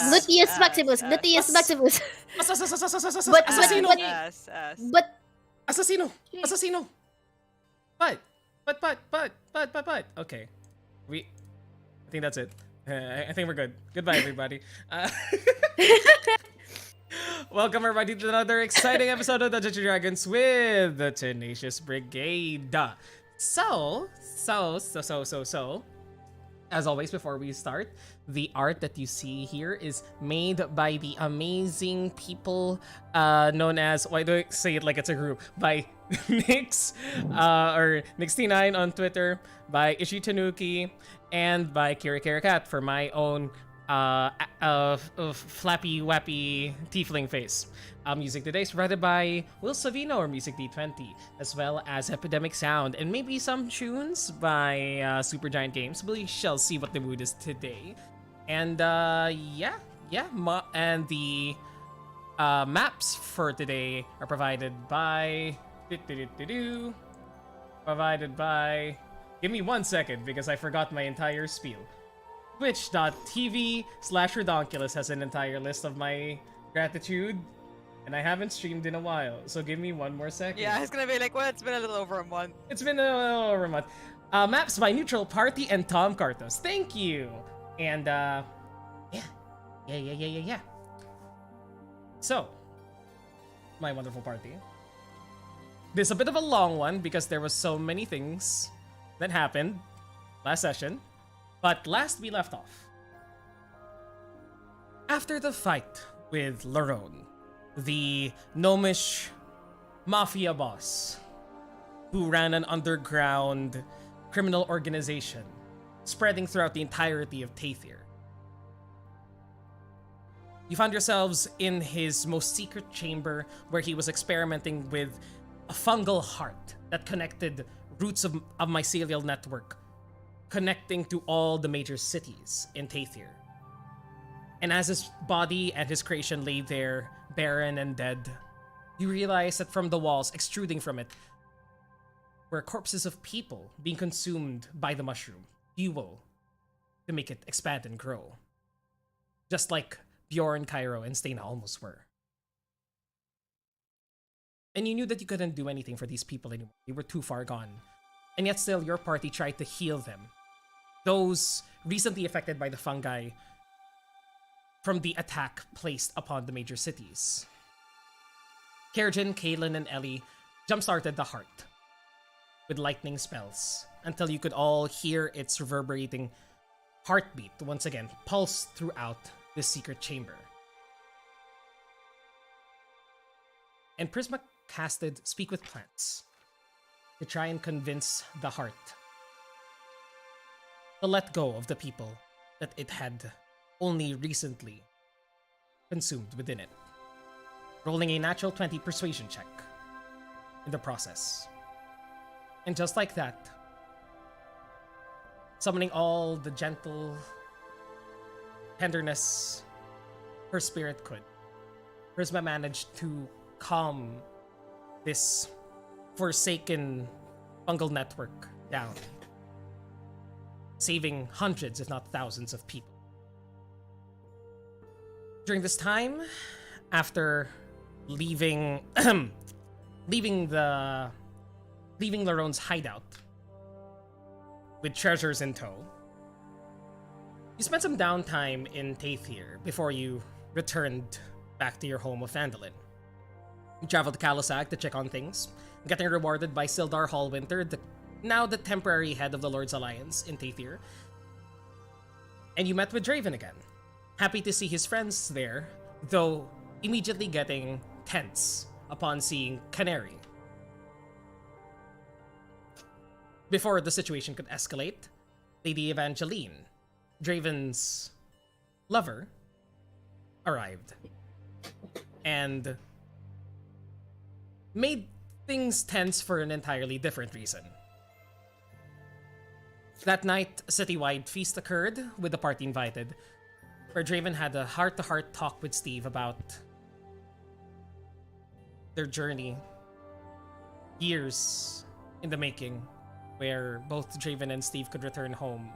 Gluteus Maximus, Gluteus Maximus. Assassino. But Assassino. Assassino. But. Okay. I think that's it. I think we're good. Goodbye, everybody. Welcome, everybody, to another exciting episode of Dungeons and Dragons with the Tenacious Brigade. So, as always, before we start, the art that you see here is made by the amazing people known as, why do I say it like it's a group? By Nix, or Nix39 on Twitter, by Ishi Tanuki, and by Kira Kira Cat for my own flappy wappy tiefling face. Music today is provided by Will Savino or Music D20, as well as Epidemic Sound, and maybe some tunes by Supergiant Games. We shall see what the mood is today. And and the maps for today are provided by give me 1 second because I forgot my entire spiel. Twitch.tv/Redonkulous has an entire list of my gratitude, and I haven't streamed in a while, so give me 1 more second. Yeah, it's gonna be like, well, it's been a little over a month. It's been a little over a month. Maps by Neutral Party and Tom Cartos. Thank you! And, yeah. So, my wonderful party. This is a bit of a long one because there was so many things that happened last session. But last we left off, after the fight with Larone, the gnomish mafia boss who ran an underground criminal organization spreading throughout the entirety of Tathir, you found yourselves in his most secret chamber where he was experimenting with a fungal heart that connected roots of mycelial network connecting to all the major cities in Tathir. And as his body and his creation lay there, barren and dead, you realize that from the walls, extruding from it, were corpses of people being consumed by the mushroom, fuel, to make it expand and grow. Just like Bjorn, Cairo, and Stena almost were. And you knew that you couldn't do anything for these people anymore. They were too far gone. And yet still, your party tried to heal them. Those recently affected by the fungi from the attack placed upon the major cities. Kerjin, Kaelin, and Ellie jump-started the heart with lightning spells until you could all hear its reverberating heartbeat once again pulse throughout this secret chamber. And Prisma casted Speak with Plants to try and convince the heart to let go of the people that it had only recently consumed within it, rolling a natural 20 persuasion check in the process. And just like that, summoning all the gentle tenderness her spirit could, Prisma managed to calm this forsaken fungal network down, saving hundreds, if not thousands, of people. During this time, after leaving Larone's hideout with treasures in tow, you spent some downtime in Tathir before you returned back to your home of Phandalin. You traveled to Kalasag to check on things, getting rewarded by Sildar Hallwinter, now the temporary head of the Lord's Alliance in Tathir. And you met with Draven again, happy to see his friends there, though immediately getting tense upon seeing Canary. Before the situation could escalate, Lady Evangeline, Draven's lover, arrived and made things tense for an entirely different reason. That night, a citywide feast occurred with the party invited, where Draven had a heart-to-heart talk with Steve about their journey, years in the making, where both Draven and Steve could return home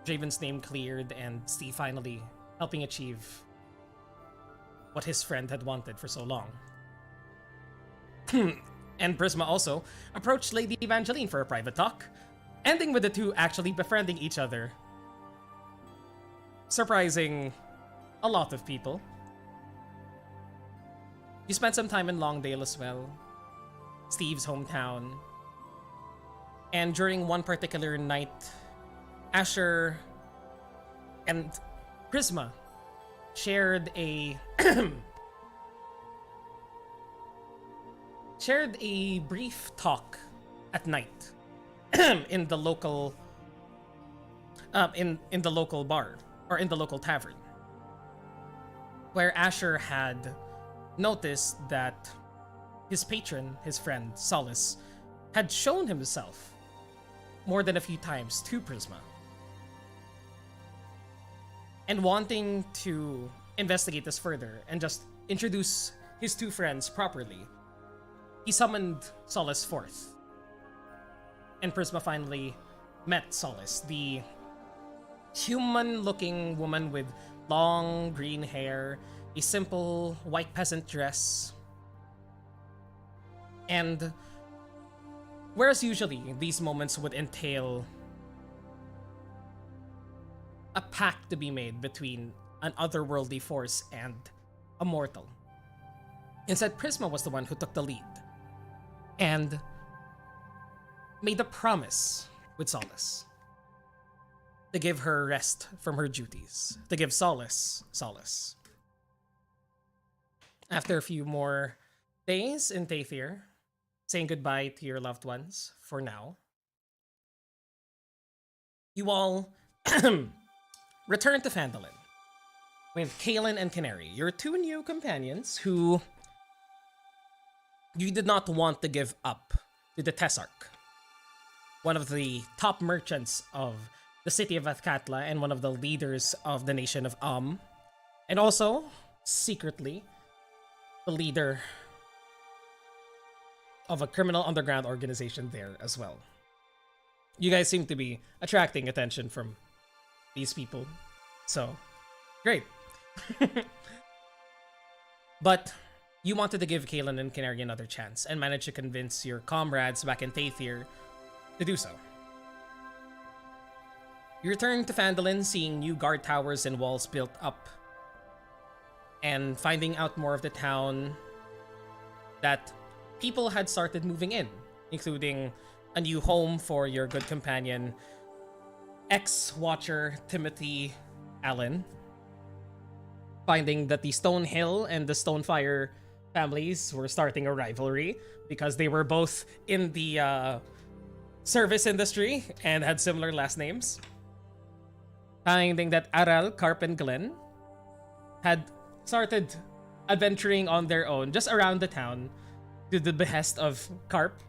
Draven's name cleared and Steve finally helping achieve what his friend had wanted for so long. And Prisma also approached Lady Evangeline for a private talk, ending with the two actually befriending each other, surprising a lot of people. You spent some time in Longdale as well, Steve's hometown. And during one particular night, Asher and Prisma shared a brief talk at night in the local in the local bar, or in the local tavern, where Asher had noticed that his patron, his friend Solace, had shown himself more than a few times to Prisma. And wanting to investigate this further and just introduce his two friends properly, he summoned Solace forth. And Prisma finally met Solace, the human-looking woman with long green hair, a simple white peasant dress. And whereas usually these moments would entail a pact to be made between an otherworldly force and a mortal, instead Prisma was the one who took the lead and made a promise with Solace to give her rest from her duties, to give Solace solace. After a few more days in Taythir, saying goodbye to your loved ones for now, you all return to Phandalin with Kaelin and Canary, your two new companions who you did not want to give up to the Tessarch, one of the top merchants of the city of Athkatla and one of the leaders of the nation of and also, secretly, the leader of a criminal underground organization there as well. You guys seem to be attracting attention from these people, so great. But you wanted to give Kaelin and Canary another chance and managed to convince your comrades back in Taythir to do so. You return to Phandalin, seeing new guard towers and walls built up, and finding out more of the town, that people had started moving in, including a new home for your good companion, ex-Watcher Timothy Allen. Finding that the Stonehill and the Stonefire families were starting a rivalry because they were both in the service industry and had similar last names. Finding that Aral, Carp, and Glenn had started adventuring on their own just around the town to the behest of Carp,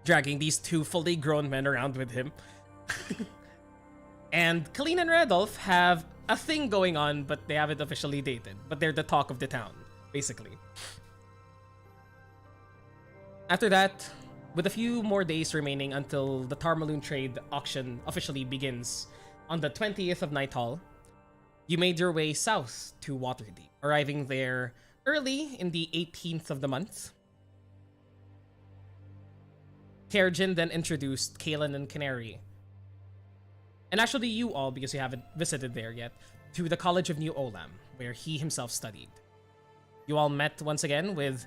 dragging these two fully grown men around with him. And Colleen and Radolf have a thing going on, but they haven't officially dated. But they're the talk of the town, basically. After that, with a few more days remaining until the Tarmaloon trade auction officially begins on the 20th of Nighthall, you made your way south to Waterdeep, arriving there early in the 18th of the month. Kerjin then introduced Kaelin and Canary, and actually you all, because you haven't visited there yet, to the College of New Olam, where he himself studied. You all met once again with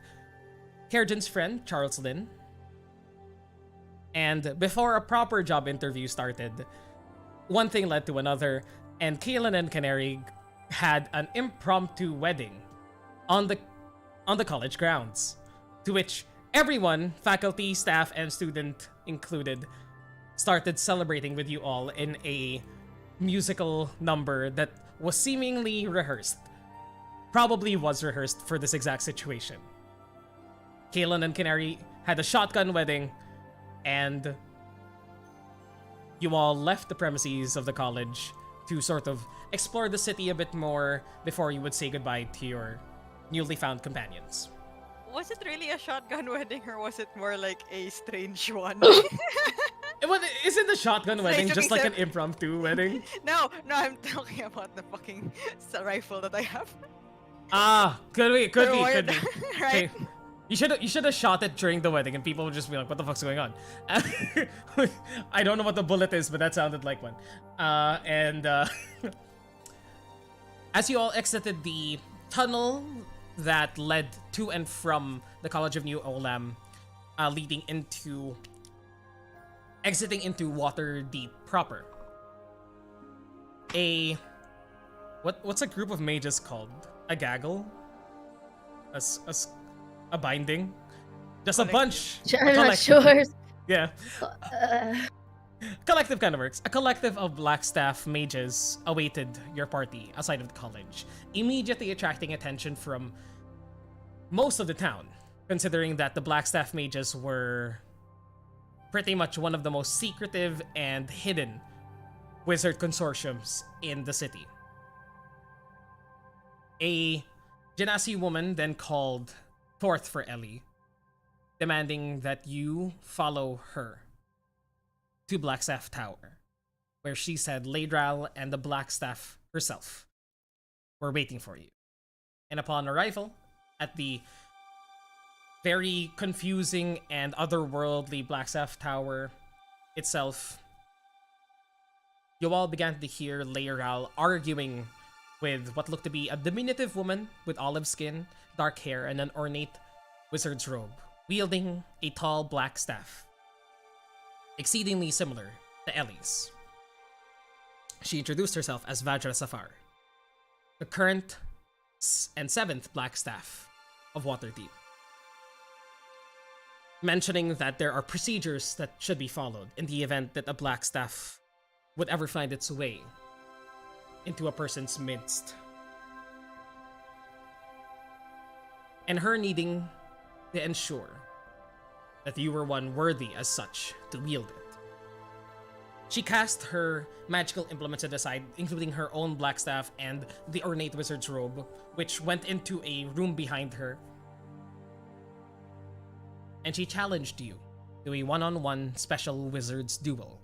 Kerjin's friend, Charles Lynn. And before a proper job interview started, one thing led to another, and Kaelin and Canary had an impromptu wedding on the college grounds, to which everyone, faculty, staff, and student included, started celebrating with you all in a musical number that was seemingly rehearsed. Probably was rehearsed for this exact situation. Kaelin and Canary had a shotgun wedding, and you all left the premises of the college to sort of explore the city a bit more before you would say goodbye to your newly found companions. Was it really a shotgun wedding or was it more like a strange one? Isn't the shotgun It's wedding like just like an looking impromptu wedding? No, I'm talking about the fucking rifle that I have. Ah, could be. Right? Okay, you should have shot it during the wedding, and people would just be like, "What the fuck's going on?" I don't know what the bullet is, but that sounded like one. And as you all exited the tunnel that led to and from the College of New Olam, leading into exiting into Waterdeep proper. What's a group of mages called? A gaggle? A binding? Just a bunch. I'm not sure. Yeah. Uh, Collective kind of works. A collective of Blackstaff mages awaited your party outside of the college, immediately attracting attention from most of the town, considering that the Blackstaff mages were pretty much one of the most secretive and hidden wizard consortiums in the city. A Genasi woman then called forth for Ellie, demanding that you follow her to Blackstaff Tower, where she said Ladral and the Blackstaff herself were waiting for you. And upon arrival at the very confusing and otherworldly Blackstaff Tower itself, you all began to hear Ladral arguing with what looked to be a diminutive woman with olive skin, dark hair, and an ornate wizard's robe, wielding a tall black staff, exceedingly similar to Ellie's. She introduced herself as Vajra Safar, the current and 7th Black Staff of Waterdeep, mentioning that there are procedures that should be followed in the event that a Black Staff would ever find its way into a person's midst. And her needing to ensure that you were one worthy as such to wield it. She cast her magical implements to the side, including her own black staff and the ornate wizard's robe, which went into a room behind her. And she challenged you to a one-on-one special wizard's duel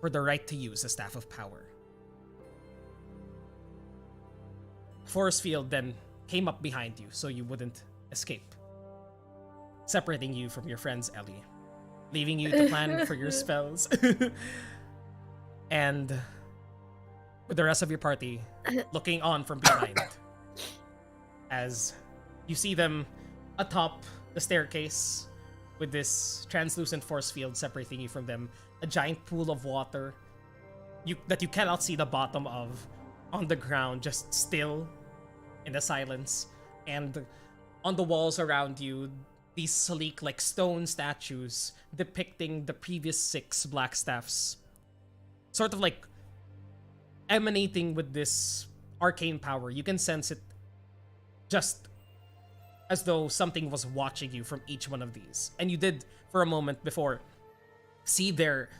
for the right to use the Staff of Power. Force field then came up behind you so you wouldn't escape, separating you from your friends, Ellie, leaving you to plan for your spells. And with the rest of your party looking on from behind as you see them atop the staircase with this translucent force field separating you from them, a giant pool of water that you cannot see the bottom of, on the ground, just still in the silence, and on the walls around you, these sleek, like stone statues depicting the previous 6 black staffs, sort of like emanating with this arcane power. You can sense it just as though something was watching you from each one of these. And you did, for a moment before, see their,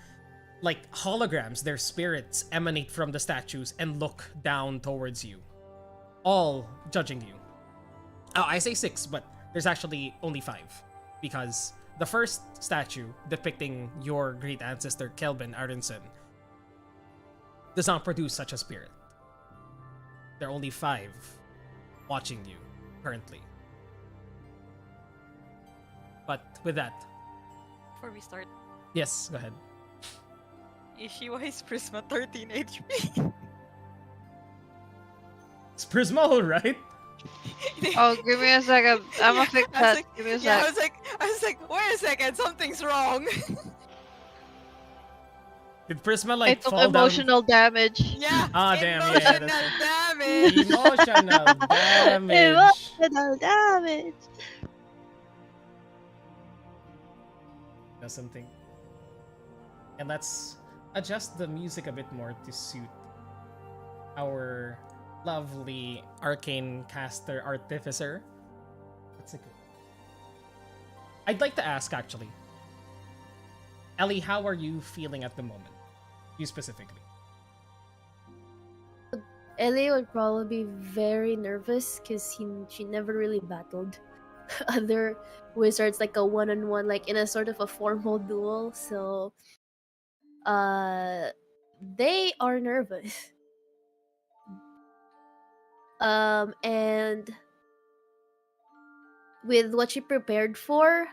like, holograms, their spirits emanate from the statues and look down towards you, all judging you. Oh, I say 6, but there's actually only 5, because the first statue depicting your great ancestor Kelvin Aronson does not produce such a spirit. There are only 5 watching you currently. But with that, Before we start, yes, go ahead. Ishiwai's Prisma 13 HP. It's Prismal, right? Oh, give me a second. I'm gonna fix I was that. like- Give me a Yeah, sec. I was like, wait a second, something's wrong. Did Prisma I like took fall emotional damage. Yeah. Ah, damn, yeah, Emotional that's damage. down? Emotional damage. Emotional damage. Or something. And let's adjust the music a bit more to suit our lovely arcane caster artificer. What's it? I'd like to ask, actually, Ellie, how are you feeling at the moment? You specifically. Ellie would probably be very nervous because she never really battled other wizards like a one-on-one, like in a sort of a formal duel. So uh they are nervous. And with what she prepared for,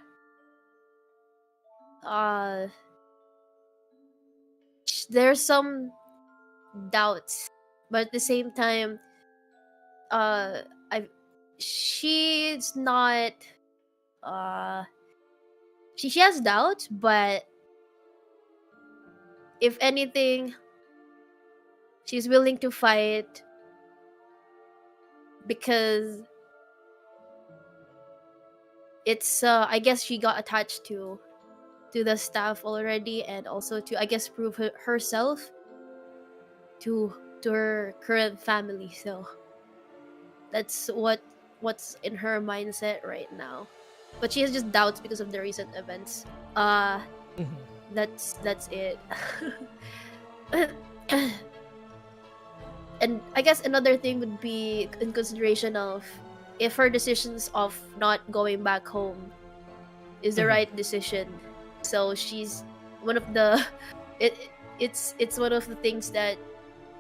uh there's some doubts, but at the same time, I she's not uh she has doubts, but if anything, she's willing to fight because it's I guess she got attached to the staff already, and also to, I guess, prove herself to her current family. So that's what's in her mindset right now. But she has just doubts because of the recent events. Uh Mhm. that's it. And I guess another thing would be in consideration of if her decisions of not going back home is the Mhm. right decision. So she's one of the it it's one of the things that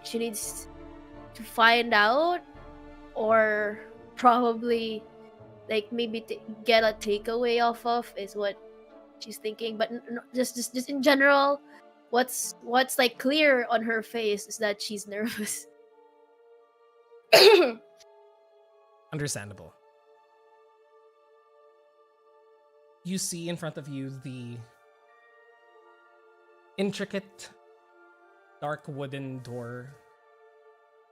she needs to find out, or probably like maybe get a takeaway off of, is what she's thinking. But just in general, what's like clear on her face is that she's nervous. Understandable. You see in front of you the intricate dark wooden door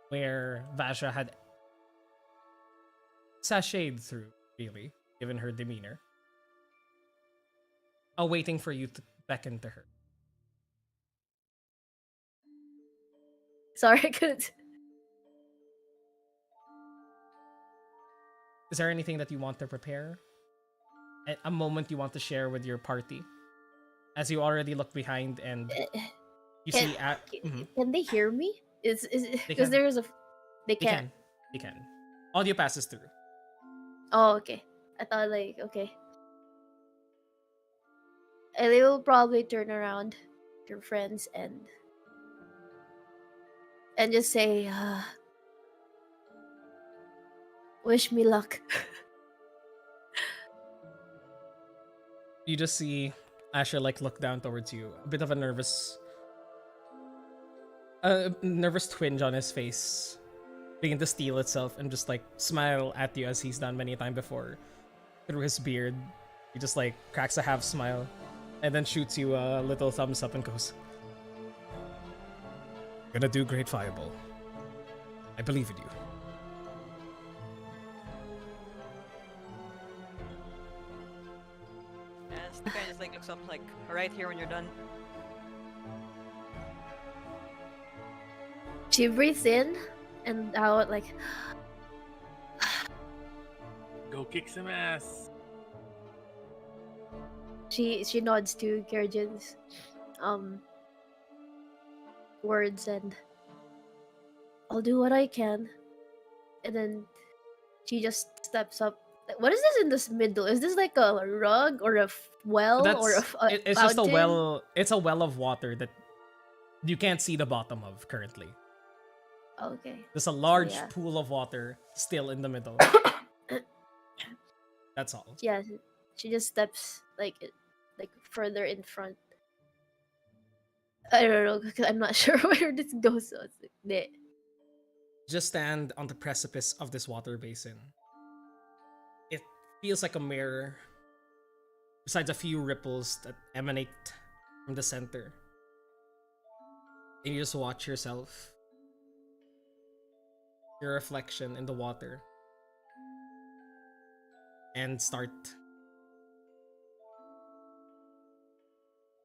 where Vasha had sashayed through, really, given her demeanor, awaiting for you to beckon to her. Sorry, I couldn't. Is there anything that you want to prepare? A moment you want to share with your party? As you already look behind and you Can, see at. Mhm. can they hear me? Is They because can. there's a they They can't. can. They can. Audio passes through. Oh, okay. I thought like okay. And they will probably turn around to friends and just say, "Wish me luck." You just see Asher like look down towards you, a bit of a nervous twinge on his face, begin to steel itself, and just like smile at you as he's done many times before. Through his beard, he just like cracks a half smile, and then shoots you a little thumbs up and goes, "Gonna do great, Fireball. I believe in you." And the guy just like looks up like right here when you're done. She breathes in and out like, Go kick some ass. she nods to Gerjan's words, and I'll do what I can. And then she just steps up. What is this in this middle? Is this like a rug or a well or a It's just a fountain? well. It's a well of water that you can't see the bottom of currently. Okay. There's a So large yeah. pool of water still in the middle. That's all. Yeah, she just steps like further in front. I don't know because I'm not sure where this goes. So it's like, bleh. Just stand on the precipice of this water basin. It feels like a mirror, besides a few ripples that emanate from the center. And you just watch yourself, your reflection in the water, and start,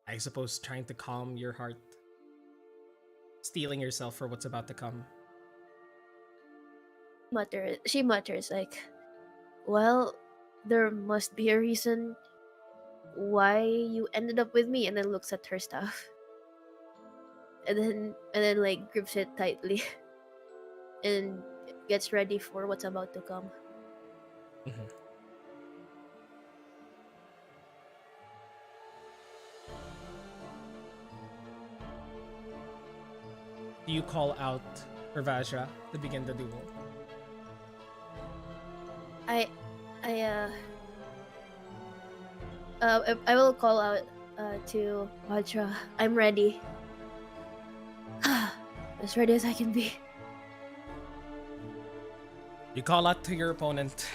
I suppose, trying to calm your heart, steeling yourself for what's about to come. She mutters like, well, there must be a reason why you ended up with me, and then looks at her stuff. And then like grips it tightly and gets ready for what's about to come. Mhm. Do you call out for Vajra to begin the duel? I will call out to Vajra. I'm ready. As ready as I can be. You call out to your opponent,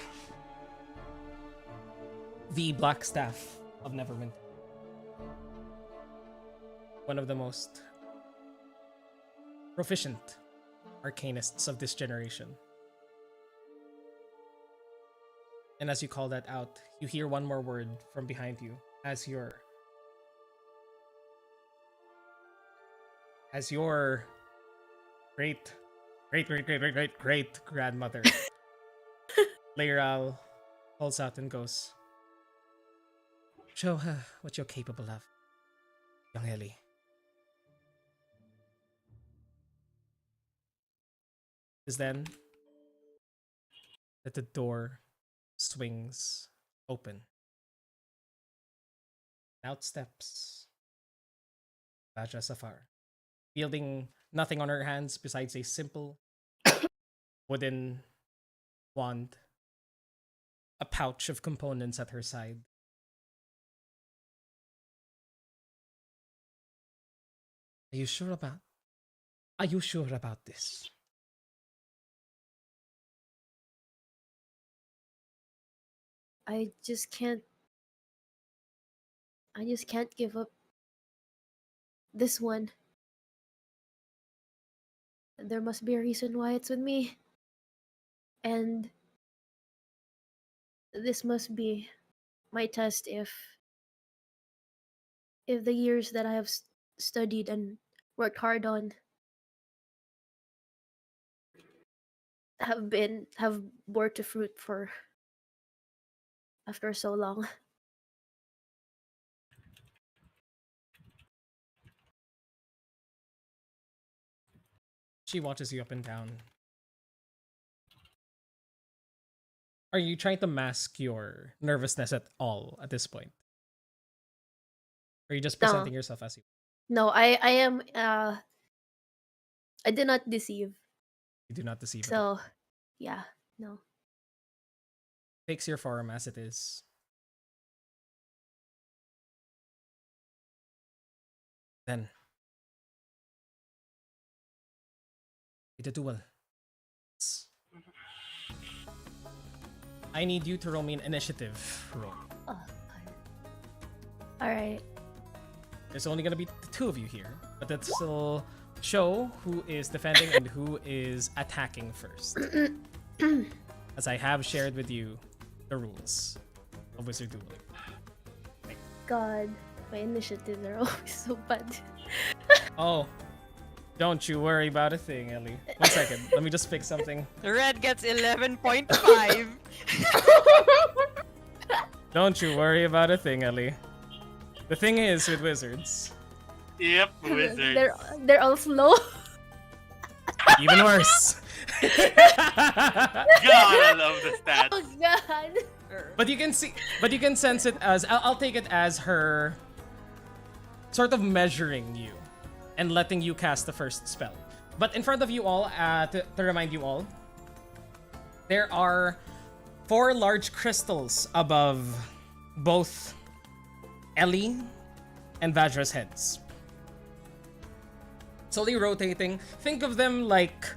the Black Staff of Neverwinter. One of the most proficient arcanists of this generation. And as you call that out, you hear one more word from behind you as your great grandmother Leiral calls out and goes, "Show her what you're capable of, young Ellie." Is then that the door swings open. Out steps Vajra Safar, wielding nothing on her hands besides a simple wooden wand, a pouch of components at her side. Are you sure about this? I just can't give up this one. There must be a reason why it's with me. And this must be my test if the years that I have studied and worked hard on have bore to fruit for after so long. She watches you up and down. Are you trying to mask your nervousness at all at this point? Or are you just presenting yourself as you? No, I am I did not deceive. You do not deceive at all. So yeah, no. Takes your form as it is. Then the duel. I need you to roll me an initiative roll. Oh, all right. There's only gonna be the two of you here, but that still show who is defending and who is attacking first. As I have shared with you the rules of Wizard Dueling. God, my initiatives are always so bad. Oh, don't you worry about a thing, Ellie. 1 second, let me just fix something. Red gets 11.5. Don't you worry about a thing, Ellie. The thing is with wizards, Yep, wizards. They're all slow. even worse. God, I love the stats. Oh God. But you can sense it as I'll take it as her sort of measuring you and letting you cast the first spell. But in front of you all, to remind you all, there are 4 large crystals above both Ellie and Vajra's heads. Slowly rotating. Think of them like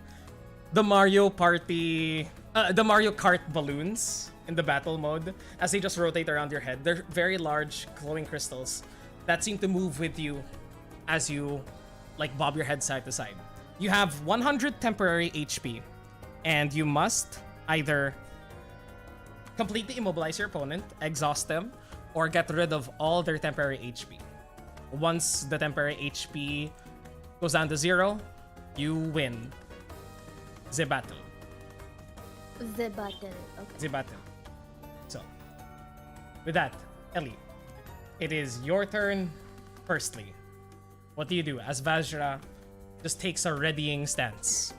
the Mario Party, the Mario Kart balloons in the battle mode as they just rotate around your head. They're very large glowing crystals that seem to move with you as you like bob your head side to side. You have 100 temporary HP and you must either completely immobilize your opponent, exhaust them, or get rid of all their temporary HP. Once the temporary HP goes down to 0, you win the battle. The battle. Okay. The battle. So, with that, Ellie, it is your turn firstly. What do you do as Vajra just takes a readying stance?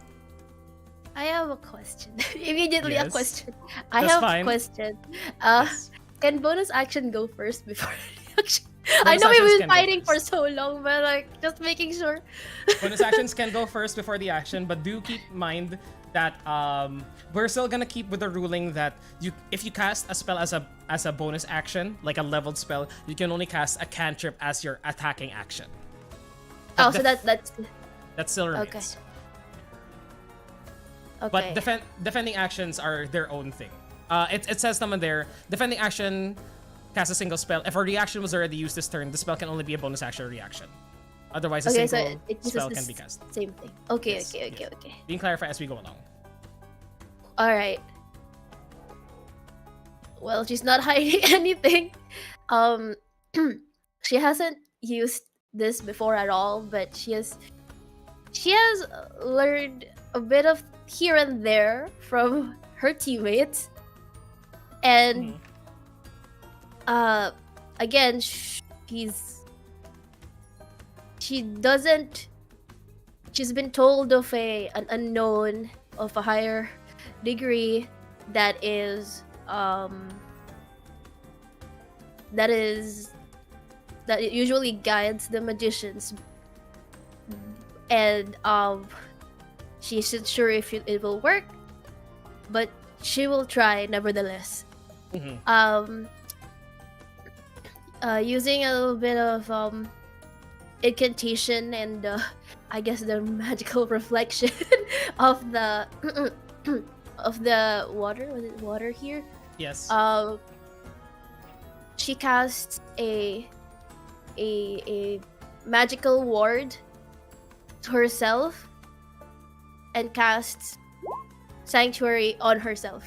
I have a question. Immediately a Yes. question. I That's have fine. a question. Yes. Can bonus action go first before reaction? I Bonus know we've actions been can go fighting for first. so long, but like just making sure. Bonus actions can go first before the action, but do keep in mind that we're still gonna keep with the ruling that if you cast a spell as a bonus action, like a leveled spell, you can only cast a cantrip as your attacking action. Oh, But so that still remains. Okay. Okay. But defending actions are their own thing. It says naman there, defending action, cast a single spell. If a reaction was already used this turn, the spell can only be a bonus action or reaction. Otherwise, a Okay, single so it uses spell the can be cast. same thing. Okay, Yes, okay. yes. Okay. We can clarify as we go along. All right. Well, she's not hiding anything. Um, she hasn't used this before at all, but she has learned a bit of here and there from her teammates, and again, she's been told of an unknown of a higher degree that it usually guides the magicians, and she isn't sure if it will work, but she will try nevertheless. Using a little bit of incantation and I guess the magical reflection of the of the water. Was it water here? Yes. She casts a magical ward to herself and casts sanctuary on herself.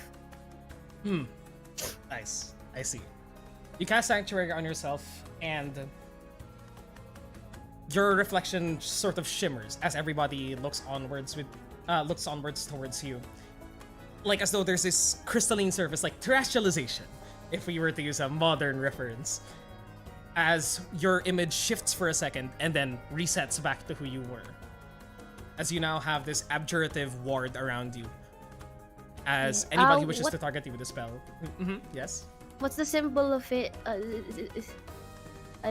Nice. I see. You cast sanctuary on yourself, and your reflection sort of shimmers as everybody looks onwards towards you, like as though there's this crystalline surface, like terrestrialization, if we were to use a modern reference, as your image shifts for a second and then resets back to who you were, as you now have this abjurative ward around you, as anybody who wishes to target you with a spell. Yes. What's the symbol of it? I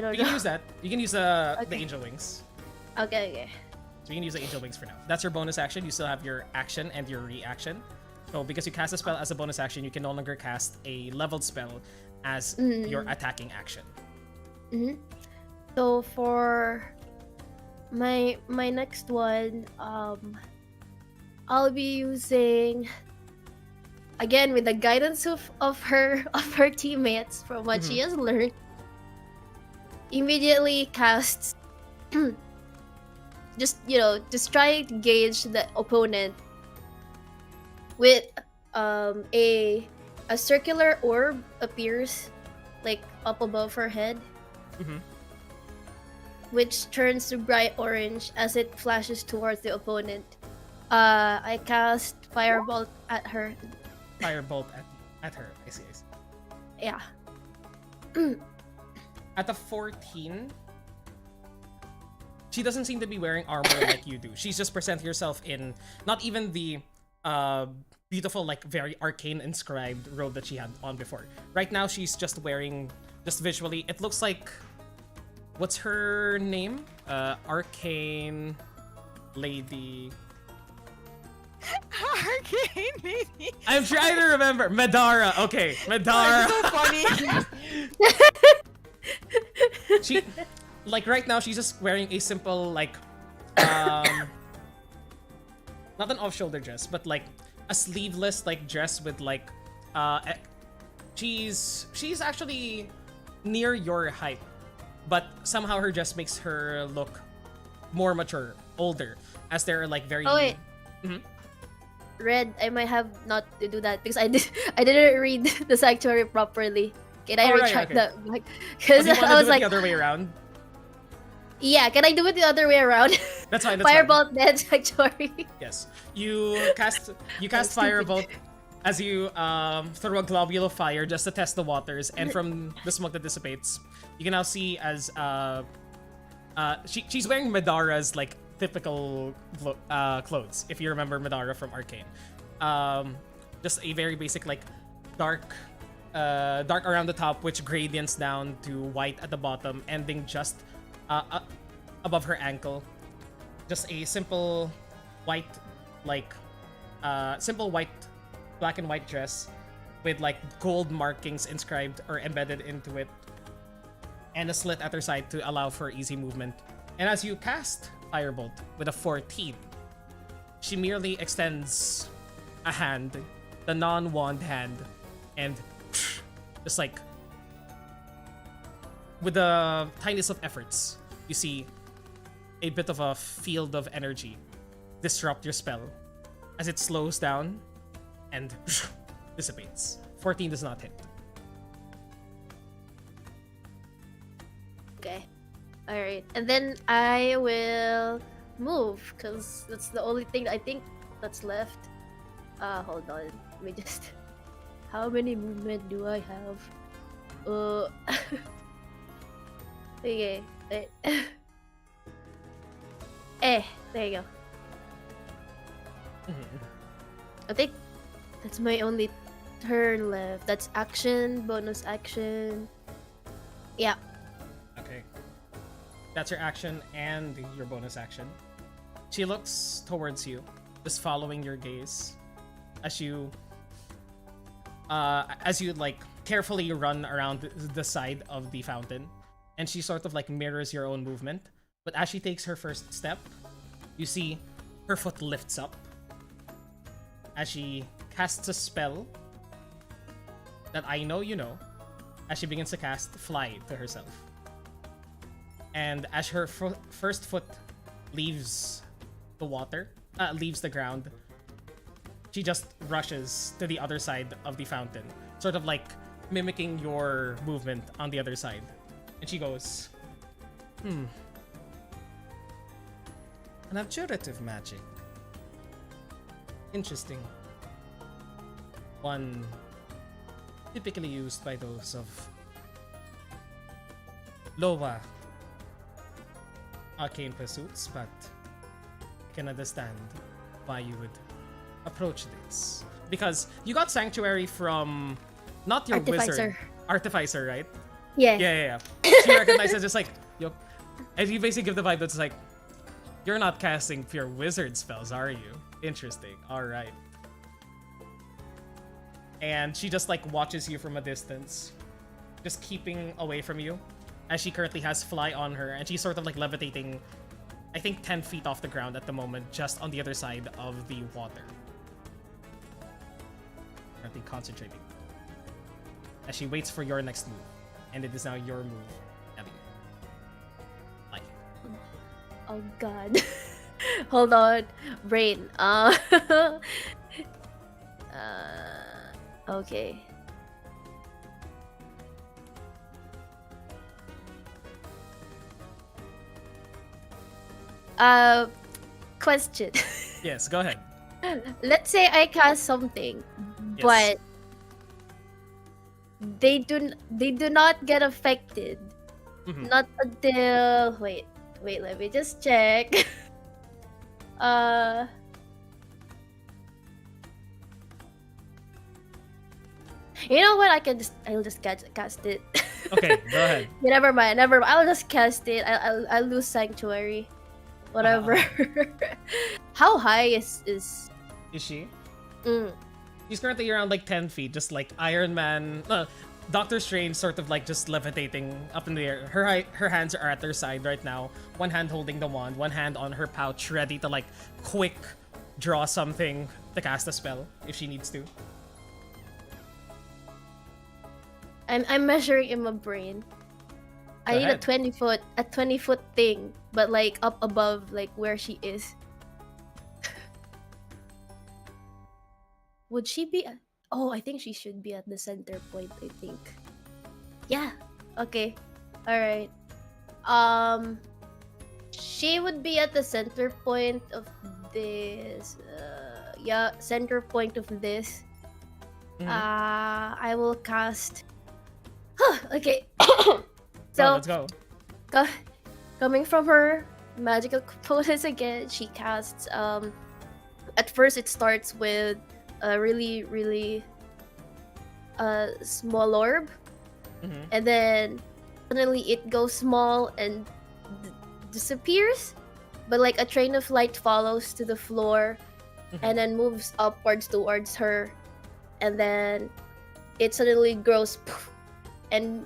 don't You know. can use that. You can use the Okay. angel wings. Okay. So you can use the angel wings for now. That's your bonus action. You still have your action and your reaction. So because you cast a spell as a bonus action, you can no longer cast a leveled spell as your attacking action. So for my next one, I'll be using, again with the guidance of her teammates from what she has learned, immediately casts just try to gauge the opponent with a circular orb appears like up above her head, which turns to bright orange as it flashes towards the opponent. I cast Firebolt at her. Firebolt at her. I see. Yeah. At the 14, she doesn't seem to be wearing armor like you do. She's just presenting herself in not even the beautiful, like very arcane inscribed robe that she had on before. Right now, she's just wearing, just visually, it looks like, what's her name? Arcane Lady. Arcane lady. I'm trying to remember. Medara. Okay, Medara. So funny. She, like right now, she's just wearing a simple like, not an off-shoulder dress, but like a sleeveless like dress with like, she's actually near your height, but somehow her dress makes her look more mature, older, as they're like very. Oh wait. Red, I might have not to do that because I didn't read the sanctuary properly. Can I retract that? Because Do you want to I was do it like, the other way around? yeah, can I do it the other way around? That's fine. That's fine. Firebolt then sanctuary. Yes, you cast Firebolt as you throw a globule of fire just to test the waters, and from the smoke that dissipates, you can now see as she's wearing Medara's like typical clothes, if you remember Medara from Arcane. Just a very basic like dark dark around the top, which gradients down to white at the bottom, ending just above her ankle. Just a simple white, like, simple white, black and white dress with like gold markings inscribed or embedded into it, and a slit at her side to allow for easy movement. And as you cast Firebolt with a 14, she merely extends a hand, the non-wand hand, and just like with the tiniest of efforts, you see a bit of a field of energy disrupt your spell as it slows down and dissipates. 14 does not hit. Okay. Alright. And then I will move, because that's the only thing I think that's left. Hold on. Let me just... How many movement do I have? Okay. Wait. There you go. I think that's my only turn left. That's action, bonus action. Yeah. Okay. That's your action and your bonus action. She looks towards you, just following your gaze as you like carefully run around the side of the fountain, and she sort of like mirrors your own movement. But as she takes her first step, you see her foot lifts up as she casts a spell that I know you know, as she begins to cast Fly to herself. And as her first foot leaves the water, leaves the ground, she just rushes to the other side of the fountain, sort of like mimicking your movement on the other side. And she goes, an abjurative magic. Interesting. One typically used by those of lower arcane pursuits, but I can understand why you would approach this. Because you got Sanctuary from not your wizard. Artificer, right? Yeah. Yeah. She recognizes just like, yo. And you basically give the vibe that's like, you're not casting pure wizard spells, are you? Interesting. Alright. And she just like watches you from a distance, just keeping away from you, as she currently has Fly on her, and she's sort of like levitating, I think 10 feet off the ground at the moment, just on the other side of the water. Currently concentrating. As she waits for your next move. And it is now your move, Abby. Like it. Oh god. Hold on. Brain. Okay. Question. Yes, go ahead. Let's say I cast something, Yes. but they do not get affected. Mhm. Not until wait, let me just check. You know what? I'll just cast it. Okay, go ahead. Yeah, never mind. I'll just cast it. I'll lose Sanctuary. Whatever. How high is Is she? Mm. She's currently around like 10 feet, just like Iron Man. Doctor Strange sort of like just levitating up in the air. Her hands are at her side right now. One hand holding the wand, one hand on her pouch, ready to like quick draw something to cast a spell if she needs to. I'm measuring in my brain. I Go need ahead. a 20-foot thing, but like up above like where she is. Would she be Oh, I think she should be at the center point, I think. Yeah. Okay. All right. She would be at the center point of this. Yeah, center point of this. Mhm. I will cast. Okay. Oh, So, let's go. coming from her magical components again, she casts. At first, it starts with a really a small orb, and then suddenly it goes small and disappears. But like a train of light follows to the floor, and then moves upwards towards her, and then it suddenly grows, and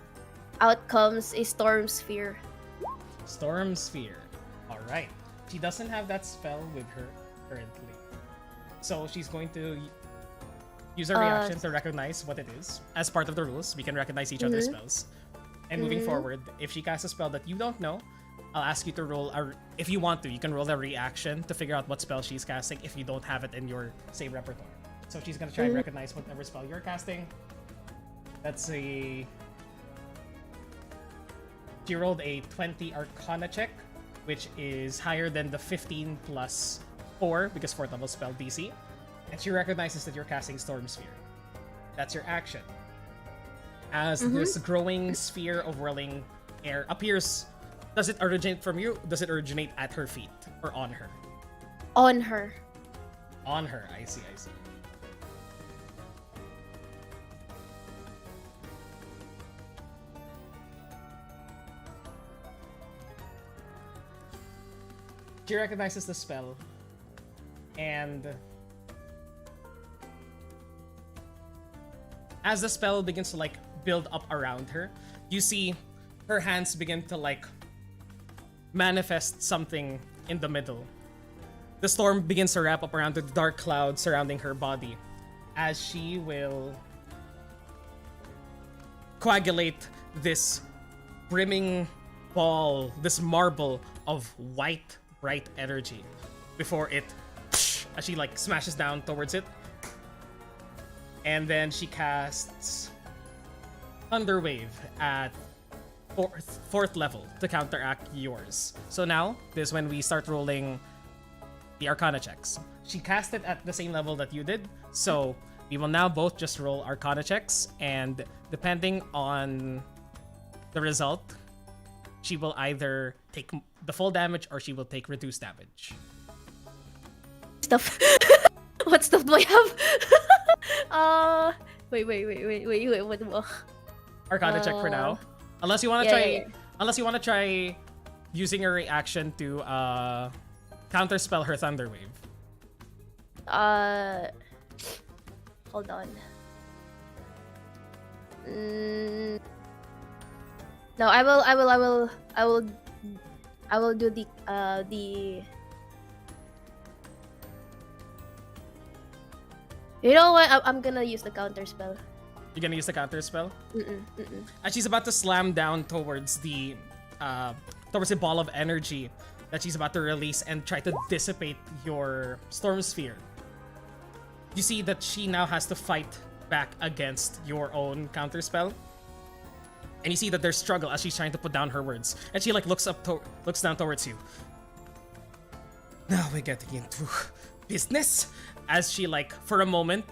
out comes a storm sphere. Storm Sphere. Alright. She doesn't have that spell with her currently. So she's going to use a reaction to recognize what it is. As part of the rules, we can recognize each other's spells. And moving forward, if she casts a spell that you don't know, I'll ask you to roll if you want to, you can roll a reaction to figure out what spell she's casting if you don't have it in your save repertoire. So she's gonna try and recognize whatever spell you're casting. That's a... She rolled a 20 Arcana check, which is higher than the 15 plus 4, because 4th level spell DC. And she recognizes that you're casting Storm Sphere. That's your action. As this growing sphere of whirling air appears, does it originate from you? Does it originate at her feet? Or on her? On her. On her, I see, I see. She recognizes the spell, and as the spell begins to like build up around her, you see her hands begin to like manifest something in the middle. The storm begins to wrap up around the dark cloud surrounding her body, as she will coagulate this brimming ball, this marble of white bright energy before it, as she like smashes down towards it. And then she casts Thunderwave at fourth level to counteract yours. So now, this is when we start rolling the Arcana checks. She cast it at the same level that you did, so we will now both just roll Arcana checks, and depending on the result, she will either take the full damage or she will take reduced damage. Stuff. What stuff do I have? Wait. What? Arcana check for now. Unless you want to yeah, try, yeah. unless you want to try using a reaction to counterspell her Thunder Wave. Hold on. No, I will do the You know what? I'm gonna use the counter spell. You're gonna use the counterspell? As she's about to slam down towards the towards a ball of energy that she's about to release and try to dissipate your storm sphere, you see that she now has to fight back against your own counterspell. And you see that there's struggle as she's trying to put down her words. And she like looks down towards you. Now we're getting into business. As she like, for a moment,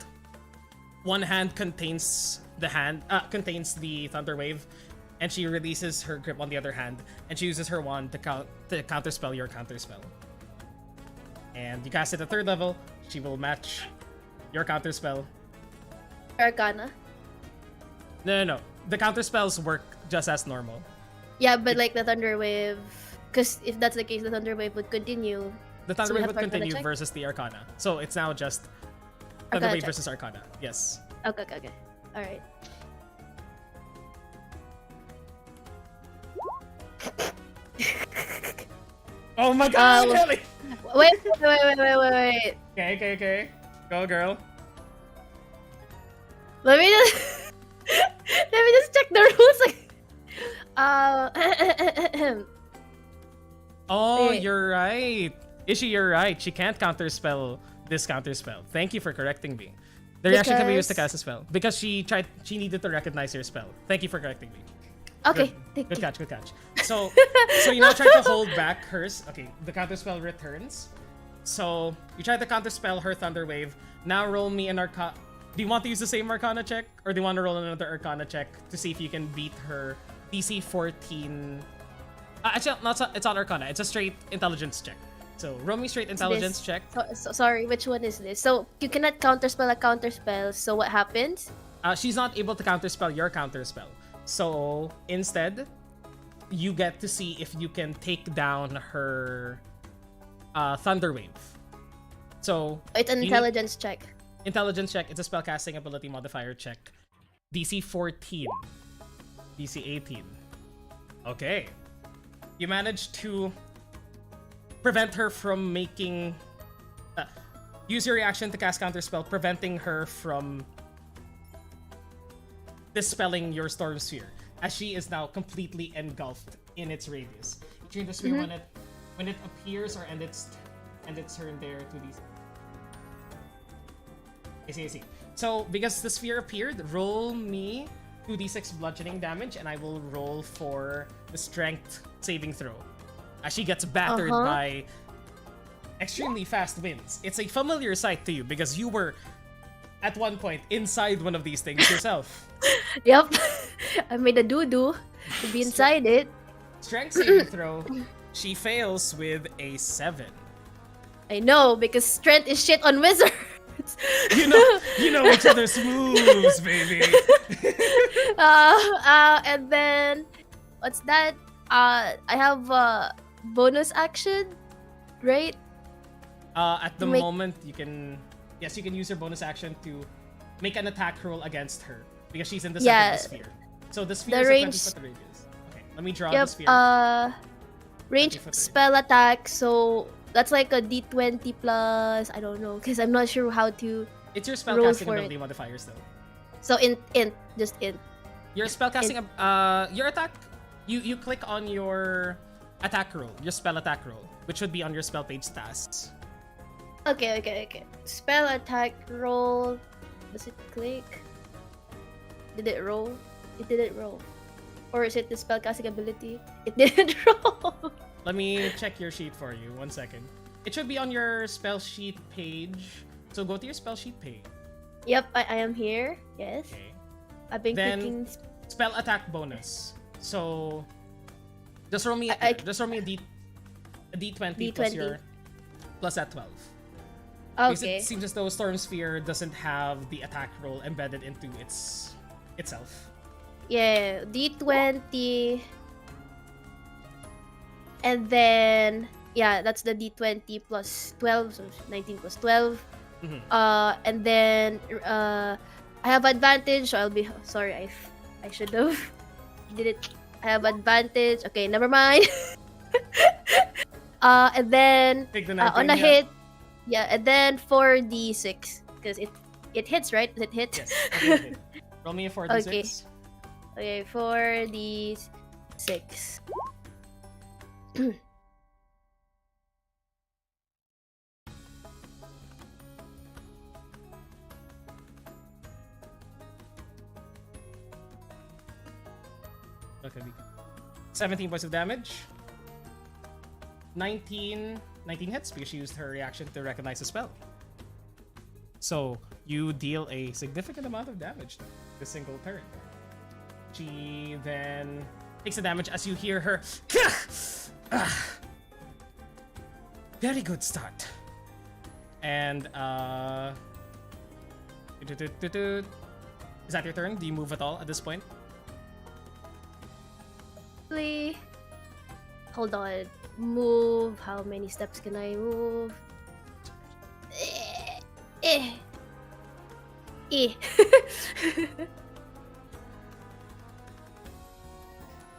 one hand contains the thunder wave, and she releases her grip on the other hand, and she uses her wand to counterspell your counterspell. And you cast it at 3rd level. She will match your counterspell. Arcana. No. The counterspells work just as normal. Yeah, but like the thunder wave, because if that's the case, the thunder wave would continue. The thunder So we wave have would Arcana continue check? versus the Arcana. So it's now just thunder Arcana wave check. versus Arcana. Yes. Okay. All right. Oh my god, Um, Kelly! Wait. Okay. Go, girl. Let me just check the rules. Oh, Wait. you're right. Ishi, you're right. She can't counterspell this counterspell. Thank you for correcting me. The reaction can be used to cast a spell. Because she needed to recognize your spell. Thank you for correcting me. Okay, Good catch. So you now try to hold back hers. Okay, the counterspell returns. So you try to counterspell her Thunder Wave. Now roll me an Arcana. Do you want to use the same Arcana check? Or do you want to roll another Arcana check to see if you can beat her DC 14? Actually, it's not Arcana. It's a straight intelligence check. So roll me straight intelligence check. Sorry, which one is this? So you cannot counterspell a counterspell. So what happens? She's not able to counterspell your counterspell. So instead, you get to see if you can take down her Thunder Wave. So It's an you need- intelligence check. Intelligence check. It's a spellcasting ability modifier check. DC 14. DC 18. Okay. You managed to prevent her from making... use your reaction to cast counterspell, preventing her from dispelling your storm sphere, as she is now completely engulfed in its radius. You change the sphere when it appears or end its turn there to these. I see. So because the sphere appeared, roll me 2d6 bludgeoning damage, and I will roll for the strength saving throw. As she gets battered by extremely fast winds. It's a familiar sight to you because you were at one point inside one of these things yourself. Yep. I made a doo-doo to be inside it. Strength saving throw, she fails with a 7. I know, because strength is shit on wizards. You know each other's moves, baby. And then what's that? I have a bonus action, right? At the moment, you can use your bonus action to make an attack roll against her because she's in the center of the sphere. So the sphere is a 20-foot radius. Okay, let me draw the sphere. Range spell attack. So that's like a D20 plus. I don't know, because I'm not sure how to. It's your spellcasting ability modifiers though. So just int. Your spellcasting, your attack. You click on your attack roll, your spell attack roll, which would be on your spell page stats. Okay. Spell attack roll. Does it click? Did it roll? It didn't roll. Or is it the spellcasting ability? It didn't roll. Let me check your sheet for you. 1 second. It should be on your spell sheet page. So go to your spell sheet page. Yep, I am here. Yes. Okay. I've been Then clicking. spell attack bonus. So just roll me a D20 plus that 12. Because Okay. it seems as though Storm Sphere doesn't have the attack roll embedded into itself. Yeah, D20. And then that's the D20 plus 12, so 19 plus 12. And then I have advantage, so I'll be sorry. I should have did it. I have advantage. Okay, never mind. And then on a hit, and then 4d6 because it hits, right? Does it hit? Yes. Okay. Roll me a 4d6. Okay, 4d6. Okay. 17 points of damage. 19 hits because she used her reaction to recognize the spell. So you deal a significant amount of damage to this single turn. She then takes the damage as you hear her. Very good start. And is that your turn? Do you move at all at this point? Hold on. Move. How many steps can I move?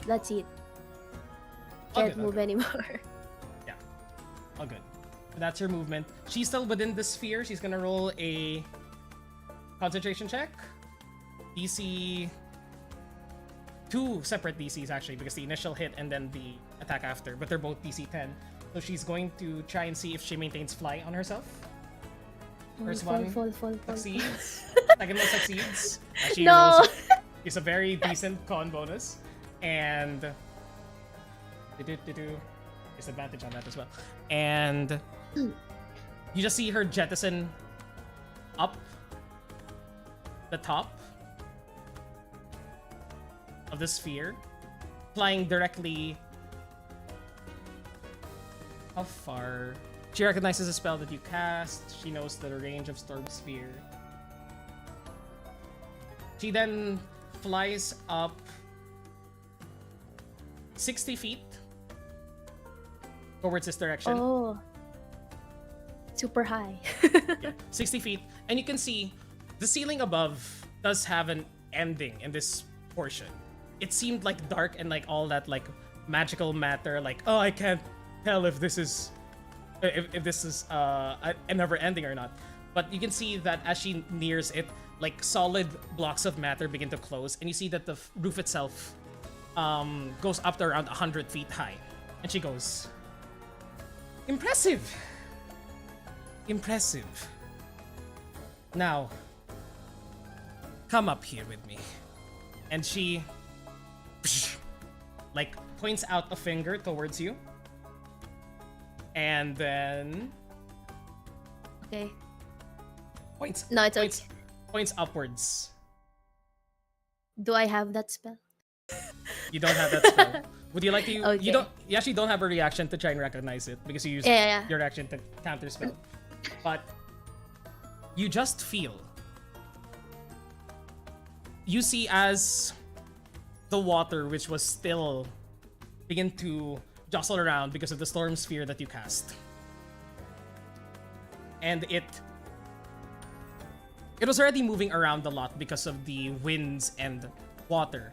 That's it. Can't move anymore. Yeah. All good. That's her movement. She's still within the sphere. She's gonna roll a concentration check. DC... 2 separate DCs actually, because the initial hit and then the attack after, but they're both DC 10. So she's going to try and see if she maintains fly on herself. First one succeeds. Second one succeeds. She rolls. It's a very decent con bonus. And disadvantage on that as well. And you just see her jettison up the top of the sphere, flying directly. How far? She recognizes a spell that you cast. She knows the range of Storm Sphere. She then flies up 60 feet towards this direction. Oh. Super high. Yeah, 60 feet. And you can see the ceiling above does have an ending in this portion. It seemed like dark and like all that like magical matter, like, oh, I can't tell if this is if this is a never ending or not. But you can see that as she nears it, like solid blocks of matter begin to close, and you see that the roof itself goes up to around 100 feet high. And she goes, impressive. Impressive. Now, come up here with me. And she like points out a finger towards you. And then Okay. points No, it's points, okay. points upwards. Do I have that spell? You don't have that spell. Would you like to Okay. you actually don't have a reaction to try and recognize it because you use Yeah. your reaction to counter spell. But you just feel. You see as the water, which was still, begin to jostle around because of the storm sphere that you cast. And it was already moving around a lot because of the winds and water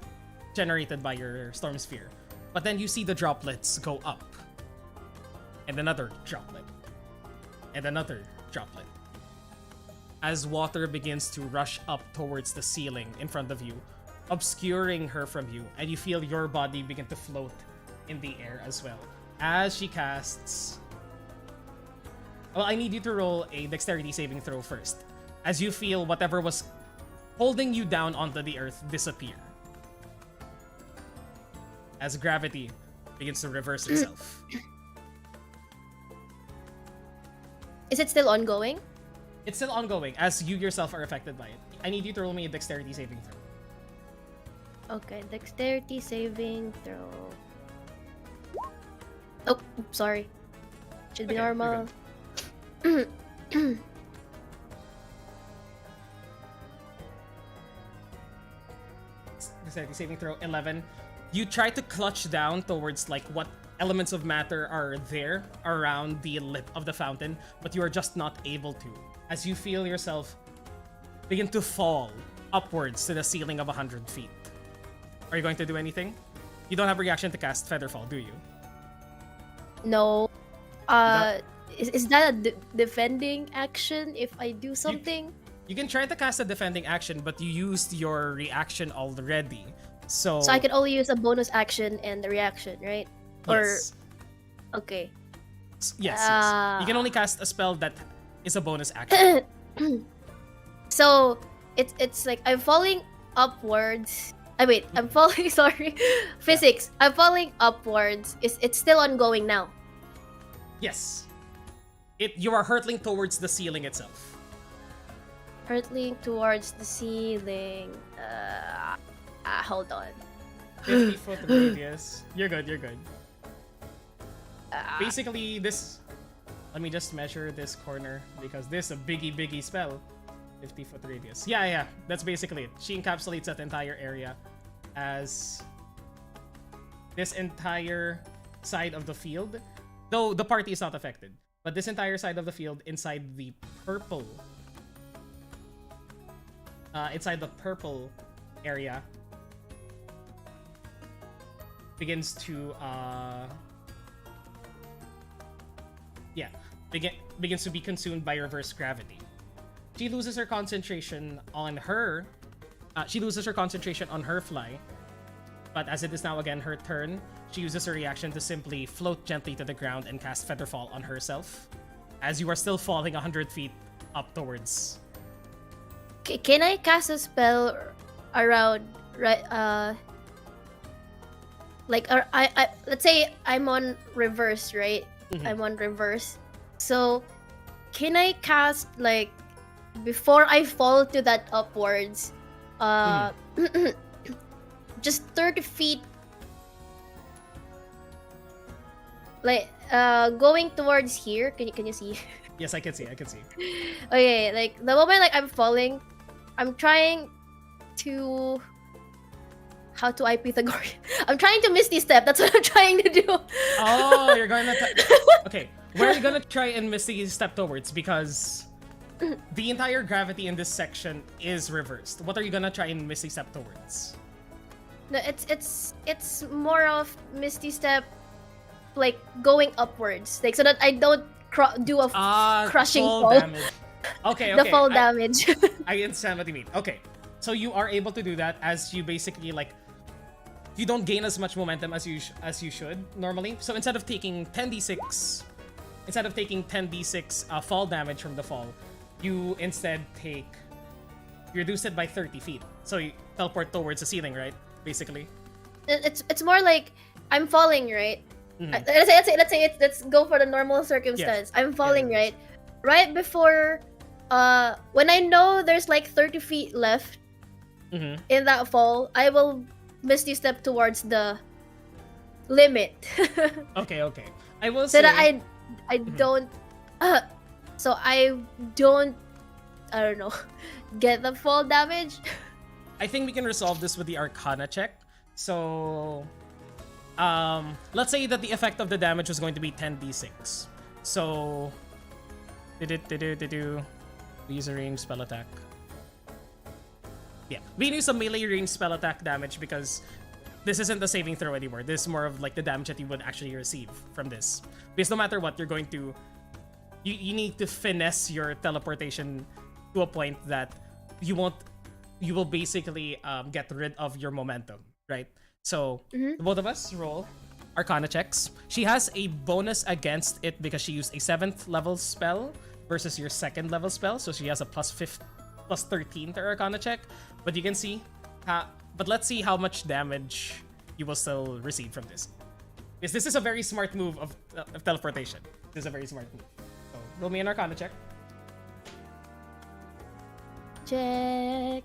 generated by your storm sphere. But then you see the droplets go up. And another droplet. And another droplet. As water begins to rush up towards the ceiling in front of you, obscuring her from you, and you feel your body begin to float in the air as well. As she casts... Well, I need you to roll a dexterity saving throw first, as you feel whatever was holding you down onto the earth disappear. As gravity begins to reverse itself. Is it still ongoing? It's still ongoing, as you yourself are affected by it. I need you to roll me a dexterity saving throw. Okay, dexterity saving throw. Oh, sorry. Should be Okay, you're normal. Dexterity saving throw 11. You try to clutch down towards like what elements of matter are there around the lip of the fountain, but you are just not able to, as you feel yourself begin to fall upwards to the ceiling of 100 feet. Are you going to do anything? You don't have a reaction to cast Featherfall, do you? No. don't- Is that a defending action if I do something? You can try to cast a defending action, but you used your reaction already. So So I can only use a bonus action and the reaction, right? Or yes. okay. Yes. You can only cast a spell that is a bonus action. So it's like I'm falling upwards. I'm falling. Sorry, physics. I'm falling upwards. It's still ongoing now. Yes. You are hurtling towards the ceiling itself. Hurtling towards the ceiling. Hold on. 50-foot radius. You're good, you're good. Ah. Basically, this... Let me just measure this corner, because this is a biggie spell. 50-foot radius. Yeah, that's basically it. She encapsulates that entire area as this entire side of the field, though the party is not affected, but this entire side of the field inside the purple area begins to begins to be consumed by reverse gravity. She loses her concentration on her fly, but as it is now again her turn, she uses her reaction to simply float gently to the ground and cast Featherfall on herself, as you are still falling 100 feet up towards. Can I cast a spell around right? Let's say I'm on reverse, right? Mhm. I'm on reverse. So can I cast like before I fall to that upwards? Just 30 feet. Like going towards here. Can you see? Yes, I can see. Okay, like the moment like I'm falling, I'm trying to how to I Pythagorean. I'm trying to Misty Step. That's what I'm trying to do. Oh, you're going to... Okay, where are you going to try and Misty Step towards? Because the entire gravity in this section is reversed. What are you going to try and Misty Step towards? No, it's more of Misty Step, like going upwards, like so that I don't do a crushing fall. Damage. Okay, The fall damage. I understand what you mean. Okay, so you are able to do that as you basically like you don't gain as much momentum as you should normally. So instead of taking 10d6 fall damage from the fall, you instead you reduce it by 30 feet. So you teleport towards the ceiling, right? Basically. It's more like I'm falling, right? Mhm. Let's go for the normal circumstance. I'm falling, yes. right before when I know there's like 30 feet left Mm-hmm. in that fall, I will Misty Step towards the limit. Okay. I will So say that I don't so I don't know get the fall damage. I think we can resolve this with the Arcana check. So, let's say that the effect of the damage was going to be 10d6. So, we use a ranged spell attack. Yeah, we use a melee ranged spell attack damage because this isn't the saving throw anymore. This is more of like the damage that you would actually receive from this. Because no matter what, you're going to... You need to finesse your teleportation to a point that you will basically get rid of your momentum, right? So, both of us roll Arcana checks. She has a bonus against it because she used a 7th level spell versus your 2nd level spell, so she has a plus 13 to her Arcana check. But you can see, but let's see how much damage you will still receive from this. Because this is a very smart move of teleportation. This is a very smart move. So, roll me an Arcana check. Check.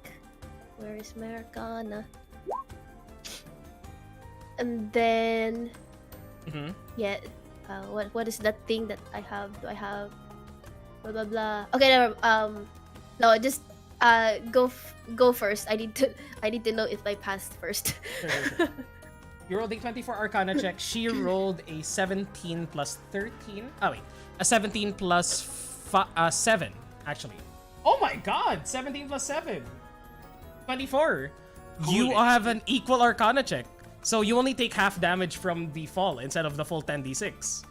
Where is my Arcana? And then yeah, what is that thing that I have? Do I have blah blah blah? Okay, never. No, just go first. I need to know if I passed first. Sure. You rolled a 24 Arcana check. She rolled a 17 plus 13. Oh wait, a 17 plus 7 actually. Oh my god, 17 plus 7. 24. You Holy have an equal Arcana check. So you only take half damage from the fall instead of the full 10d6.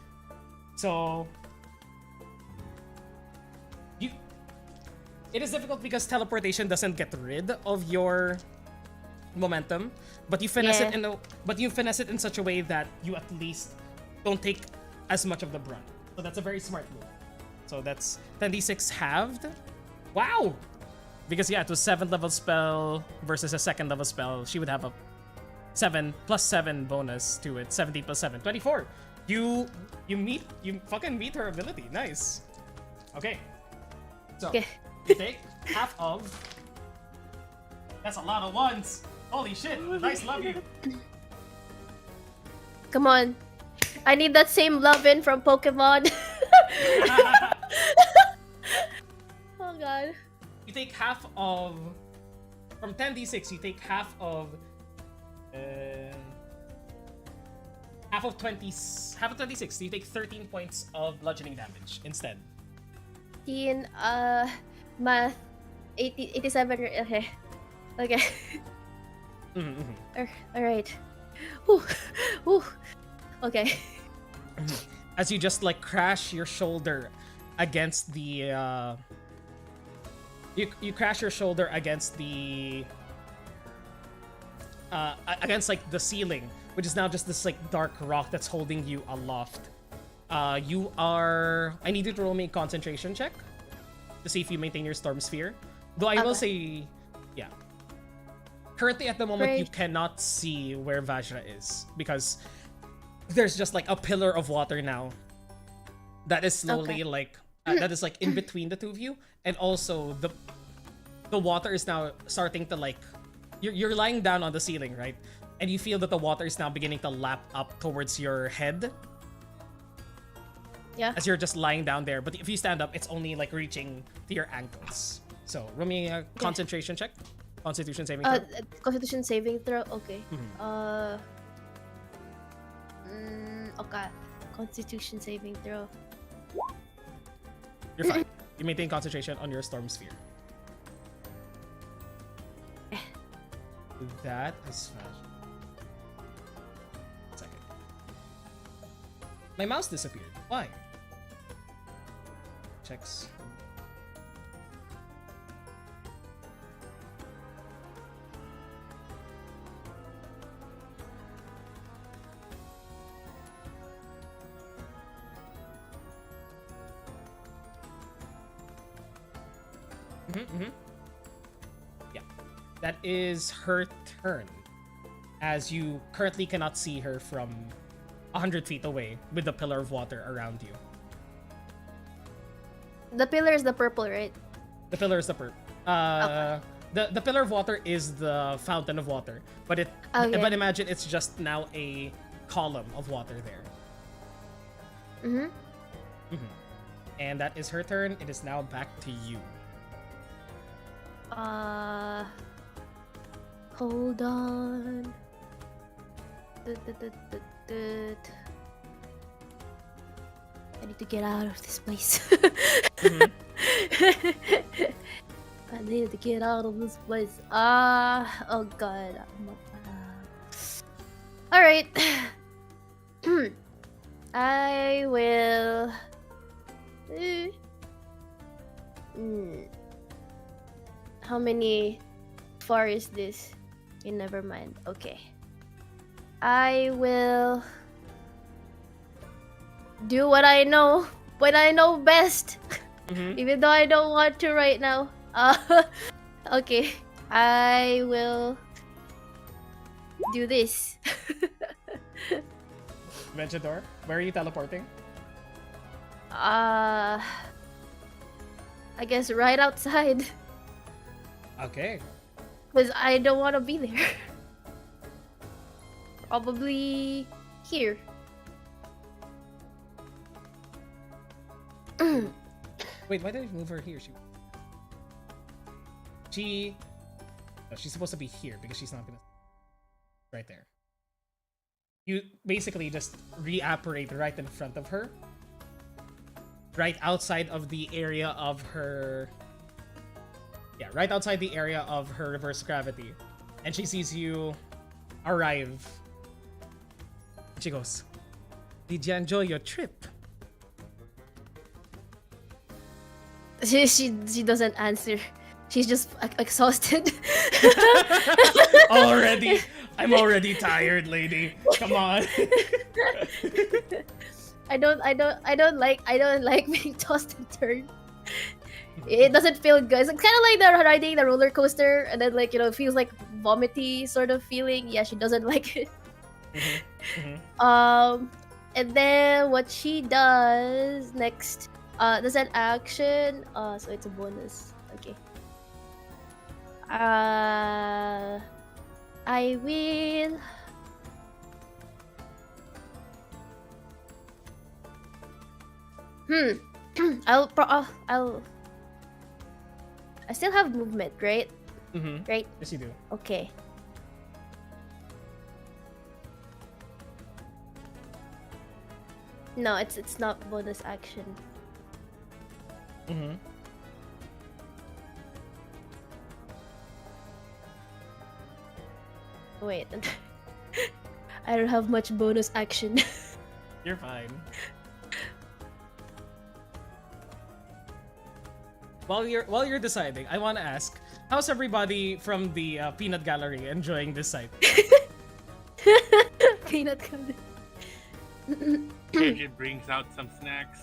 So... It is difficult because teleportation doesn't get rid of your momentum, but you finesse it in such a way that you at least don't take as much of the brunt. So that's a very smart move. So that's 10d6 halved. Wow! Because yeah, it was 7th level spell versus a 2nd level spell. She would have a 7 plus 7 bonus to it. 17 plus 7. 24. You fucking meet her ability. Nice. Okay. So you take half of... That's a lot of ones. Holy shit. Nice, love you. Come on, I need that same lovin' from Pokemon. Oh god. You take half of... From 10d6, you take half of... half of 26. You take 13 points of bludgeoning damage instead. In math 87. Okay. All right. Whew. Okay. As you just like crash your shoulder against the you crash your shoulder against the against like the ceiling, which is now just this like dark rock that's holding you aloft. I need you to roll me a concentration check to see if you maintain your storm sphere. Though I will say, yeah. Currently at the moment you cannot see where Vajra is because there's just like a pillar of water now that is slowly like that is like in between the two of you, and also the water is now starting to like you're lying down on the ceiling, right? And you feel that the water is now beginning to lap up towards your head. Yeah. As you're just lying down there, but if you stand up, it's only like reaching to your ankles. So, roll me a concentration check. Constitution saving throw. Constitution saving throw. Okay. Mhm. Okay. Constitution saving throw. You're fine. You maintain concentration on your storm sphere. That is smashed. Second. My mouse disappeared. Why? Checks. Yeah, that is her turn. As you currently cannot see her from 100 feet away with the pillar of water around you. The pillar is the purple, right? The pillar is the the pillar of water is the fountain of water, but but imagine it's just now a column of water there. And that is her turn. It is now back to you. Hold on. I need to get out of this place. I need to get out of this place. Oh god. Alright. I will... How many far is this? Okay, never mind. Okay. I will do what I know best. Even though I don't want to right now. Okay. I will do this. Vengador, where are you teleporting? I guess right outside. Okay. Because I don't want to be there. Probably here. Wait, why did I move her here? She's supposed to be here because she's not gonna... Right there. You basically just reapparate right in front of her. Right outside of the area of her... Yeah, right outside the area of her reverse gravity. And she sees you arrive. She goes, "Did you enjoy your trip?" She doesn't answer. She's just exhausted. Already? I'm already tired, lady. Come on. I don't like being tossed and turned. It doesn't feel good. It's kind of like the riding the roller coaster, and then it feels like vomity sort of feeling. Yeah, she doesn't like it. And then what she does next? Does an action? So it's a bonus. Okay. I will. I'll. I still have movement, right? Right? Yes, you do. Okay. No, it's not bonus action. Wait. I don't have much bonus action. You're fine. While you're deciding, I want to ask, how's everybody from the Peanut Gallery enjoying this site? Peanut Gallery. It brings out some snacks.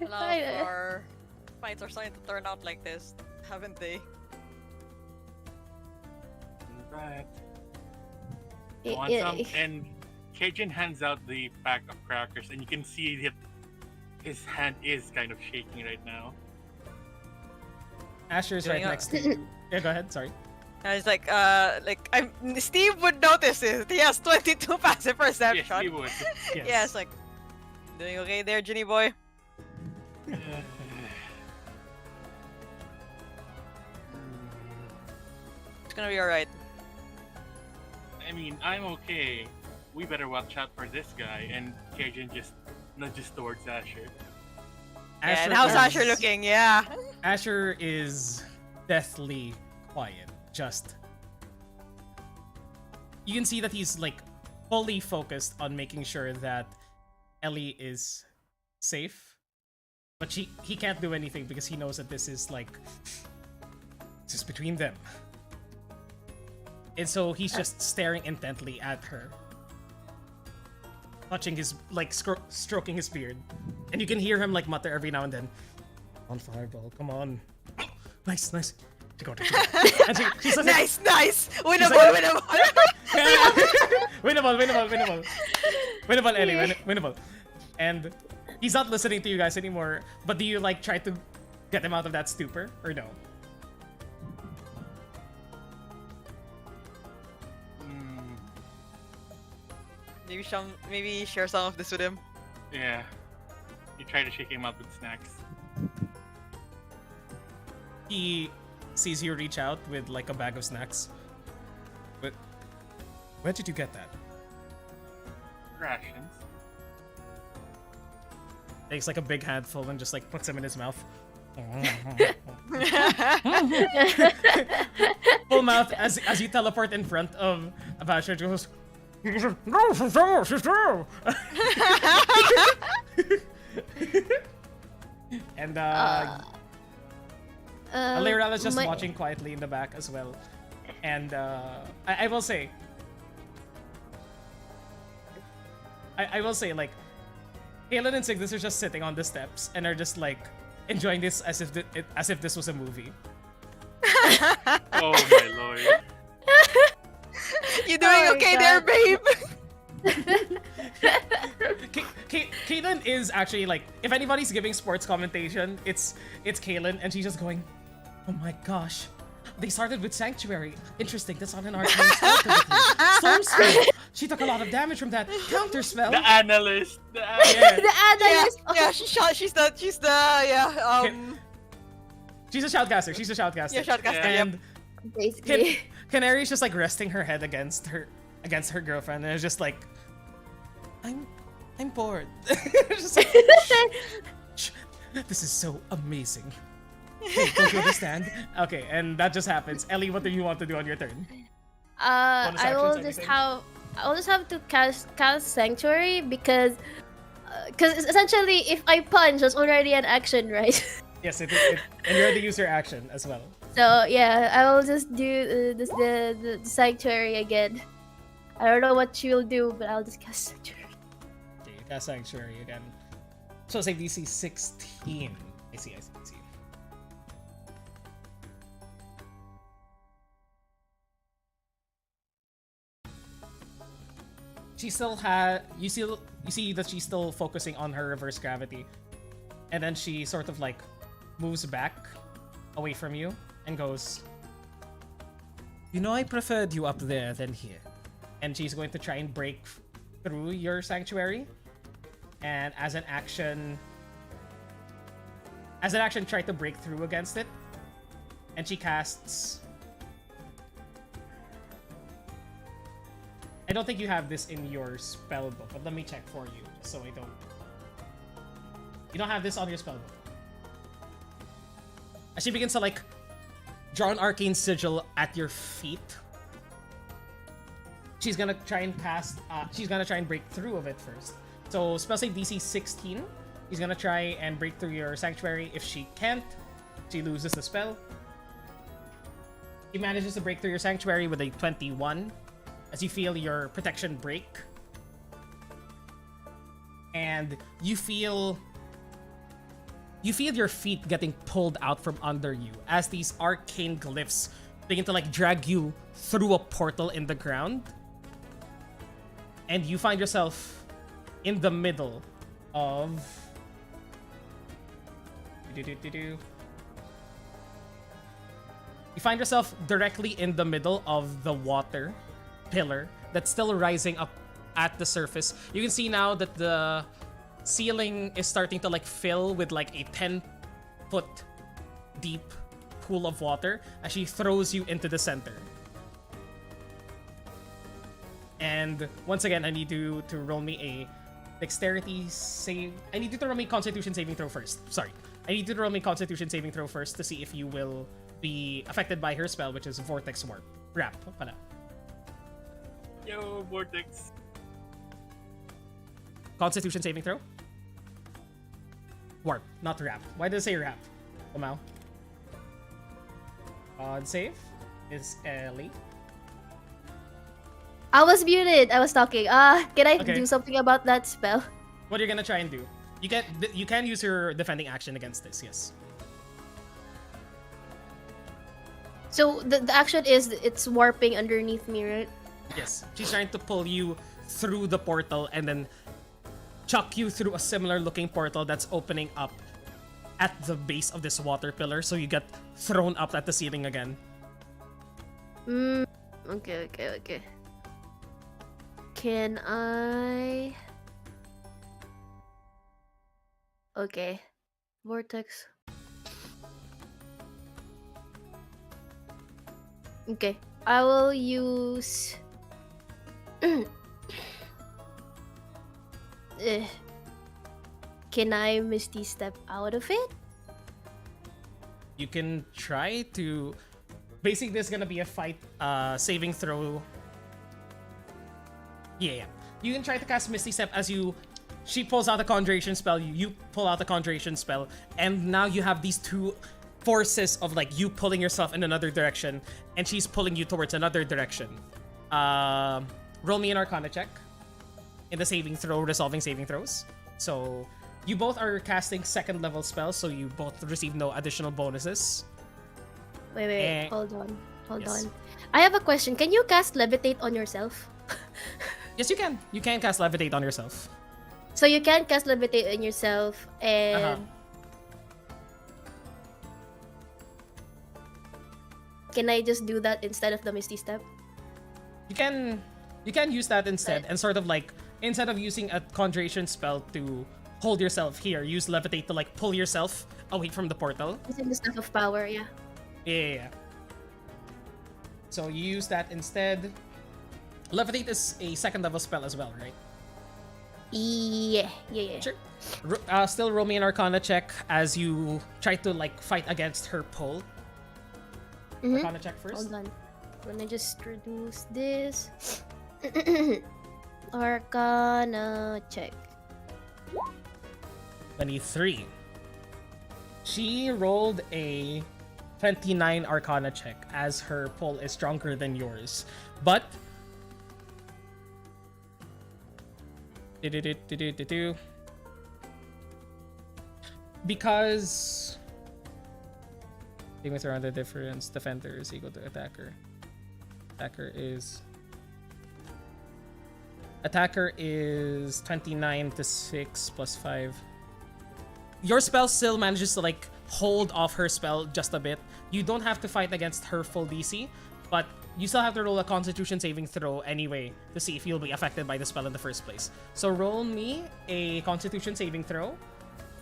A lot of our fights are starting to turn out like this, haven't they? Right. Want some? And Cajun hands out the pack of crackers, and you can see that his hand is kind of shaking right now. Asher's right next to you. Yeah, go ahead. Sorry. I was like, Steve would notice this. He has 22 passive perception. Yes, he would. Yes. Yeah, it's like, doing okay there, Ginny boy? It's gonna be alright. I mean, I'm okay. We better watch out for this guy. And Cajun just nudges towards Asher. Yeah, and how's Asher looking? Yeah. Asher is deathly quiet. Just you can see that he's like fully focused on making sure that Ellie is safe, but he can't do anything because he knows that this is between them, and so he's just staring intently at her, touching his stroking his beard, and you can hear him like mutter every now and then, "On fireball, come on, nice." And she's like, Nice! Winnable! Winnable, Ellie, winnable. And he's not listening to you guys anymore, but do you like try to get him out of that stupor, or no? Maybe share some of this with him. Yeah. You try to shake him up with snacks. He sees you reach out with like a bag of snacks. But where did you get that? Rations. Takes like a big handful and just like puts them in his mouth. Full mouth as you teleport in front of Basher goes. No, she's true. And Alirala's just watching quietly in the back as well. And I will say, like, Kaylin and Cygnus are just sitting on the steps and are just like enjoying this as if this was a movie. Oh my lord. You doing okay there, babe? Kaylin is actually like, if anybody's giving sports commentation, it's Kaylin, and she's just going, "Oh my gosh, they started with Sanctuary. Interesting, that's not an arcane spell. Storm spell. She took a lot of damage from that counter spell." The analyst. The analyst. Yeah, she's the She's a shoutcaster. Yeah, shoutcaster. And Basically. Canary's just like resting her head against her girlfriend, and it's just like, I'm bored. Just like, shh, this is so amazing. Hey, don't you understand? Okay, and that just happens. Ellie, what do you want to do on your turn? I will just have to cast Sanctuary because essentially if I punch, that's already an action, right? Yes, and you're the user action as well. So yeah, I will just do the Sanctuary again. I don't know what she will do, but I'll just cast Sanctuary. Okay, you cast Sanctuary again. So say DC 16. I see. She still you see that she's still focusing on her reverse gravity, and then she sort of like moves back away from you and goes, "You know, I preferred you up there than here." And she's going to try and break through your sanctuary, and as an action try to break through against it, and she casts. I don't think you have this in your spell book, but let me check for you, just so I don't. You don't have this on your spell book. As she begins to like draw an arcane sigil at your feet, she's gonna try and cast. She's gonna try and break through of it first. So spell save DC 16. He's gonna try and break through your sanctuary. If she can't, she loses the spell. She manages to break through your sanctuary with a 21. As you feel your protection break, and you feel your feet getting pulled out from under you as these arcane glyphs begin to like drag you through a portal in the ground, and you find yourself in the middle of you find yourself directly in the middle of the water pillar that's still rising up at the surface. You can see now that the ceiling is starting to like fill with like a 10-foot deep pool of water as she throws you into the center. And once again, I need you to roll me a dexterity save. I need you to roll me constitution saving throw first. Sorry. I need you to roll me constitution saving throw first to see if you will be affected by her spell, which is Vortex Warp. Wrap. Pala. Yo, Vortex. Constitution saving throw? Warp, not wrap. Why did it say wrap? Somehow. Save is Ellie. I was muted. I was talking. Can I Okay. do something about that spell? What are you gonna try and do? You can use your defending action against this, yes. So the action is it's warping underneath me, right? Yes. She's trying to pull you through the portal and then chuck you through a similar looking portal that's opening up at the base of this water pillar, so you get thrown up at the ceiling again. Okay. Can I... Okay. Vortex. Okay. I will use... Can I Misty Step out of it? You can try to... Basically, there's gonna be a fight, saving throw. Yeah. You can try to cast Misty Step as you... She pulls out a Conjuration spell, you pull out a Conjuration spell, and now you have these two forces of, like, you pulling yourself in another direction, and she's pulling you towards another direction. Roll me an Arcana check in the saving throw, resolving saving throws. So, you both are casting second level spells, so you both receive no additional bonuses. Wait. Hold on. Yes. I have a question. Can you cast Levitate on yourself? Yes, you can. You can cast Levitate on yourself. So you can cast Levitate on yourself and... Can I just do that instead of the Misty Step? You can use that instead, and sort of like, instead of using a Conjuration spell to hold yourself here, use Levitate to like pull yourself away from the portal. Using the Staff of Power, yeah. Yeah. So you use that instead. Levitate is a second level spell as well, right? Yeah. Sure. Still roll me an Arcana check as you try to like fight against her pull. Arcana check first. Hold on. Let me just reduce this. Arcana check. 23. She rolled a 29 Arcana check as her pull is stronger than yours. But because with around the difference, defender is equal to attacker. Attacker is 29 to 6 plus 5. Your spell still manages to like hold off her spell just a bit. You don't have to fight against her full DC, but you still have to roll a Constitution saving throw anyway to see if you'll be affected by the spell in the first place. So roll me a Constitution saving throw,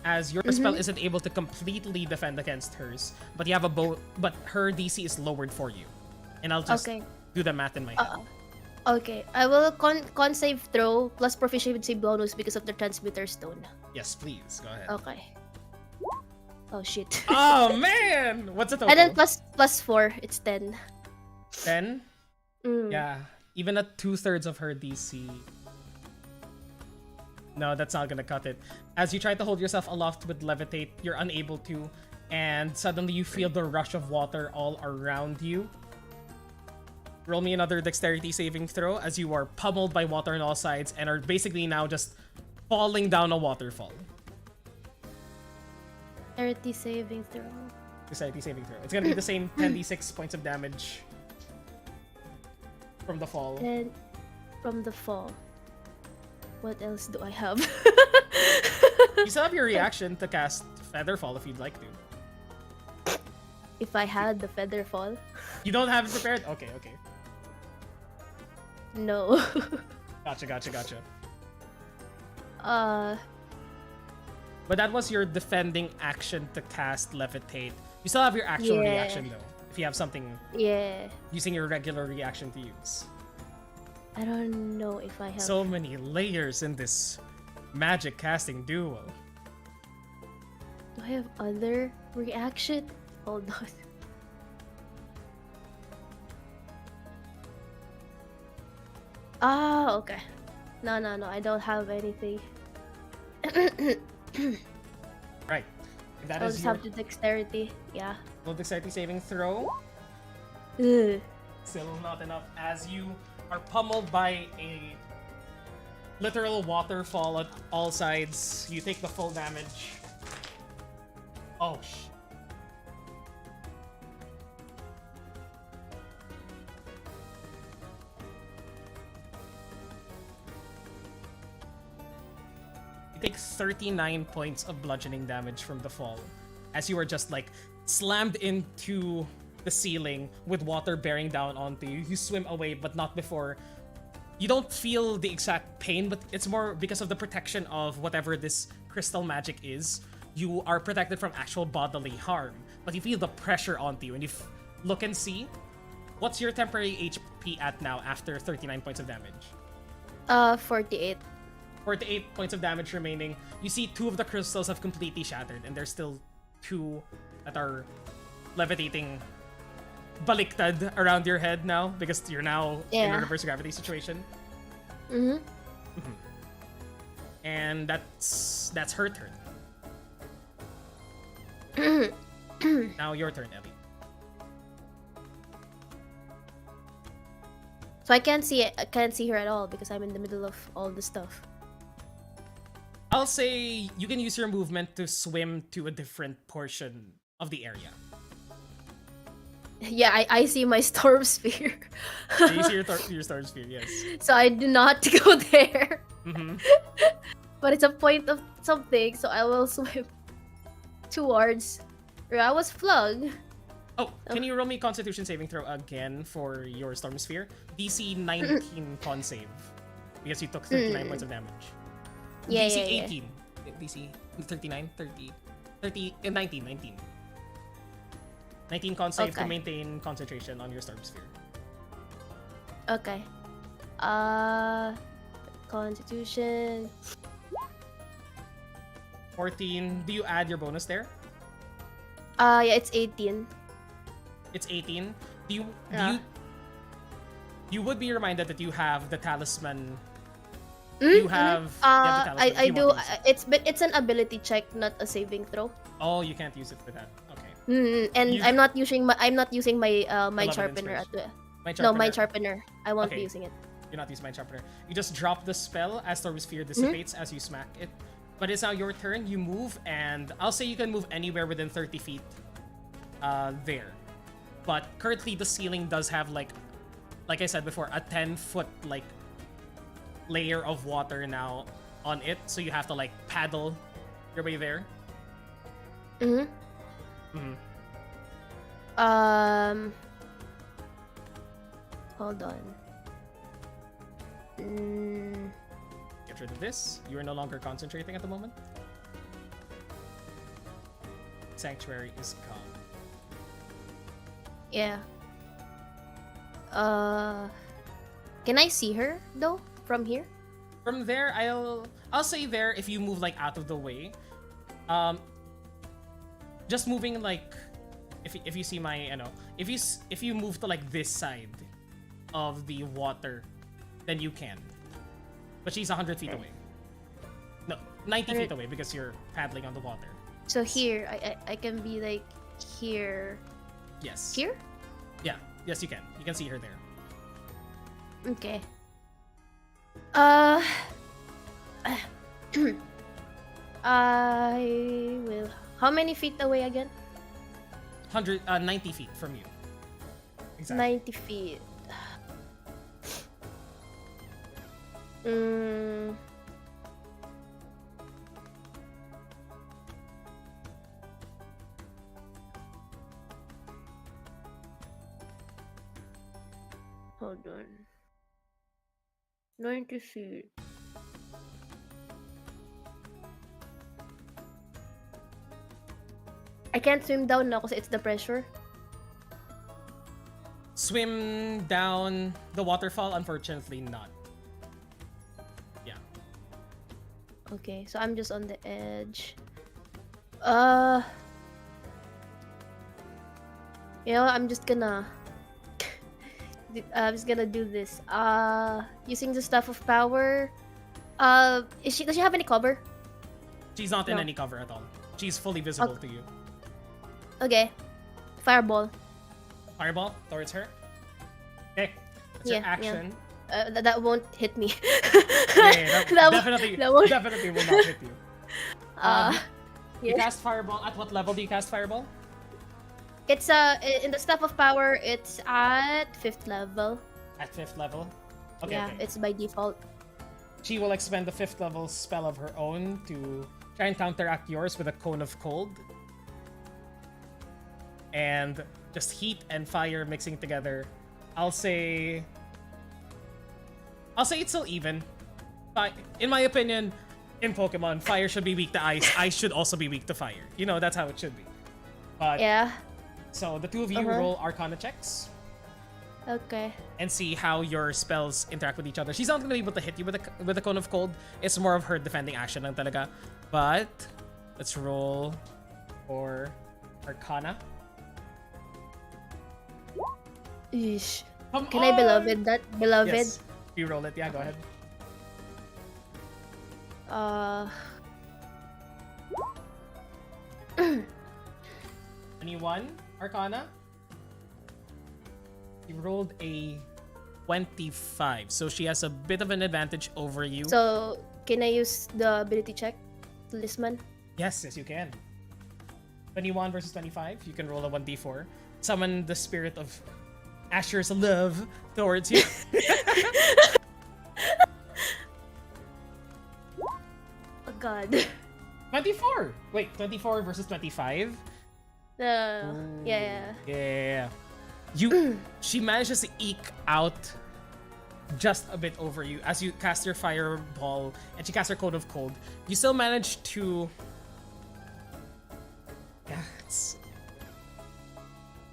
as your spell isn't able to completely defend against hers, but you have but her DC is lowered for you. And I'll just do the math in my head. Okay, I will con save throw plus proficiency bonus because of the transmitter stone. Yes, please. Go ahead. Okay. Oh shit. Oh man! What's the total? And then plus 4, it's 10. 10? Yeah. Even at 2/3 of her DC. No, that's not gonna cut it. As you try to hold yourself aloft with Levitate, you're unable to, and suddenly you feel the rush of water all around you. Roll me another dexterity saving throw as you are pummeled by water on all sides and are basically now just falling down a waterfall. Dexterity saving throw. Dexterity saving throw. It's gonna be the same 10d6 points of damage from the fall. And from the fall. What else do I have? You still have your reaction to cast Featherfall if you'd like to. If I had the feather fall? You don't have it prepared? Okay. No. Gotcha. But that was your defending action to cast Levitate. You still have your actual reaction though. If you have something Yeah. using your regular reaction to use. I don't know if I have. So many layers in this magic casting duo. Do I have other reaction? Hold on. Ah, okay. No, I don't have anything. Right. That I'll is just your have the dexterity. Yeah. roll dexterity saving throw. Ugh. Still not enough as you are pummeled by a literal waterfall at all sides. You take the full damage. Oh, You take 39 points of bludgeoning damage from the fall as you are just like slammed into the ceiling with water bearing down onto you. You swim away, but not before. You don't feel the exact pain, but it's more because of the protection of whatever this crystal magic is. You are protected from actual bodily harm, but you feel the pressure onto you. And if look and see, what's your temporary HP at now after 39 points of damage? 48. 48 points of damage remaining. You see 2 of the crystals have completely shattered, and there's still 2 that are levitating baliktad around your head now because you're now in a reverse gravity situation. And that's her turn. Now your turn, Ellie. So I can't see her at all because I'm in the middle of all the stuff. I'll say you can use your movement to swim to a different portion of the area. Yeah, I see my storm sphere. So you see your storm sphere, yes. So I do not go there. Mm-hmm. But it's a point of something, so I will swim towards where I was flung. Oh, can you roll me Constitution saving throw again for your storm sphere? DC 19 con save. Because you took 39 points of damage. Yeah, DC yeah. 18. DC 39, 30, 19. 19 con save to Okay. maintain concentration on your storm sphere. Okay. Constitution. 14. Do you add your bonus there? Yeah, it's 18. It's 18. Do Yeah. you would be reminded that you have the talisman. Mm, You have the talisman if I you do. want to use it. It's an ability check, not a saving throw. Oh, you can't use it for that. Okay. And You- I'm not using my mind Beloved sharpener at the. Mind No, mind sharpener. sharpener. I won't Okay. be using it. You're not using mind sharpener. You just drop the spell as storm sphere dissipates as you smack it. But it's now your turn. You move, and I'll say you can move anywhere within 30 feet. There. But currently the ceiling does have like I said before, a 10-foot like layer of water now on it, so you have to like paddle your way there. Mm-hmm. Mhm. Hold on. Get rid of this. You are no longer concentrating at the moment. Sanctuary is gone. Yeah. Can I see her though from here? From there, I'll say there if you move like out of the way. Just moving like if you see my if you move to like this side of the water, then you can. But she's 100 feet away. No, 90 feet away because you're paddling on the water. So here, I can be like here. Yes. Here? Yeah. Yes, you can. You can see her there. Okay. I will. How many feet away again? 90 feet from you. Exactly. 90 feet. Mm. Hold on. 90 feet. I can't swim down now because it's the pressure. swim down the waterfall? Unfortunately, not. Yeah. Okay, so I'm just on the edge. You know, I'm just gonna do this. Using the Staff of Power. Does she have any cover? She's not in No. any cover at all. She's fully visible to you. Okay. Fireball. Fireball towards her. Okay. That's Yeah, your action. That won't hit me. Yeah, That won't- definitely, that won't- definitely will not hit you. You yeah. cast Fireball. At what level do you cast Fireball? It's in the Staff of Power. It's at 5th level. At 5th level. Okay, Yeah, okay. it's by default. She will expend the 5th level spell of her own to try and counteract yours with a Cone of Cold. And just heat and fire mixing together. I'll say it's still even. In my opinion, in Pokemon, fire should be weak to ice. Ice should also be weak to fire. You know, that's how it should be. But Yeah. so the two of you roll Arcana checks Okay. and see how your spells interact with each other. She's not gonna be able to hit you with a Cone of Cold. It's more of her defending action lang talaga. But let's roll for Arcana. Eesh. Come Can I on! beloved that? Beloved? Yes. You roll it. Yeah, go ahead. Uh. 21 Arcana. You rolled a 25, so she has a bit of an advantage over you. So, can I use the ability check? Talisman? Yes, you can. 21 versus 25, you can roll a 1d4. Summon the spirit of Asher's love towards you. Oh god. 24! Wait, 24 versus 25? Yeah. Yeah. She manages to eke out just a bit over you as you cast your fireball and she casts her Cone of Cold. You still manage to... Yeah,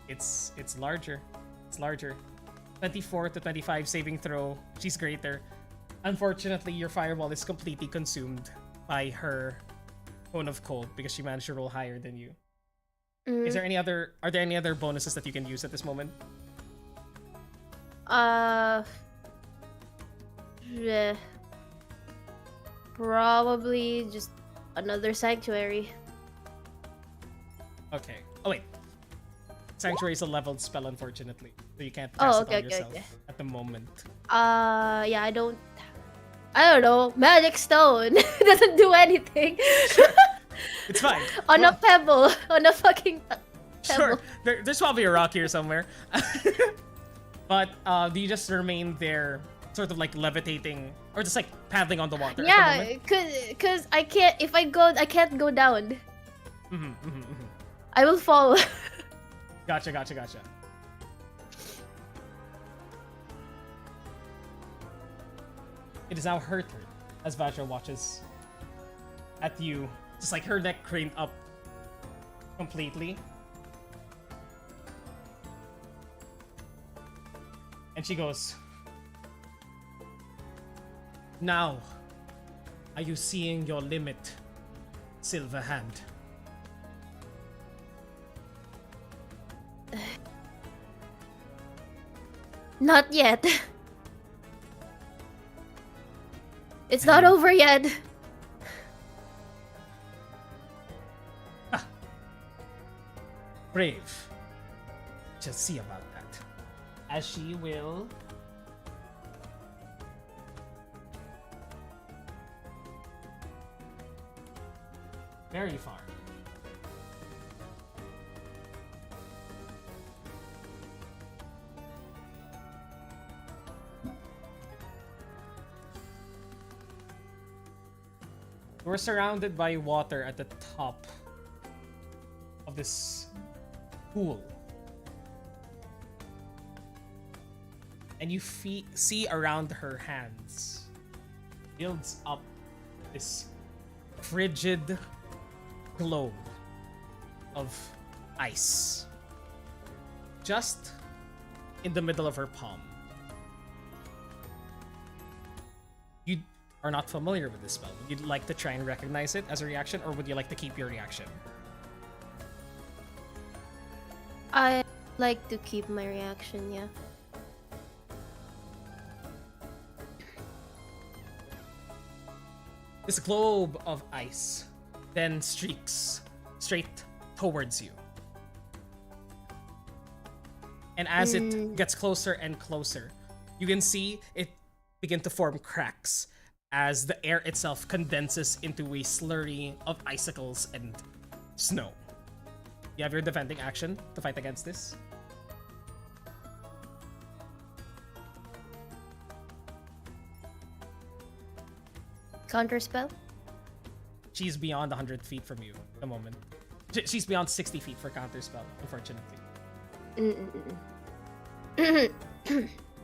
it's larger. It's larger. 24 to 25 saving throw. She's greater. Unfortunately, your fireball is completely consumed by her Cone of Cold because she managed to roll higher than you. Are there any other bonuses that you can use at this moment? Yeah. Probably just another sanctuary. Okay. Oh wait. Sanctuary is a leveled spell, unfortunately, so you can't cast it on yourself at the moment. Yeah, I don't know. Magic Stone doesn't do anything. It's fine. On a pebble. On a fucking pebble. Sure. There's probably a rock here somewhere. But do you just remain there, sort of like levitating, or just like paddling on the water? Yeah, at the moment? cause I can't. If I go, I can't go down. Mm-hmm. I will fall. Gotcha. It is now her turn as Vajra watches at you, just like her neck craned up completely. And she goes, "Now, are you seeing your limit, Silver Hand?" Not yet. It's not over yet. Brave. Just see about that. As she will... very far. We're surrounded by water at the top of this pool. And you see around her hands builds up this frigid globe of ice. Just in the middle of her palm. You are not familiar with this spell. Would you like to try and recognize it as a reaction, or would you like to keep your reaction? I like to keep my reaction, yeah. This globe of ice then streaks straight towards you. And as it gets closer and closer, you can see it begin to form cracks as the air itself condenses into a slurry of icicles and snow. You have your defending action to fight against this. Counterspell? She's beyond 100 feet from you at the moment. She's beyond 60 feet for counterspell, unfortunately.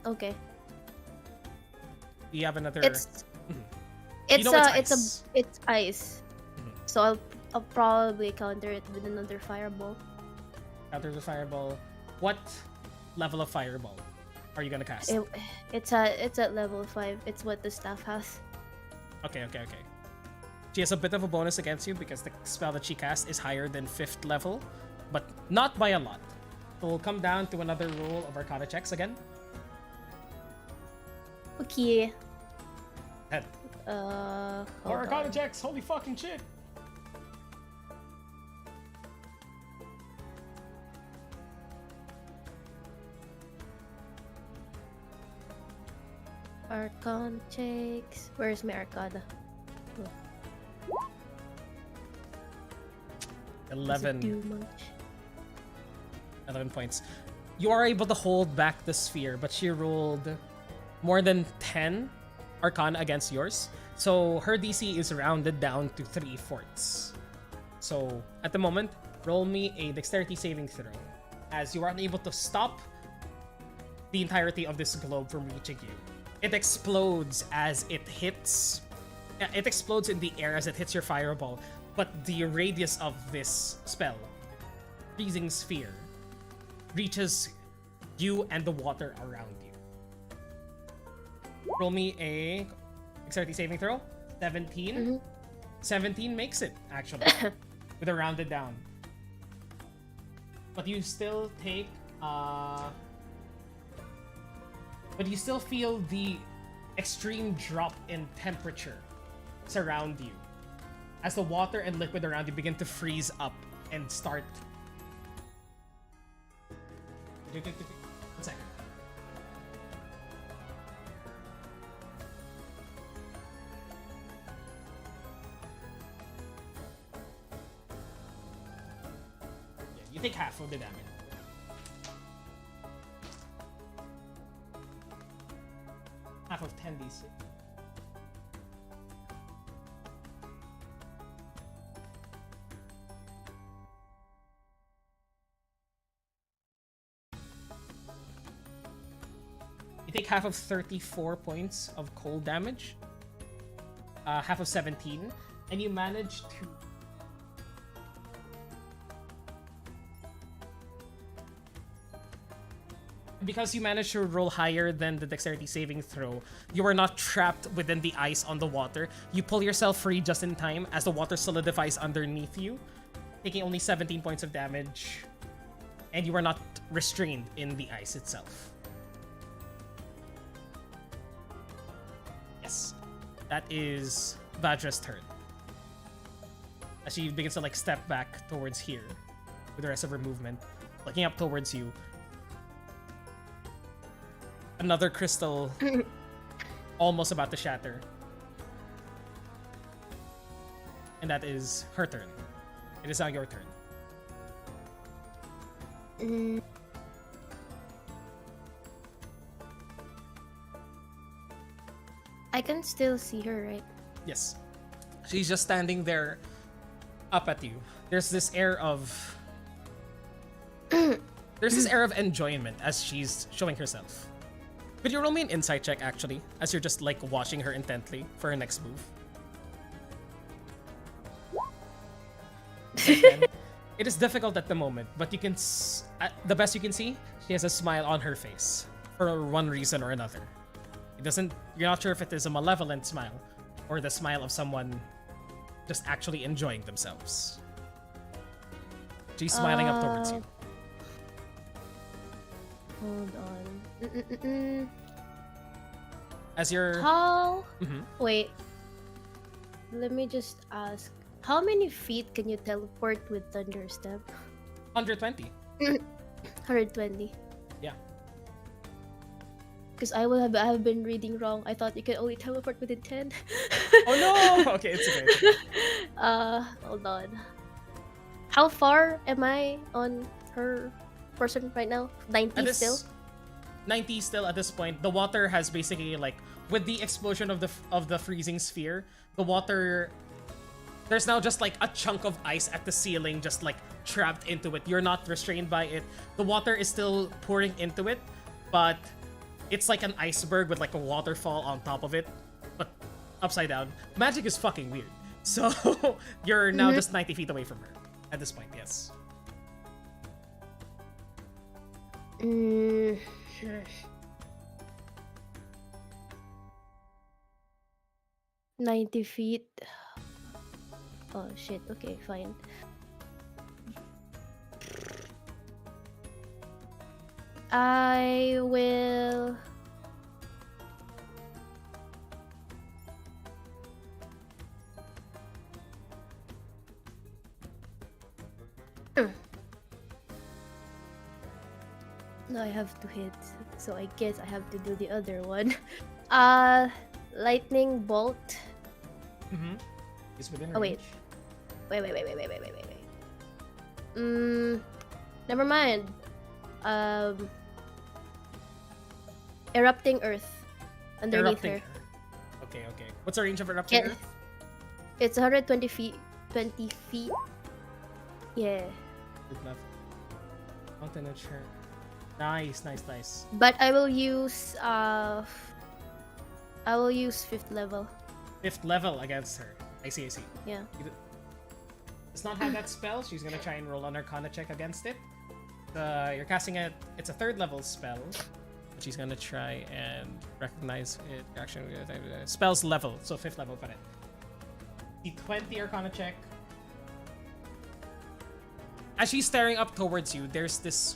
Okay. You have another... It's You know it's ice. it's ice. So I'll probably counter it with another fireball. Counter the fireball. What level of fireball are you gonna cast? It's at level 5. It's what the staff has. Okay. She has a bit of a bonus against you because the spell that she casts is higher than 5th level, but not by a lot. So we'll come down to another roll of Arcana checks again. Okay. Head. Hold More Arcana on. checks! Holy fucking shit! Arcana checks. Where's my Arcana? Oh. 11. Does it do much? 11 points. You are able to hold back the sphere, but she rolled more than 10 Arcana against yours. So her DC is rounded down to 3/4. So at the moment, roll me a dexterity saving throw, as you are unable to stop the entirety of this globe from reaching you. It explodes as it hits. It explodes in the air as it hits your fireball, but the radius of this spell, freezing sphere, reaches you and the water around you. Roll me a dexterity saving throw. 17. 17 makes it, actually, with a rounded down. But you still take, but you still feel the extreme drop in temperature surround you as the water and liquid around you begin to freeze up and start. 1 second. Yeah, you take half of the damage. Half of 10d6. You take half of 34 points of cold damage, half of 17, and you manage to because you managed to roll higher than the dexterity saving throw, you are not trapped within the ice on the water. You pull yourself free just in time as the water solidifies underneath you, taking only 17 points of damage, and you are not restrained in the ice itself. Yes, that is Vadra's turn. As she begins to step back towards here with the rest of her movement, looking up towards you. Another crystal almost about to shatter. And that is her turn. It is now your turn. I can still see her, right? Yes. She's just standing there up at you. There's this air of enjoyment as she's showing herself. Could you roll me an insight check, actually, as you're just watching her intently for her next move? It is difficult at the moment, but you can the best you can see, she has a smile on her face for one reason or another. It doesn't. You're not sure if it is a malevolent smile or the smile of someone just actually enjoying themselves. She's smiling up towards you. Hold on. As you're... How? Mhm. Wait. Let me just ask. How many feet can you teleport with Thunderstep? 120. 120. Yeah. Because I have been reading wrong. I thought you could only teleport within 10. Oh no! Okay, it's okay. It's okay. Hold on. How far am I on her person right now? 90 still? 90 still at this point. The water has basically like, with the explosion of the freezing sphere, the water, there's now just like a chunk of ice at the ceiling, just like trapped into it. You're not restrained by it. The water is still pouring into it, but it's like an iceberg with like a waterfall on top of it, but upside down. Magic is fucking weird. So you're now just 90 feet away from her at this point. Yes. 90 feet. Oh shit, okay, fine. I will... No, I have to hit, so I guess I have to do the other one. Lightning bolt. It's within Oh wait. range. Wait. Never mind. Erupting earth underneath Erupting her. Earth. Okay. What's the range of erupting Yeah. earth? It's 120 feet. 20 feet. Yeah. Good enough. Mountain of Sure. Nice. But I will use 5th level. 5th level against her. I see. Yeah. Does not have that spell. She's gonna try and roll an Arcana check against it. You're casting it. It's a 3rd level spell. But she's gonna try and recognize it. Actually, spells level, so 5th level pa rin. The 20 Arcana check. As she's staring up towards you, there's this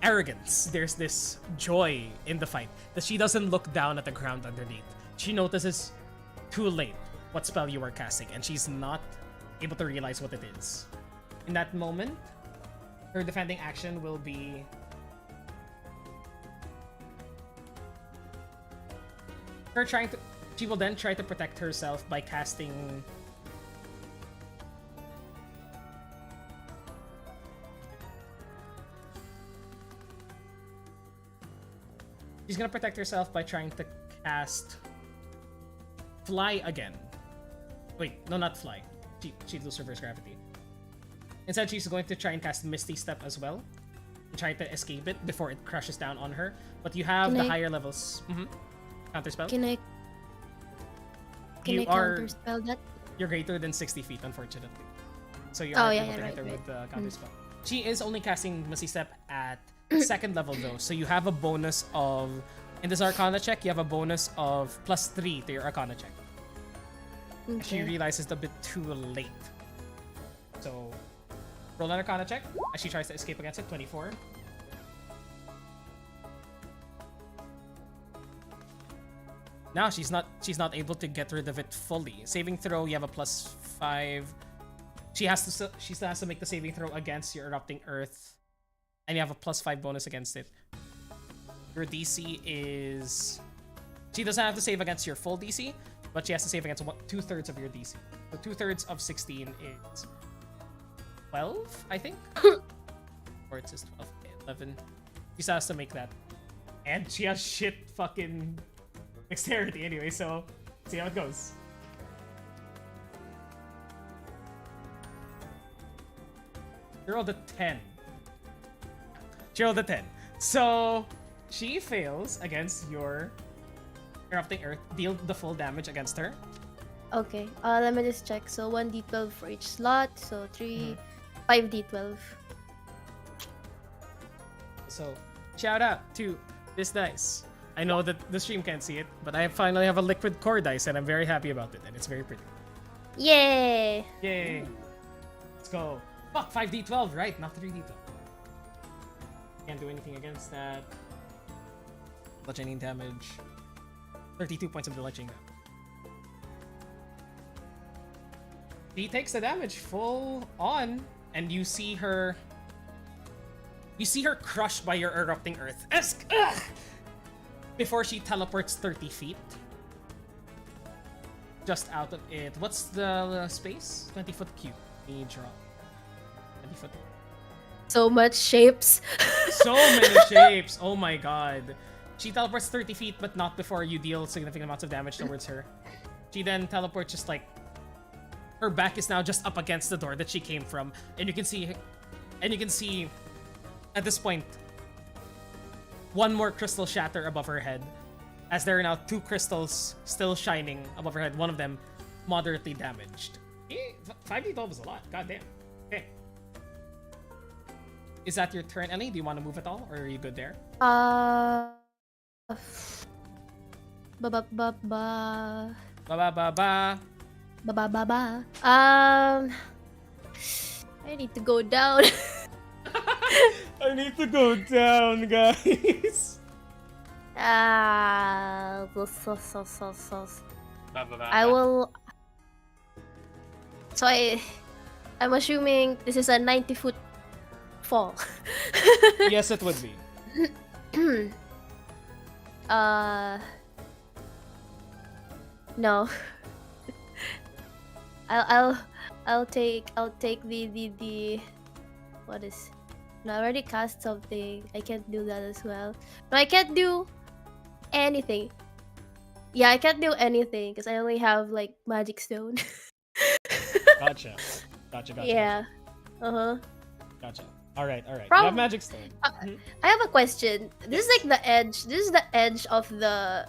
arrogance. There's this joy in the fight that she doesn't look down at the ground underneath. She notices too late what spell you are casting, and she's not able to realize what it is. In that moment, her defending action will be she will then try to protect herself by casting she's gonna protect herself by trying to cast Fly again. Wait, no, not Fly. She'd lose reverse gravity. Instead, she's going to try and cast Misty Step as well, and try to escape it before it crashes down on her. But you have the higher levels. Counterspell. Can I counterspell that? You're greater than 60 feet, unfortunately. So you're Oh, not yeah, able to hit her right. with the counterspell. She is only casting Misty Step at 2nd level though, so you have a bonus of, in this Arcana check, you have a bonus of +3 to your Arcana check. She realizes a bit too late. So roll an Arcana check as she tries to escape against it. 24. Now she's not able to get rid of it fully. Saving throw, you have a +5. She still has to make the saving throw against your erupting earth, and you have a +5 bonus against it. Your DC is, she doesn't have to save against your full DC, but she has to save against 2/3 of your DC. So 2/3 of 16 is 12, I think. Or it says 12, 11. She still has to make that, and she has shit fucking dexterity anyway. So see how it goes. She rolled a 10. So she fails against your erupting earth. Deal the full damage against her. Okay. Let me just check. So 1d12 for each slot. So 3, 5d12. So, shout out to this dice. I know that the stream can't see it, but I finally have a liquid core dice, and I'm very happy about it, and it's very pretty. Yay! Yay! Let's go. Fuck, 5d12, right? Not 3d12. Can't do anything against that. Bludgeoning damage. 32 points of bludgeoning damage. She takes the damage full on, and you see her. You see her crushed by your erupting earth. Ugh! Before she teleports 30 feet. Just out of it. What's the space? 20-foot cube. Let me draw. 20-foot. So much shapes. So many shapes. Oh my god. She teleports 30 feet, but not before you deal significant amounts of damage towards her. She then teleports just like... Her back is now just up against the door that she came from. And you can see... At this point, one more crystal shatter above her head. As there are now 2 crystals still shining above her head. One of them moderately damaged. 5d12 is a lot. God damn. Okay. Is that your turn, Ellie? Do you want to move at all? Or are you good there? Ba ba ba ba. Ba ba ba ba. Ba ba ba ba. I need to go down. I need to go down, guys. I will. So I'm assuming this is a 90-foot fall. Yes, it would be. No. I'll take the what is. No, I already cast something. I can't do that as well. No, I can't do anything. Yeah, I can't do anything because I only have like magic stone. Gotcha. Yeah. Gotcha. Alright. You Prob- have magic stone. I have a question. This is like the edge. This is the edge of the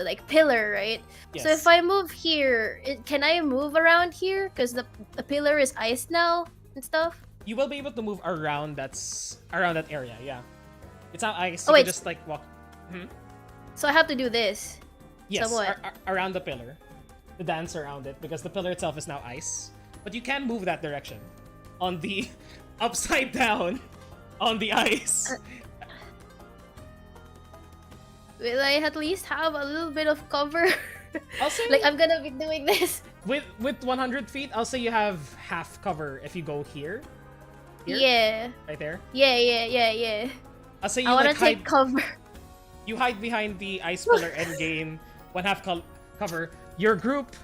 like pillar, right? Yes. So if I move here, can I move around here? Because the pillar is iced now and stuff. You will be able to move around that area, yeah. It's not ice, Oh, you wait. can just like walk. So I have to do this. Yes, Somewhat. around the pillar. To dance around it, because the pillar itself is now ice. But you can move that direction. On the upside down on the ice. Will I at least have a little bit of cover? I'll say Like I'm gonna be doing this. with 100 feet, I'll say you have half cover if you go here. Here? Yeah. Right there. Yeah. I'll say you I wanna like take hide. cover. You hide behind the ice pillar and gain 1/2 cover. Your group,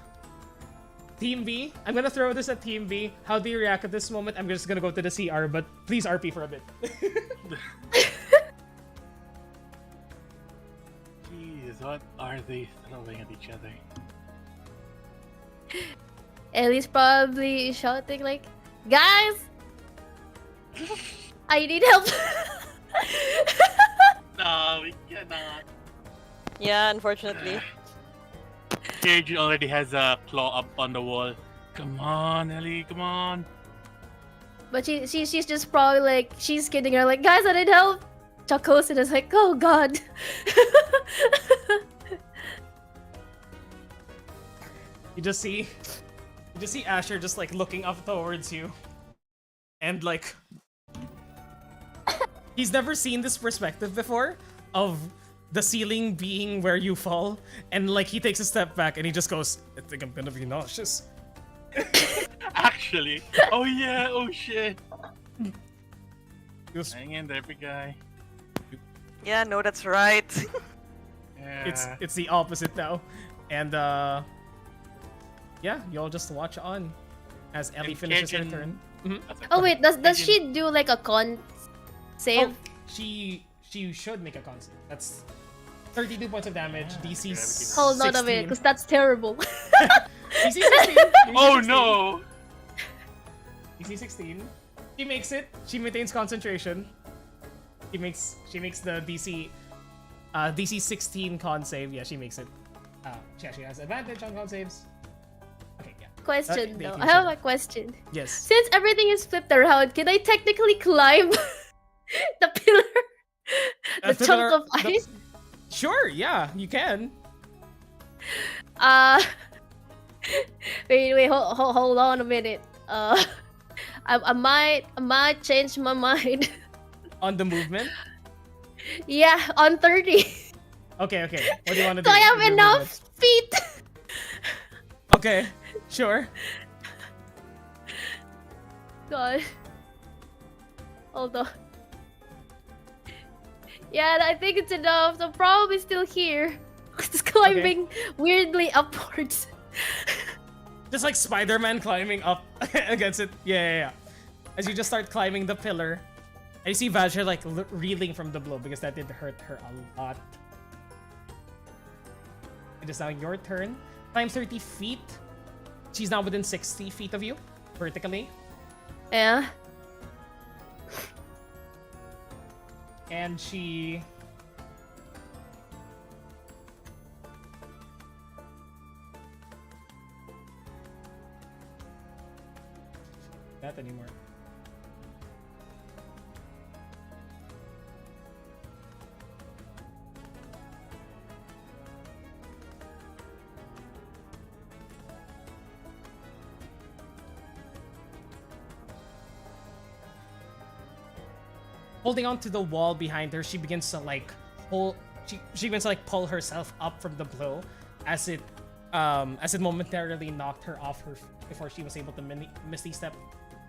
Team B. I'm gonna throw this at Team B. How do you react at this moment? I'm just gonna go to the CR, but please RP for a bit. Jeez, what are they throwing at each other? Ellie's probably shouting like, "Guys, I need help." No, we cannot. Yeah, unfortunately. Cage already has a claw up on the wall. Come on, Ellie, come on. But she's just probably like, she's kidding her like, "Guys, I need help." Chuckles and is like, "Oh God." You just see Asher just like looking up towards you, and like he's never seen this perspective before of the ceiling being where you fall, and like he takes a step back and he just goes, "I think I'm gonna be nauseous." Actually. Oh yeah, oh shit. Just- Hang in there, big guy. Yeah, no, that's right. Yeah. It's the opposite now, and yeah, y'all just watch on as Ellie And finishes her Cajun- turn. That's a Oh wait, does Cajun- she do like a con save? Oh, she should make a con save. That's 32 points of damage. Yeah, DC gravity. Hold on a minute, because that's terrible. DC 16. Oh 16. no! DC 16. She makes it. She maintains concentration. She makes the DC 16 con save. Yeah, she makes it. She actually has advantage on con saves. Okay, yeah. question the though. 18 I have should- a question. Yes. Since everything is flipped around, can I technically climb the pillar? The chunk pillar- of ice? Sure, yeah, you can. Uh, wait, hold on a minute. I might change my mind. On the movement. Yeah, on 30. Okay. What do you want to do? So I have with your enough feet. movement? Okay, sure. God. Hold on. Yeah, I think it's enough. The problem is still here. It's climbing weirdly upwards. Just like Spider-Man climbing up against it. Yeah. As you just start climbing the pillar, and you see Vajra like reeling from the blow because that did hurt her a lot. It is now your turn. Climb 30 feet. She's now within 60 feet of you, vertically. Yeah. And she... Not anymore. Holding on to the wall behind her, she begins to like pull. She begins to like pull herself up from the blow, as it momentarily knocked her off her feet before she was able to misty step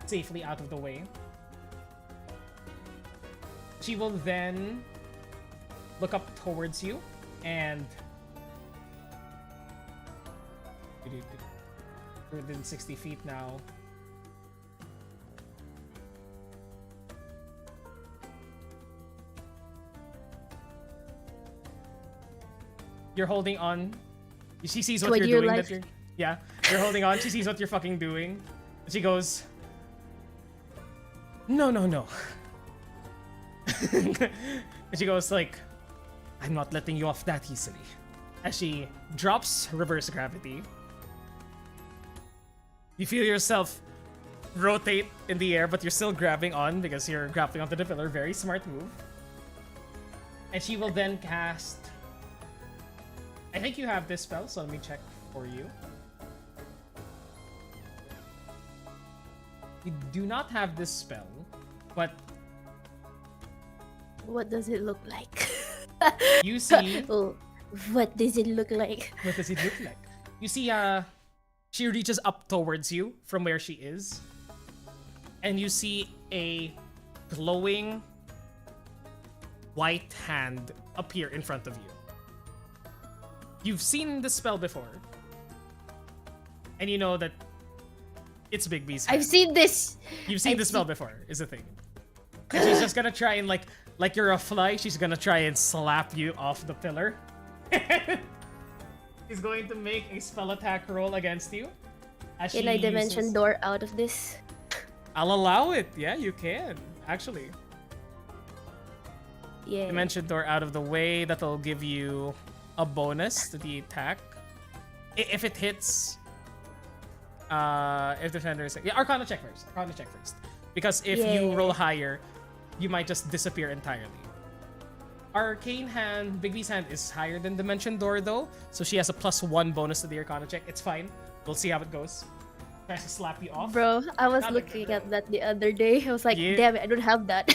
safely out of the way. She will then look up towards you and within 60 feet now. You're holding on. She sees what you're doing. You're holding on. She sees what you're fucking doing. She goes, no. And she goes like, I'm not letting you off that easily. As she drops reverse gravity. You feel yourself rotate in the air, but you're still grabbing on because you're grappling onto the pillar. Very smart move. And she will then cast... I think you have this spell, so let me check for you. You do not have this spell, but... What does it look like? You see... Oh, what does it look like? What does it look like? You see, she reaches up towards you from where she is. And you see a glowing white hand appear in front of you. You've seen this spell before. And you know that it's Big B's hand. I've seen this. You've seen this spell before, is the thing. And she's just gonna try and like you're a fly, she's gonna try and slap you off the pillar. She's going to make a spell attack roll against you. Can I dimension door out of this? I'll allow it. Yeah, you can. Actually. Yeah. Dimension door out of the way. That'll give you a bonus to the attack. If it hits... if defender is... Yeah, Arcana check first. Because if you roll higher, you might just disappear entirely. Arcane hand, Big B's hand is higher than Dimension Door though, so she has a +1 bonus to the Arcana check. It's fine. We'll see how it goes. Tries to slap you off. Bro, I was looking at that the other day. I was like, damn it, I don't have that.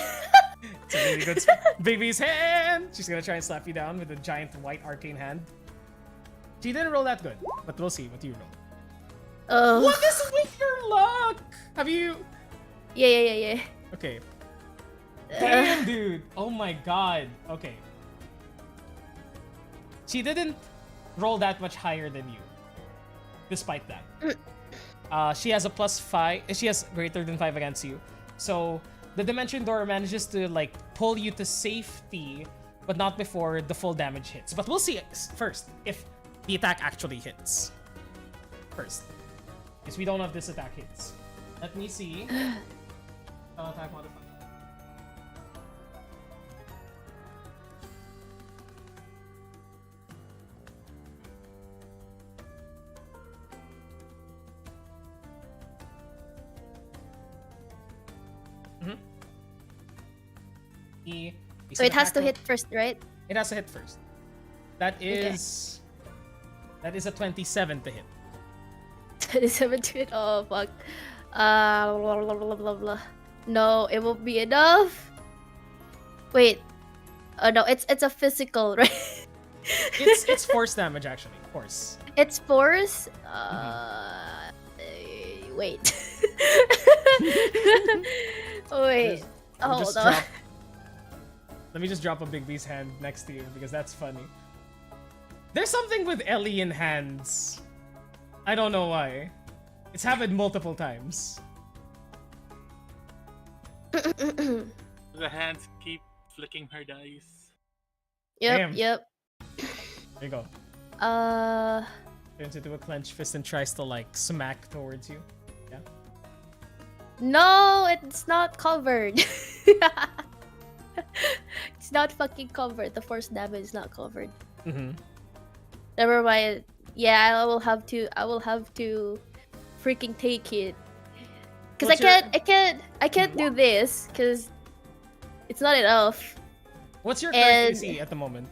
It's a really good Big B's hand! She's gonna try and slap you down with a giant white arcane hand. She didn't roll that good, but we'll see what you roll. Oh. What is with your luck? Have you... Yeah. Okay. Damn, dude. Oh my god. Okay. She didn't roll that much higher than you. Despite that. She has a +5. She has greater than 5 against you. So, the Dimension Door manages to, like, pull you to safety, but not before the full damage hits. But we'll see first if the attack actually hits. First. Because we don't know if this attack hits. Let me see. Attack modifier. me. So it has to hit first, right? It has to hit first. That is a 27 to hit. 27 to hit. Oh fuck. Blah, blah, blah, blah, blah. No, it won't be enough. Wait. Oh no, it's a physical, right? It's force damage actually. Force. It's force. Wait. Wait. Hold on. Let me just drop a Big B's hand next to you because that's funny. There's something with Ellie in hands. I don't know why. It's happened multiple times. The hands keep flicking her dice. Yep, Damn. yep. There you go. Turns into a clenched fist and tries to like smack towards you. Yeah. No, it's not covered. It's not fucking covered. The force damage is not covered. Never mind. Yeah, I will have to freaking take it. Cause I can't do this because it's not enough. What's your current AC at the moment?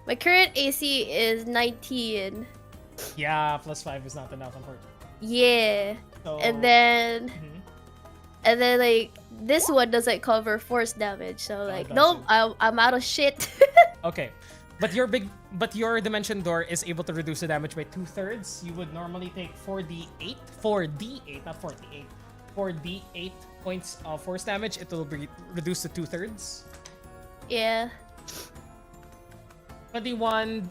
My current AC is 19. Yeah, +5 is not enough, unfortunately. Yeah. So, And then like this one doesn't cover force damage, so like nope, I'm out of shit. Okay, but your dimension door is able to reduce the damage by 2/3. You would normally take 4d8, not 48, 4d8 points of force damage. It will be reduced to 2/3. Yeah. 21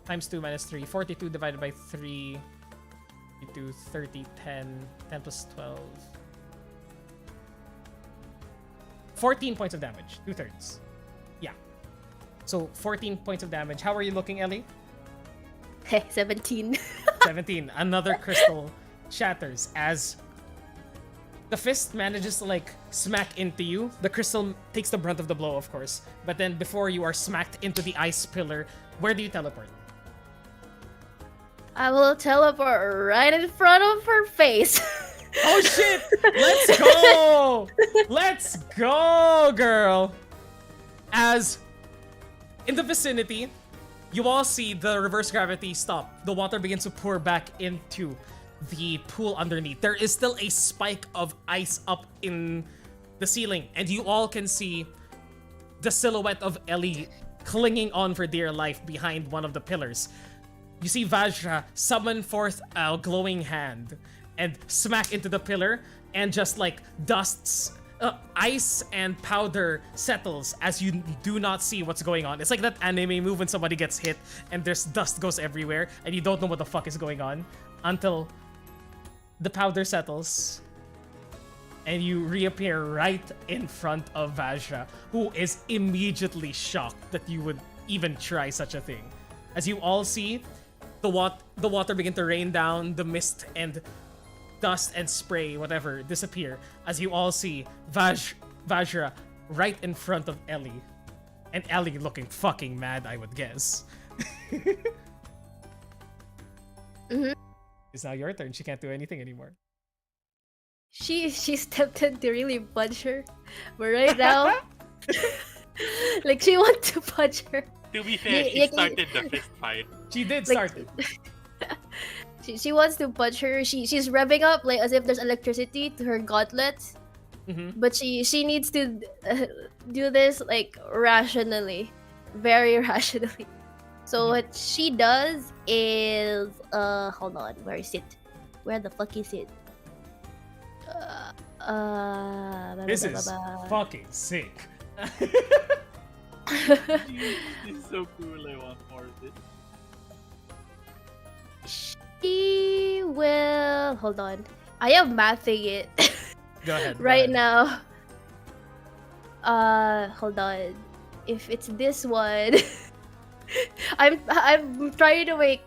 times 2 minus 3. 42 divided by 3. 32, 30, 10. 10 plus 12. 14 points of damage. 2/3. Yeah. So 14 points of damage. How are you looking, Ellie? 17. 17. Another crystal shatters as the fist manages to like smack into you. The crystal takes the brunt of the blow, of course. But then before you are smacked into the ice pillar, where do you teleport? I will teleport right in front of her face. Oh shit! Let's go! Let's go, girl! As in the vicinity, you all see the reverse gravity stop. The water begins to pour back into the pool underneath. There is still a spike of ice up in the ceiling, and you all can see the silhouette of Ellie clinging on for dear life behind one of the pillars. You see Vajra summon forth a glowing hand and smack into the pillar, and just like ice and powder settles as you do not see what's going on. It's like that anime move when somebody gets hit and there's dust goes everywhere and you don't know what the fuck is going on until the powder settles and you reappear right in front of Vajra, who is immediately shocked that you would even try such a thing. As you all see the water begin to rain down, the mist and dust and spray, whatever, disappear as you all see Vajra right in front of Ellie. And Ellie looking fucking mad, I would guess. It's now your turn. She can't do anything anymore. She's tempted to really punch her, but right now, like she wants to punch her. To be fair, she started the fist fight. She did start it. She wants to punch her. She's revving up like as if there's electricity to her gauntlets, but she needs to do this like rationally, very rationally. So what she does is hold on, where is it? Where the fuck is it? This is fucking sick. It's so cool. I want more of it. She will hold on. I am mathing it. Go ahead. Right now. Hold on. If it's this one, I'm trying to make.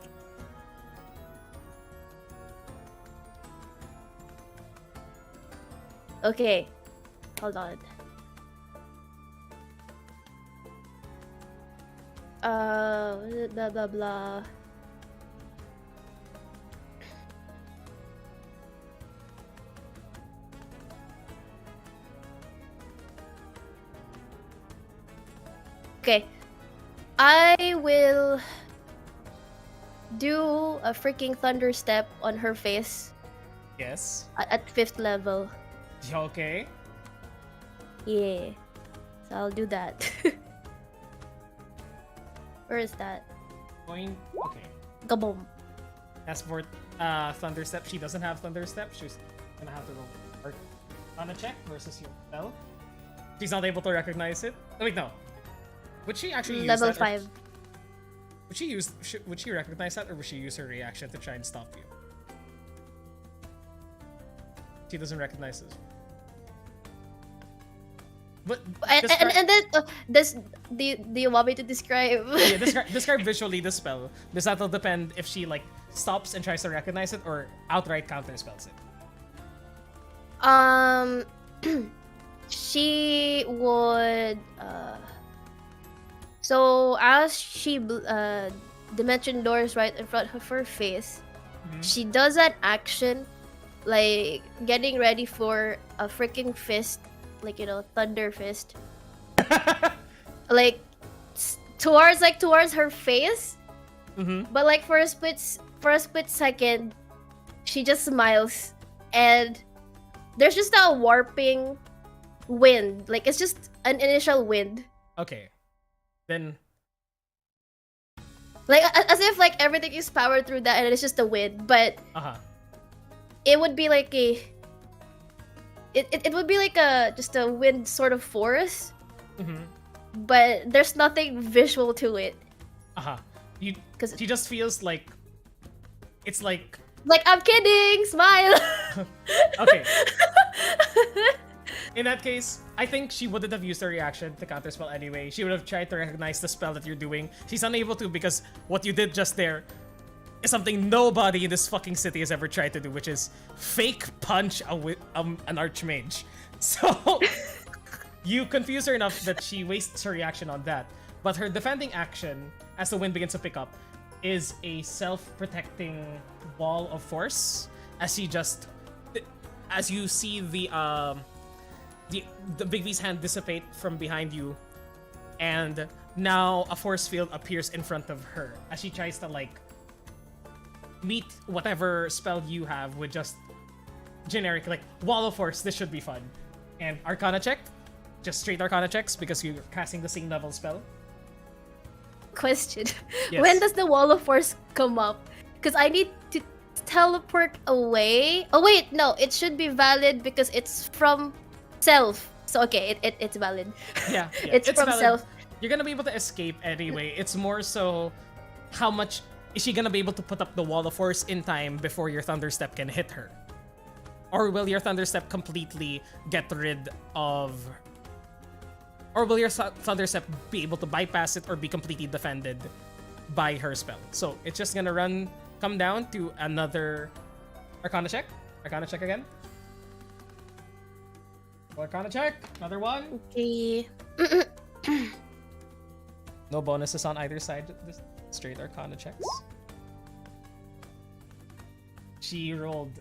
Okay, hold on. Blah blah blah. Okay. I will do a freaking thunder step on her face Yes. at 5th level. Okay. Yeah. So I'll do that. Where is that? Point. Okay. Kaboom. As for Thunderstep, she doesn't have Thunderstep. She's gonna have to work on a check versus your spell. She's not able to recognize it. Oh, wait, no. Would she actually use Level that? 5. Would she recognize that, or would she use her reaction to try and stop you? She doesn't recognize this. But And then do you want me to describe? yeah, describe visually the spell. Does that'll depend if she like stops and tries to recognize it or outright counter spells it. She would so as she dimension doors right in front of her face, she does an action like getting ready for a freaking fist, like thunder fist. Like towards her face. But like for a split second, she just smiles and there's just a warping wind. Like it's just an initial wind. Okay. Then Like as if like everything is powered through that and it's just a wind, but it would be like it would be like just a wind sort of forest. But there's nothing visual to it. Because she just feels like it's like I'm kidding, smile. okay. In that case, I think she wouldn't have used her reaction to counterspell anyway. She would have tried to recognize the spell that you're doing. She's unable to because what you did just there is something nobody in this fucking city has ever tried to do, which is fake punch an archmage. So you confuse her enough that she wastes her reaction on that. But her defending action, as the wind begins to pick up, is a self-protecting wall of force. As you see the Big V's hand dissipate from behind you, and now a force field appears in front of her as she tries to like meet whatever spell you have with just generic like wall of force. This should be fun. And Arcana check, just straight Arcana checks because you're casting the same level spell. Question: Yes. When does the wall of force come up? Because I need to teleport away. Oh wait, no, it should be valid because it's from self. So okay, it's valid. Yeah, it's from valid. self. You're gonna be able to escape anyway. It's more so how much is she gonna be able to put up the wall of force in time before your Thunderstep can hit her? Or will your Thunderstep completely get rid of... Or will your Thunderstep be able to bypass it or be completely defended by her spell? So it's just gonna come down to another Arcana check. Arcana check again. Arcana check. Another one. Okay. No bonuses on either side. Just straight Arcana checks. She rolled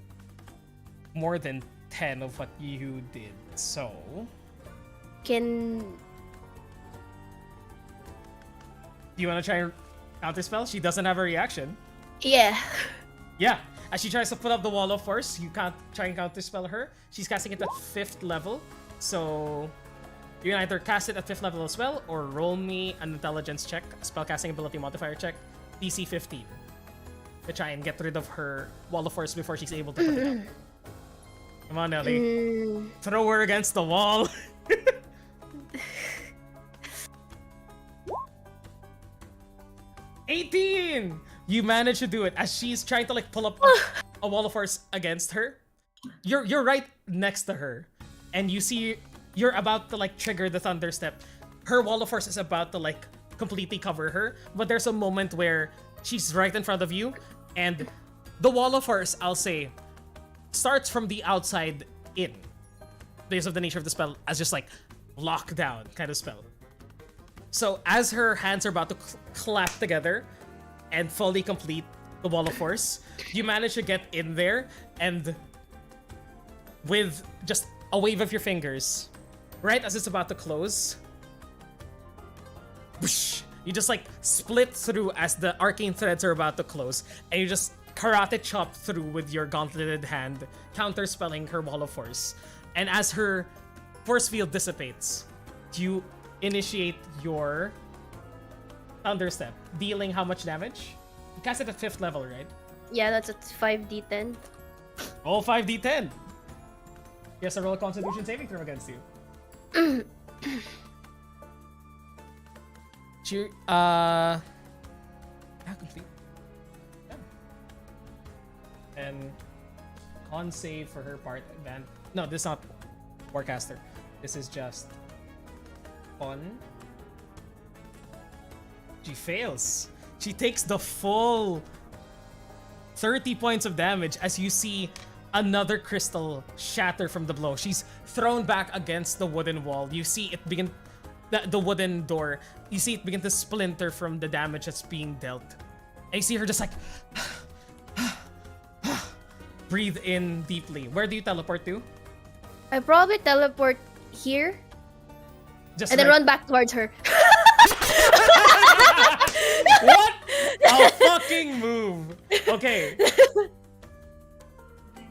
more than 10 of what you did, so... Can... Do you want to try and counterspell? She doesn't have a reaction. Yeah. Yeah. As she tries to put up the wall of force, you can't try and counterspell her. She's casting it at 5th level, so... You can either cast it at 5th level as well, or roll me an intelligence check, spellcasting ability modifier check, DC 15. To try and get rid of her wall of force before she's able to put it up. Come on, Nelly. Throw her against the wall. 18! You managed to do it as she's trying to like pull up a wall of force against her. You're right next to her, and you see you're about to like trigger the thunder step. Her wall of force is about to like completely cover her, but there's a moment where she's right in front of you, and the wall of force, I'll say, starts from the outside in, because of the nature of the spell, as just like lockdown kind of spell. So as her hands are about to clap together and fully complete the wall of force, you manage to get in there, and with just a wave of your fingers, right as it's about to close, You just like split through as the arcane threads are about to close, and you just karate chop through with your gauntleted hand, counterspelling her wall of force. And as her force field dissipates, you initiate your Thunder Step, dealing how much damage? You cast it at 5th level, right? Yeah, that's a 5d10. All 5d10. Yes, I roll a Constitution saving throw against you. Cheer. Yeah, complete. Yeah. And con save for her part. Then no, this is not Warcaster. This is just con. She fails. She takes the full 30 points of damage as you see another crystal shatter from the blow. She's thrown back against the wooden wall. You see it begin, the wooden door. You see it begin to splinter from the damage that's being dealt. And you see her just like breathe in deeply. Where do you teleport to? I probably teleport here Just and then run back towards her. What a fucking move! Okay.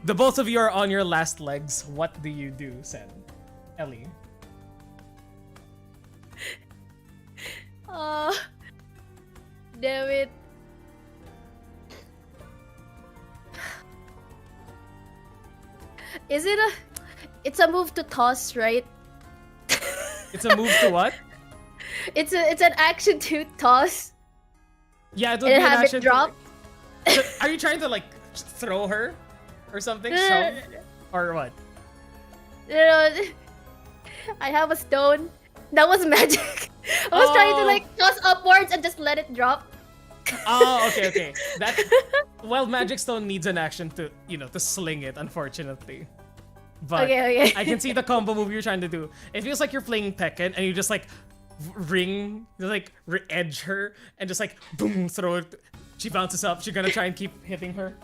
The both of you are on your last legs. What do you do, Sen? Ellie. Damn it. Is it a... It's a move to toss, right? It's a move to what? It's an action to toss. Yeah, it would And be an have action it drop. Are you trying to like throw her or something? Shove? Or what? You know, I have a stone. That was magic. I was trying to like toss upwards and just let it drop. Oh, okay. That well, Magic Stone needs an action to to sling it, unfortunately. But Okay. I can see the combo move you're trying to do. It feels like you're playing Tekken and you just like edge her and just like boom, throw it. She bounces up. She's gonna try and keep hitting her.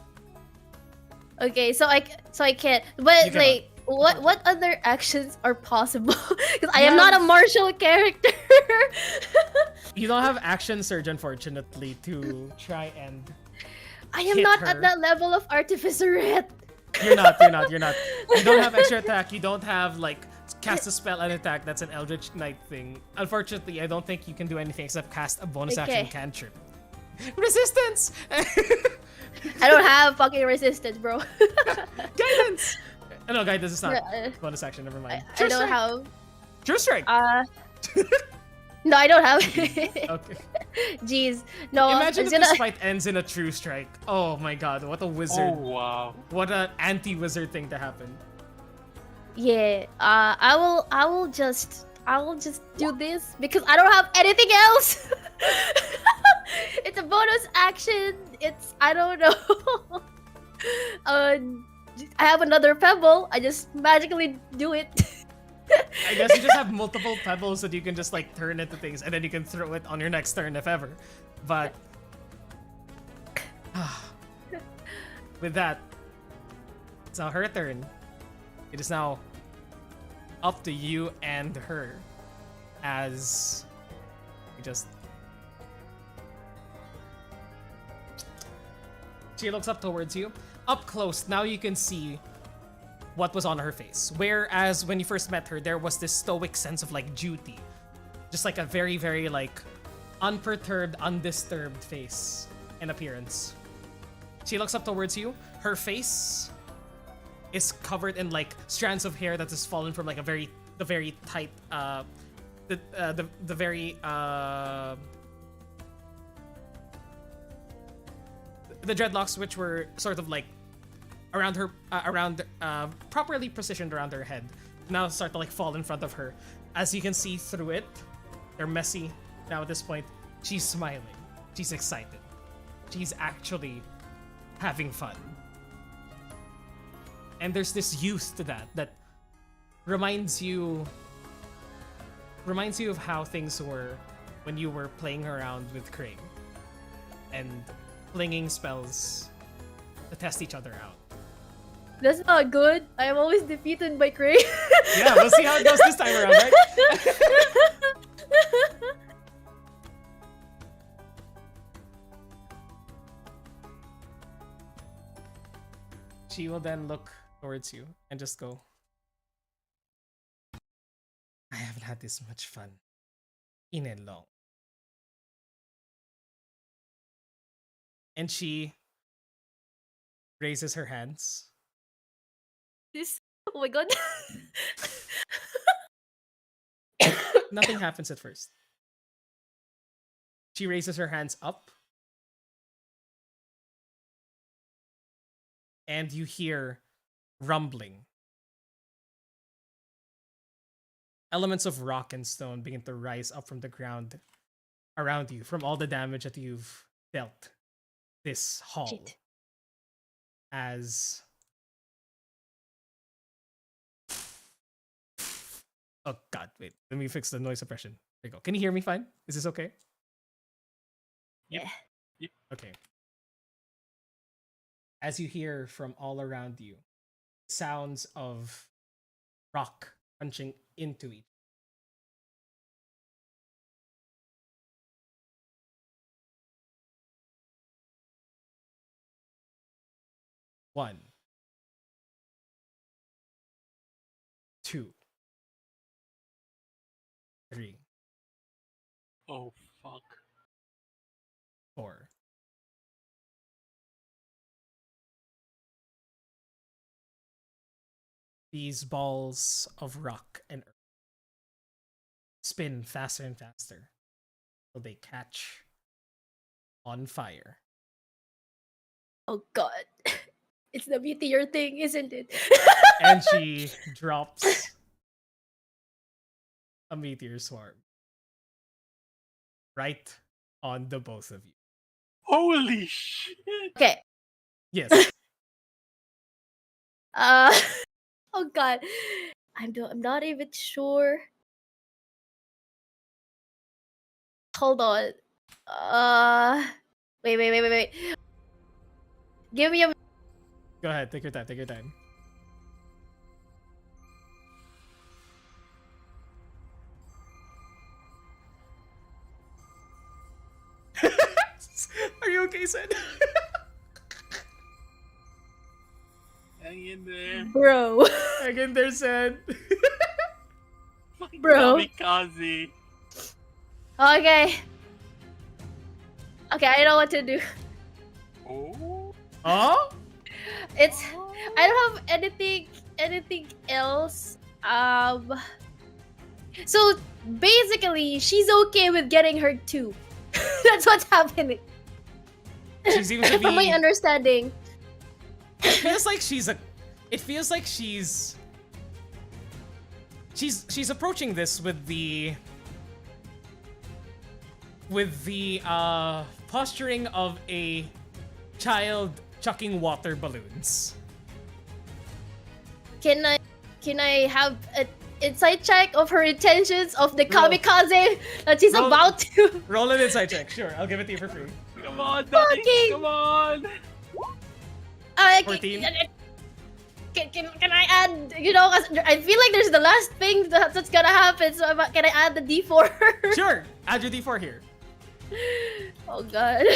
Okay, so I can't. But You like, what other actions are possible? Because I am not a martial character. You don't have action surge, unfortunately, to try and. I am hit not her. at that level of artificer yet. You're not. You don't have extra attack. You don't have like cast a spell and attack. That's an Eldritch Knight thing. Unfortunately, I don't think you can do anything except cast a bonus action cantrip. Resistance. I don't have fucking resistance, bro. Guidance. No, guidance is not bonus action. Never mind. I don't have. True strike. No, I don't have. Okay. Jeez, no. Imagine if this fight ends in a true strike. Oh my god, what a wizard! Oh wow! What an anti-wizard thing to happen. Yeah. I will just do this because I don't have anything else. It's a bonus action. I don't know. I have another pebble. I just magically do it. I guess you just have multiple pebbles that you can just like turn into things, and then you can throw it on your next turn if ever. But with that, it's now her turn. It is now up to you and her as we just. She looks up towards you. Up close, now you can see what was on her face. Whereas when you first met her, there was this stoic sense of like duty. Just like a very, very like unperturbed, undisturbed face and appearance. She looks up towards you. Her face is covered in like strands of hair that has fallen from like the very tight, the very the dreadlocks, which were sort of like around her, properly positioned around her head, now start to like fall in front of her. As you can see through it, they're messy. Now at this point, she's smiling. She's excited. She's actually having fun. And there's this youth to that reminds you of how things were when you were playing around with Crane and flinging spells to test each other out. That's not good. I am always defeated by Cray. Yeah, we'll see how it goes this time around, right? She will then look towards you and just go, I haven't had this much fun in a long. And she raises her hands. This. Oh my god. Nothing happens at first. She raises her hands up. And you hear rumbling. Elements of rock and stone begin to rise up from the ground around you from all the damage that you've dealt this hall. Shit. As oh god, wait. Let me fix the noise suppression. There you go. Can you hear me fine? Is this okay? Yeah. Okay. As you hear from all around you, sounds of rock punching into each. One. Two. Three. Oh fuck. Four. These balls of rock and earth spin faster and faster till they catch on fire. Oh god. It's the meteor thing, isn't it? And she drops a meteor swarm right on the both of you. Holy shit! Okay. Yes. Oh god. I'm not even sure. Hold on. Wait. Give me a Go ahead. Take your time. Take your time. Are you okay, Sid? Hang in there. bro. Again, there, Sid. Bro. Kamikaze. Okay. Okay, I know what to do. Oh. Oh? It's I don't have anything else. So basically she's okay with getting hurt too. That's what's happening. She seems to From my be. understanding. It feels like she's a. It feels like she's approaching this with the posturing of a child chucking water balloons. Can I have an insight check of her intentions of the Roll. kamikaze that she's Roll. about to? Roll an insight check. Sure, I'll give it to you for free. Come on, dice. Fucking- Come on. 14. Can I add? You know, 'cause I feel like there's the last thing that's gonna happen. So can I add the D4? Sure, add your D4 here. Oh god.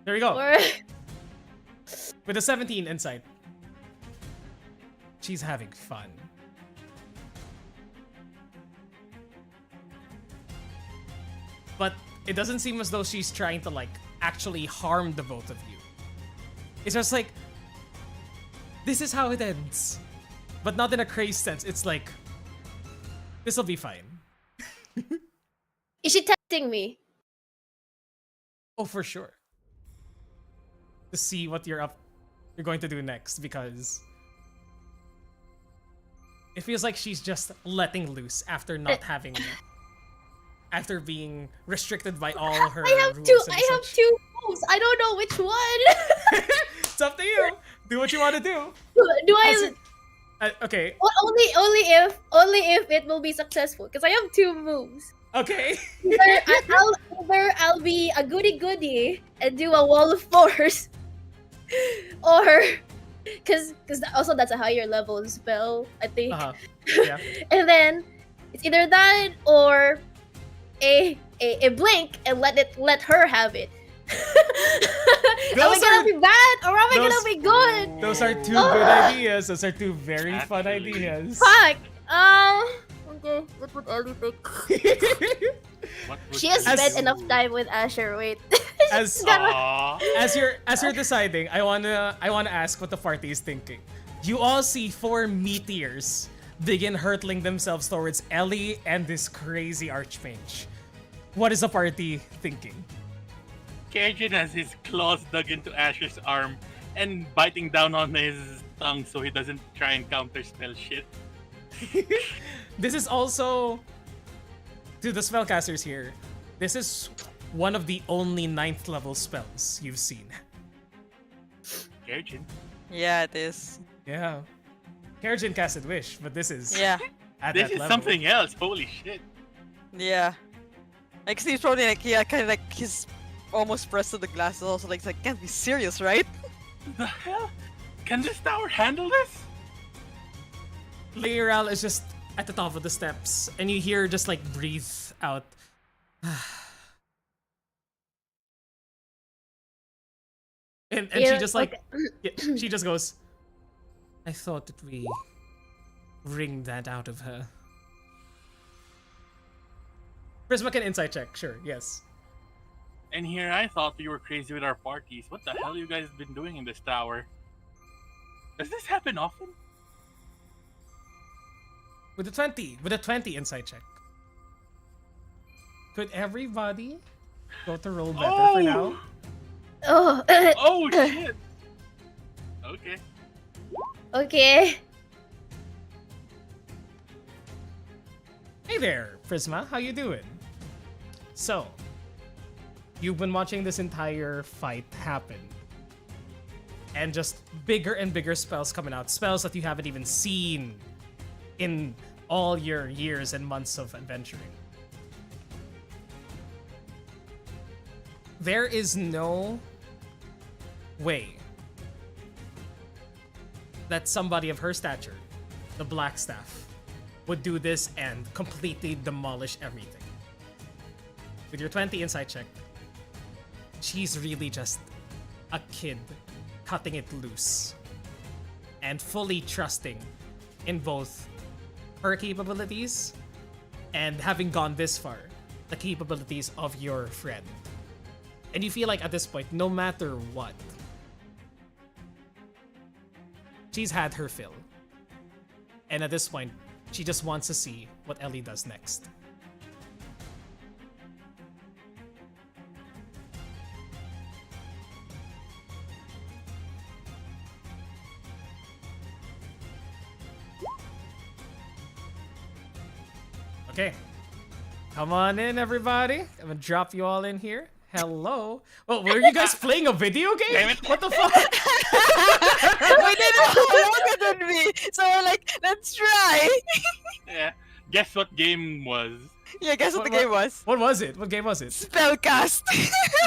There you go. Or With a 17 insight. She's having fun. But it doesn't seem as though she's trying to like actually harm the both of you. It's just like this is how it ends. But not in a crazed sense. It's like this'll be fine. is she testing me? Oh, for sure. To see what you're going to do next, because it feels like she's just letting loose after not having, after being restricted by all her I have rules two. and I have such. two moves. I don't know which one. It's up to you. Do what you want to do. Do I? Okay. Only if it will be successful. Because I have two moves. Okay. Either I'll be a goody goody and do a wall of force, or because also that's a higher level spell, I think. Yeah. And then it's either that or a blink and let her have it. Am I gonna be bad or am I gonna be good? Those are two good ideas. Those are two very fun ideas. Fuck. Okay. What would Ellie pick? She has spent enough time with Asher. Wait. As you're deciding, I wanna ask what the party is thinking. You all see 4 meteors begin hurtling themselves towards Ellie and this crazy archmage. What is the party thinking? Cajun has his claws dug into Asher's arm and biting down on his tongue so he doesn't try and counter spell shit. This is also, to the spellcasters here, this is one of the only 9th level spells you've seen. Cajun. Yeah, it is. Yeah. Kerjin casted Wish, but this is Yeah. at This that is level. something else. Holy shit. Yeah. Like Steve's probably like, yeah, kind of like his almost pressed to the glass. Also like, can't be serious, right? The hell? Can this tower handle this? Leiral is just at the top of the steps, and you hear just like breathe out. and Yeah, she just like she just goes, I thought that we wring that out of her. Prisma can insight check, sure, yes. And here I thought we were crazy with our parties. What the hell you guys been doing in this tower? Does this happen often? With a 20 insight check. Could everybody go to roll better for now? Oh. Oh shit! Okay. Okay. Hey there, Prisma, how you doing? So, you've been watching this entire fight happen. And just bigger and bigger spells coming out. Spells that you haven't even seen in all your years and months of adventuring. There is no way that somebody of her stature, the Blackstaff, would do this and completely demolish everything. With your 20 insight check, she's really just a kid cutting it loose and fully trusting in both her capabilities and, having gone this far, the capabilities of your friend. And you feel like at this point, no matter what, she's had her fill. And at this point, she just wants to see what Ellie does next. Okay. Come on in, everybody. I'm gonna drop you all in here. Hello. Oh, were you guys playing a video game? Damn it. What the fuck? We didn't know longer than me, so we're like, let's try. Yeah. Guess what game was? Yeah, guess what the game was? What was it? What game was it? Spellcast.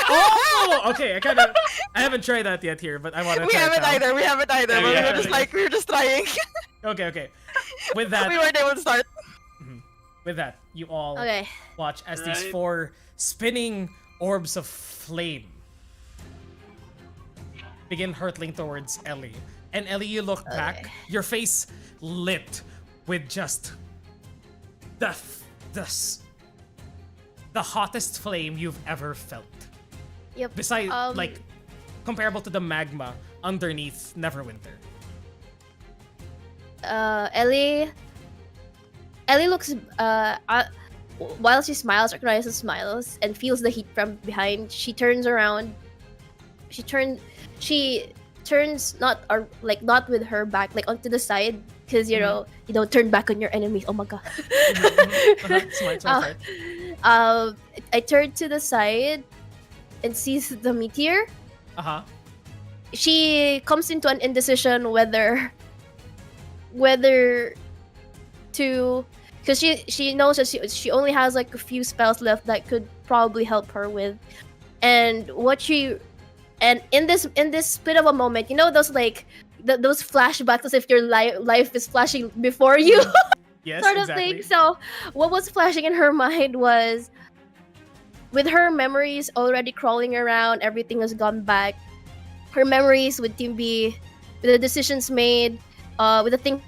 Oh, okay. I haven't tried that yet here, but I want to We try haven't it out. either. We haven't either. Yeah, But we we were haven't just like, we were just trying. Okay. With that, We weren't able to start. you all Okay. watch as these Right. 4 spinning orbs of flame begin hurtling towards Ellie. And Ellie, you look back, your face lit with just the hottest flame you've ever felt. Yep. Besides, like, comparable to the magma underneath Neverwinter. Ellie looks while she smiles, recognizes smiles, and feels the heat from behind. She turns around. She turns not with her back, like onto the side, because you know you don't turn back on your enemies. Oh my god. Smart. I turn to the side and sees the meteor. She comes into an indecision whether to, because she knows that she only has like a few spells left that could probably help her with, and in this split of a moment, you know, those like those flashbacks as if your life is flashing before you. Yes, sort of exactly. thing. So what was flashing in her mind was, with her memories already crawling around, everything has gone back. her memories with Team B, with the decisions made, with the thing.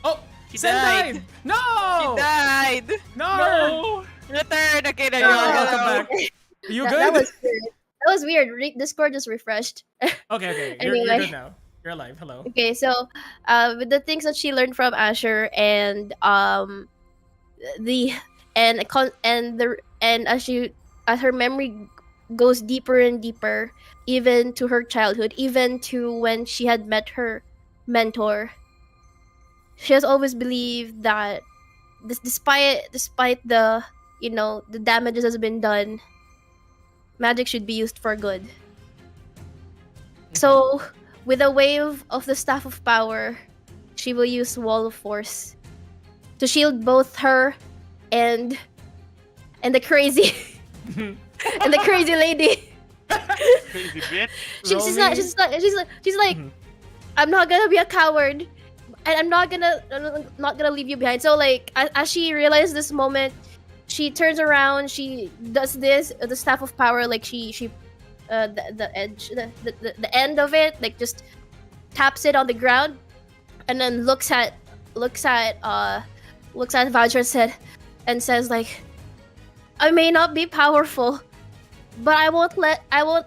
Oh, She Sen died. died. No. She died. No. Return. Okay, there you No, go. welcome back. You good? That was weird. That was weird. Discord just refreshed. Okay. You're Anyway. good now. You're alive. Hello. Okay, so with the things that she learned from Asher and the and as her memory goes deeper and deeper, even to her childhood, even to when she had met her mentor, she has always believed that despite the the damages has been done, magic should be used for good. So with a wave of the staff of power, she will use Wall of Force to shield both her and the crazy and the crazy lady. Crazy bitch. She's like Mhm. I'm not gonna be a coward, and I'm not gonna leave you behind. So like as she realized this moment, she turns around, she does this the staff of power, like she the edge the end of it, like just taps it on the ground, and then looks at Vajra and says like, I may not be powerful, but I won't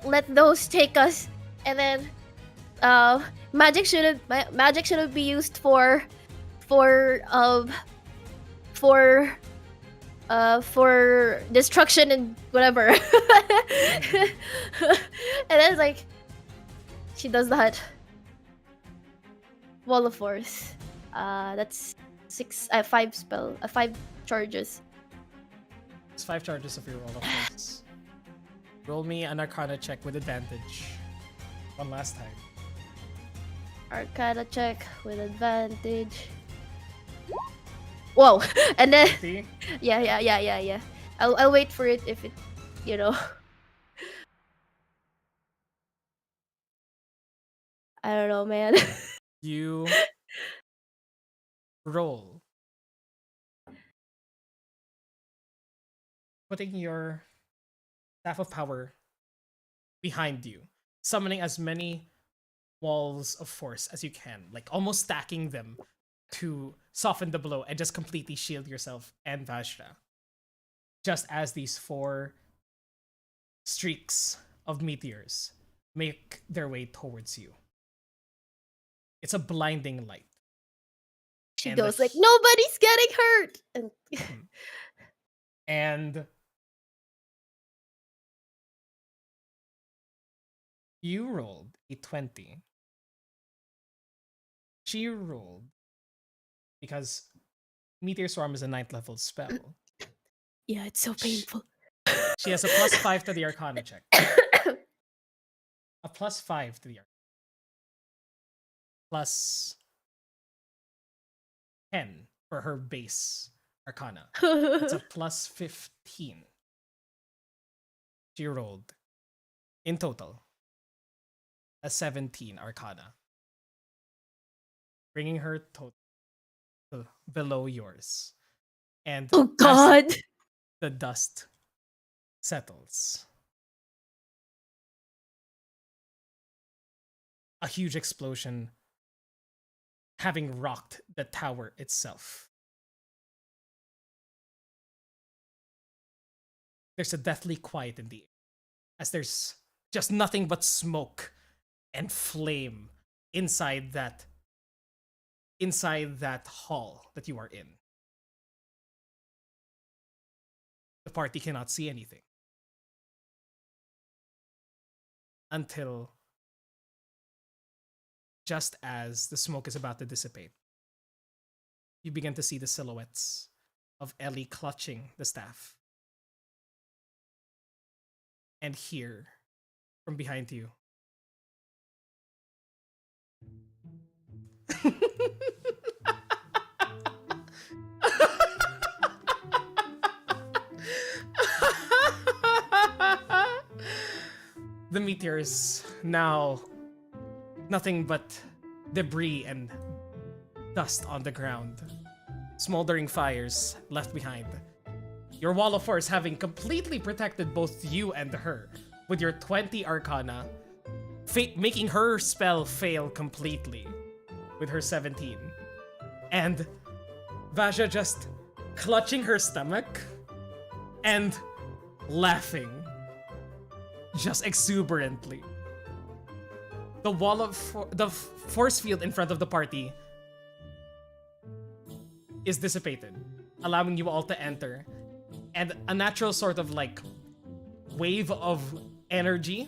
let those take us. And then magic shouldn't be used for destruction and whatever. And then it's like she does that. Wall of Force. That's 5 charges. It's 5 charges of your roll, of course. Roll me an Arcana check with advantage. One last time. Arcana check with advantage. Whoa! And then 50? yeah. I'll wait for it if it, you know. I don't know, man. You roll. Putting your staff of power behind you, summoning as many walls of force as you can, like almost stacking them to soften the blow and just completely shield yourself and Vajra. Just as these 4 streaks of meteors make their way towards you. It's a blinding light. She And goes the like, nobody's getting hurt. And and you rolled a 20. She rolled, because Meteor Swarm is a 9th level spell. yeah, it's so painful. She has a +5 to the Arcana check. A +5 to the Arcana. Plus 10 for her base Arcana. It's a +15. She rolled, in total, a 17 Arcana, bringing her total to below yours. And Oh as God! the dust settles, a huge explosion having rocked the tower itself. There's a deathly quiet in the air, as there's just nothing but smoke and flame inside that hall that you are in. The party cannot see anything until just as the smoke is about to dissipate, you begin to see the silhouettes of Ellie clutching the staff, and hear from behind you the meteors, now nothing but debris and dust on the ground, smoldering fires left behind. Your wall of force having completely protected both you and her with your 20 Arcana, making her spell fail completely with her 17. And Vaja just clutching her stomach and laughing just exuberantly. The wall of the force field in front of the party is dissipated, allowing you all to enter, and a natural sort of like wave of energy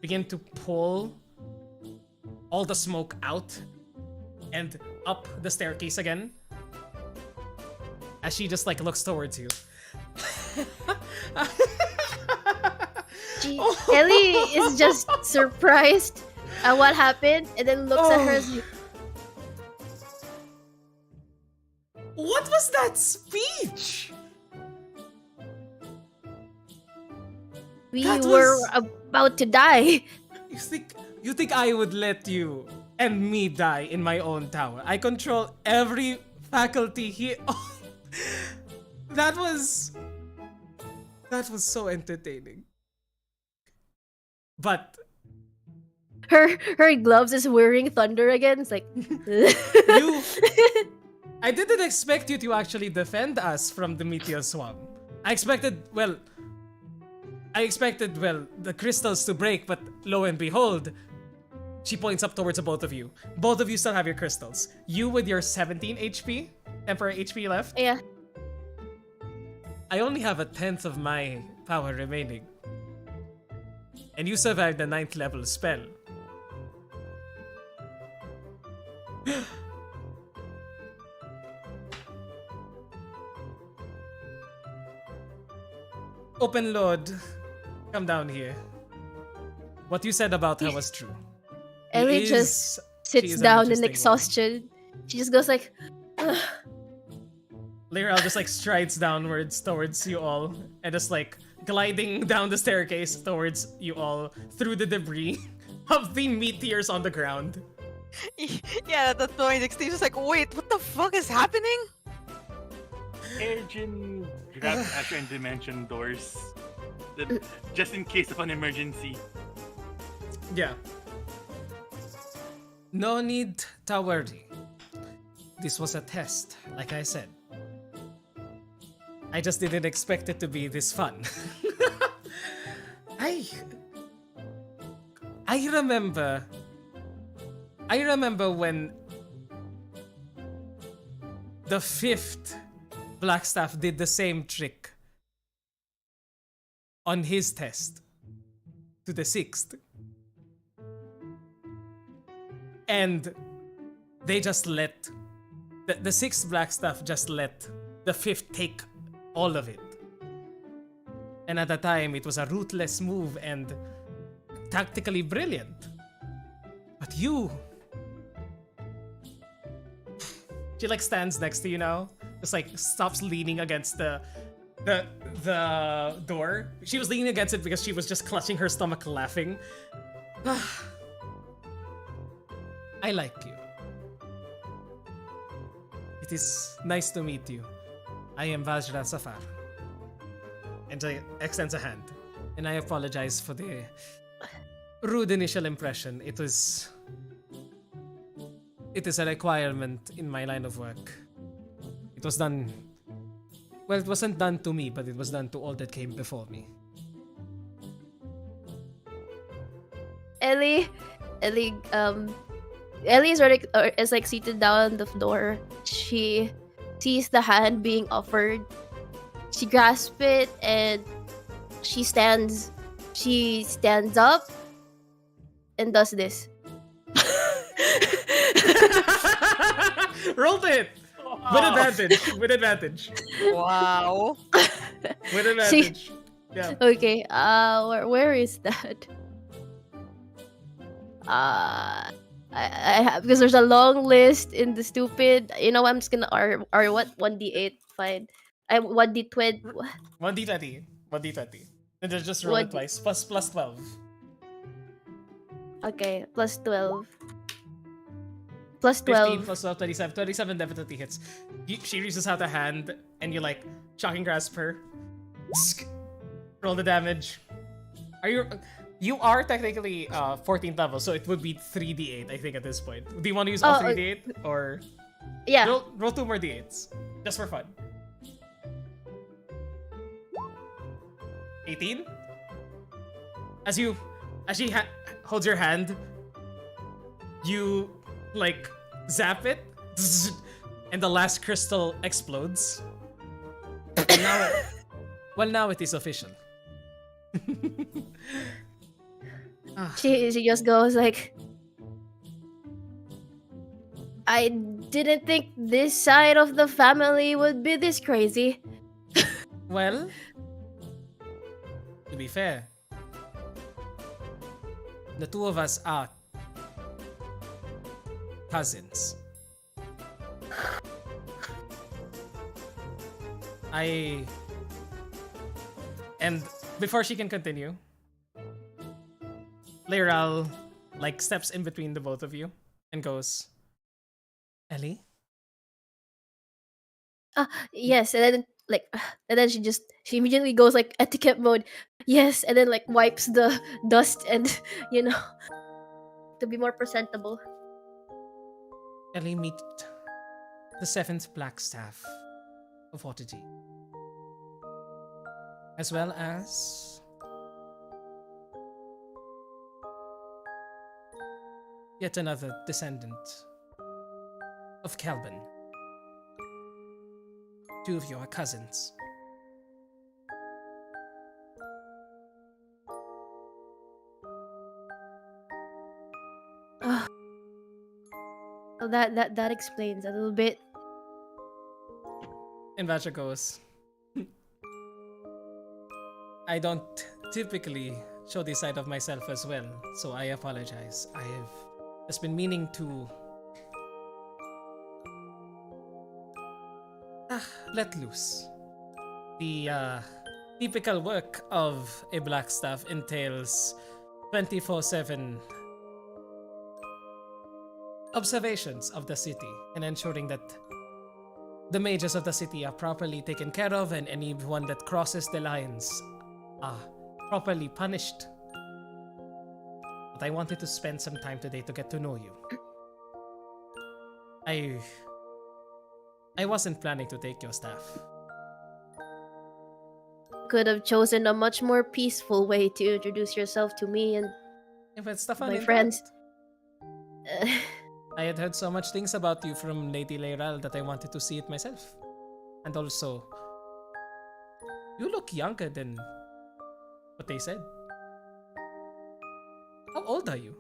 begin to pull all the smoke out and up the staircase again as she just like looks towards you. Ellie is just surprised at what happened and then looks at her as like, what was that speech? we That were was- about to die. You think I would let you and me die in my own tower? I control every faculty here. Oh, that was so entertaining. But Her gloves is whirring thunder again. It's like I didn't expect you to actually defend us from the meteor swamp. I expected the crystals to break, but lo and behold, she points up towards the both of you. Both of you still have your crystals. You with your 17 HP, temporary HP left. yeah. I only have a 10th of my power remaining. And you survived the 9th level spell. Open Lord, come down here. What you said about her was true. Ellie She just is sits an down in interesting exhaustion. She just goes like, "Ugh." Lyral just like strides downwards towards you all and just like gliding down the staircase towards you all through the debris of the meteors on the ground. Yeah, at that point, Steve's just like, wait, what the fuck is happening? Erjin grabs Asher and Dimension doors. Just in case of an emergency. Yeah. No need to worry. This was a test, like I said. I just didn't expect it to be this fun. I remember when the 5th Blackstaff did the same trick on his test to the 6th. And they just let the 6th Blackstaff just let the 5th take all of it. And at the time, it was a ruthless move and tactically brilliant. But you... She like stands next to you now. Just like stops leaning against the door. She was leaning against it because she was just clutching her stomach laughing. I like you. It is nice to meet you. I am Vajra Safar. And I extends a hand. And I apologize for the rude initial impression. It is a requirement in my line of work. It was done... Well, it wasn't done to me, but it was done to all that came before me. Ellie is already is like seated down on the floor. She sees the hand being offered. She grasps it and she stands up and does this. Rolled it! With advantage. With advantage. Wow. With advantage. Yeah. Okay, where is that? I have, because there's a long list in the stupid. You know, I'm just gonna R what 1d8 fine. I 1d20. 1d20. 1d20. And then just roll it twice. Plus 12. Okay, plus 12. Plus 15 12. plus 12, 27. 27 definitely hits. She reaches out a hand and you like shocking grasp her. Roll the damage. Are you? You are technically 14th level, so it would be 3d8, I think, at this point. Do you want to use all 3d8 or Yeah. roll 2 more d8s just for fun? 18. As she holds your hand, you like zap it, and the last crystal explodes. And now, well, now it is official. She just goes like, I didn't think this side of the family would be this crazy. Well, to be fair, the two of us are cousins. And before she can continue, Leiral like steps in between the both of you and goes, Ellie? Yes, and then like, and then she immediately goes like etiquette mode. Yes, and then like wipes the dust and you know to be more presentable. Ellie, meet the 7th Black Staff of Oddity. As well as yet another descendant of Kelvin. 2 of you are cousins. So that explains a little bit. And Vacha goes, I don't typically show this side of myself as well, so I apologize. I have just been meaning to let loose. The typical work of a black staff entails 24/7 observations of the city and ensuring that the mages of the city are properly taken care of and anyone that crosses the lines are properly punished. But I wanted to spend some time today to get to know you. I wasn't planning to take your staff. Could have chosen a much more peaceful way to introduce yourself to me and If it's the fun my in friends. that. I had heard so much things about you from Lady Leiral that I wanted to see it myself. And also, you look younger than what they said. How old are you?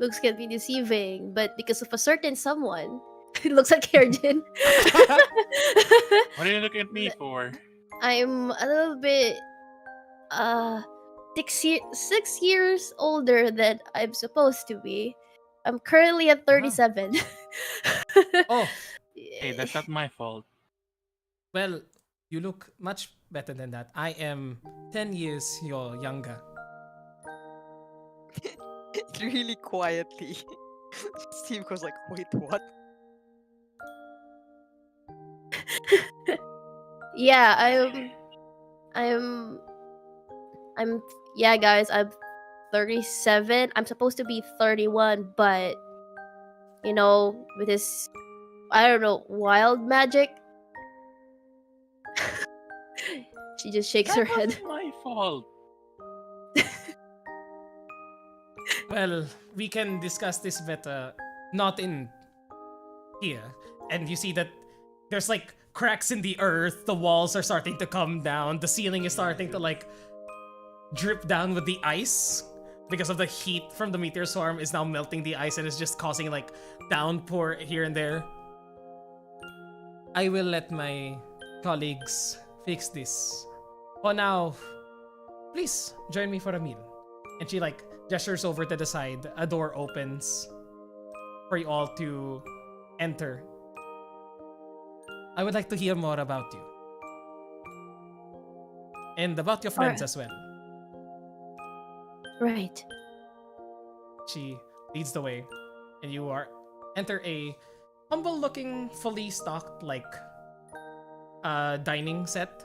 Looks can be deceiving, but because of a certain someone, it looks like Herjin. What are you looking at me for? I'm a little bit 6 years older than I'm supposed to be. I'm currently at 37. Oh, Hey, that's not my fault. well, you look much better than that. I am 10 years your younger. Really quietly. Steve goes like, wait, what? Yeah, I'm yeah, guys, I'm 37. I'm supposed to be 31, but you know, with this I don't know, wild magic. She just shakes her That head. wasn't my fault. Well, we can discuss this better not in here. And you see that there's like cracks in the earth, the walls are starting to come down, the ceiling is starting to like drip down with the ice because of the heat from the meteor swarm is now melting the ice and is just causing like downpour here and there. I will let my colleagues fix this. For now, please join me for a meal. And she like gestures over to the side. A door opens for you all to enter. I would like to hear more about you. And about your friends as well. Right. She leads the way. And you enter a humble looking, fully stocked like dining set.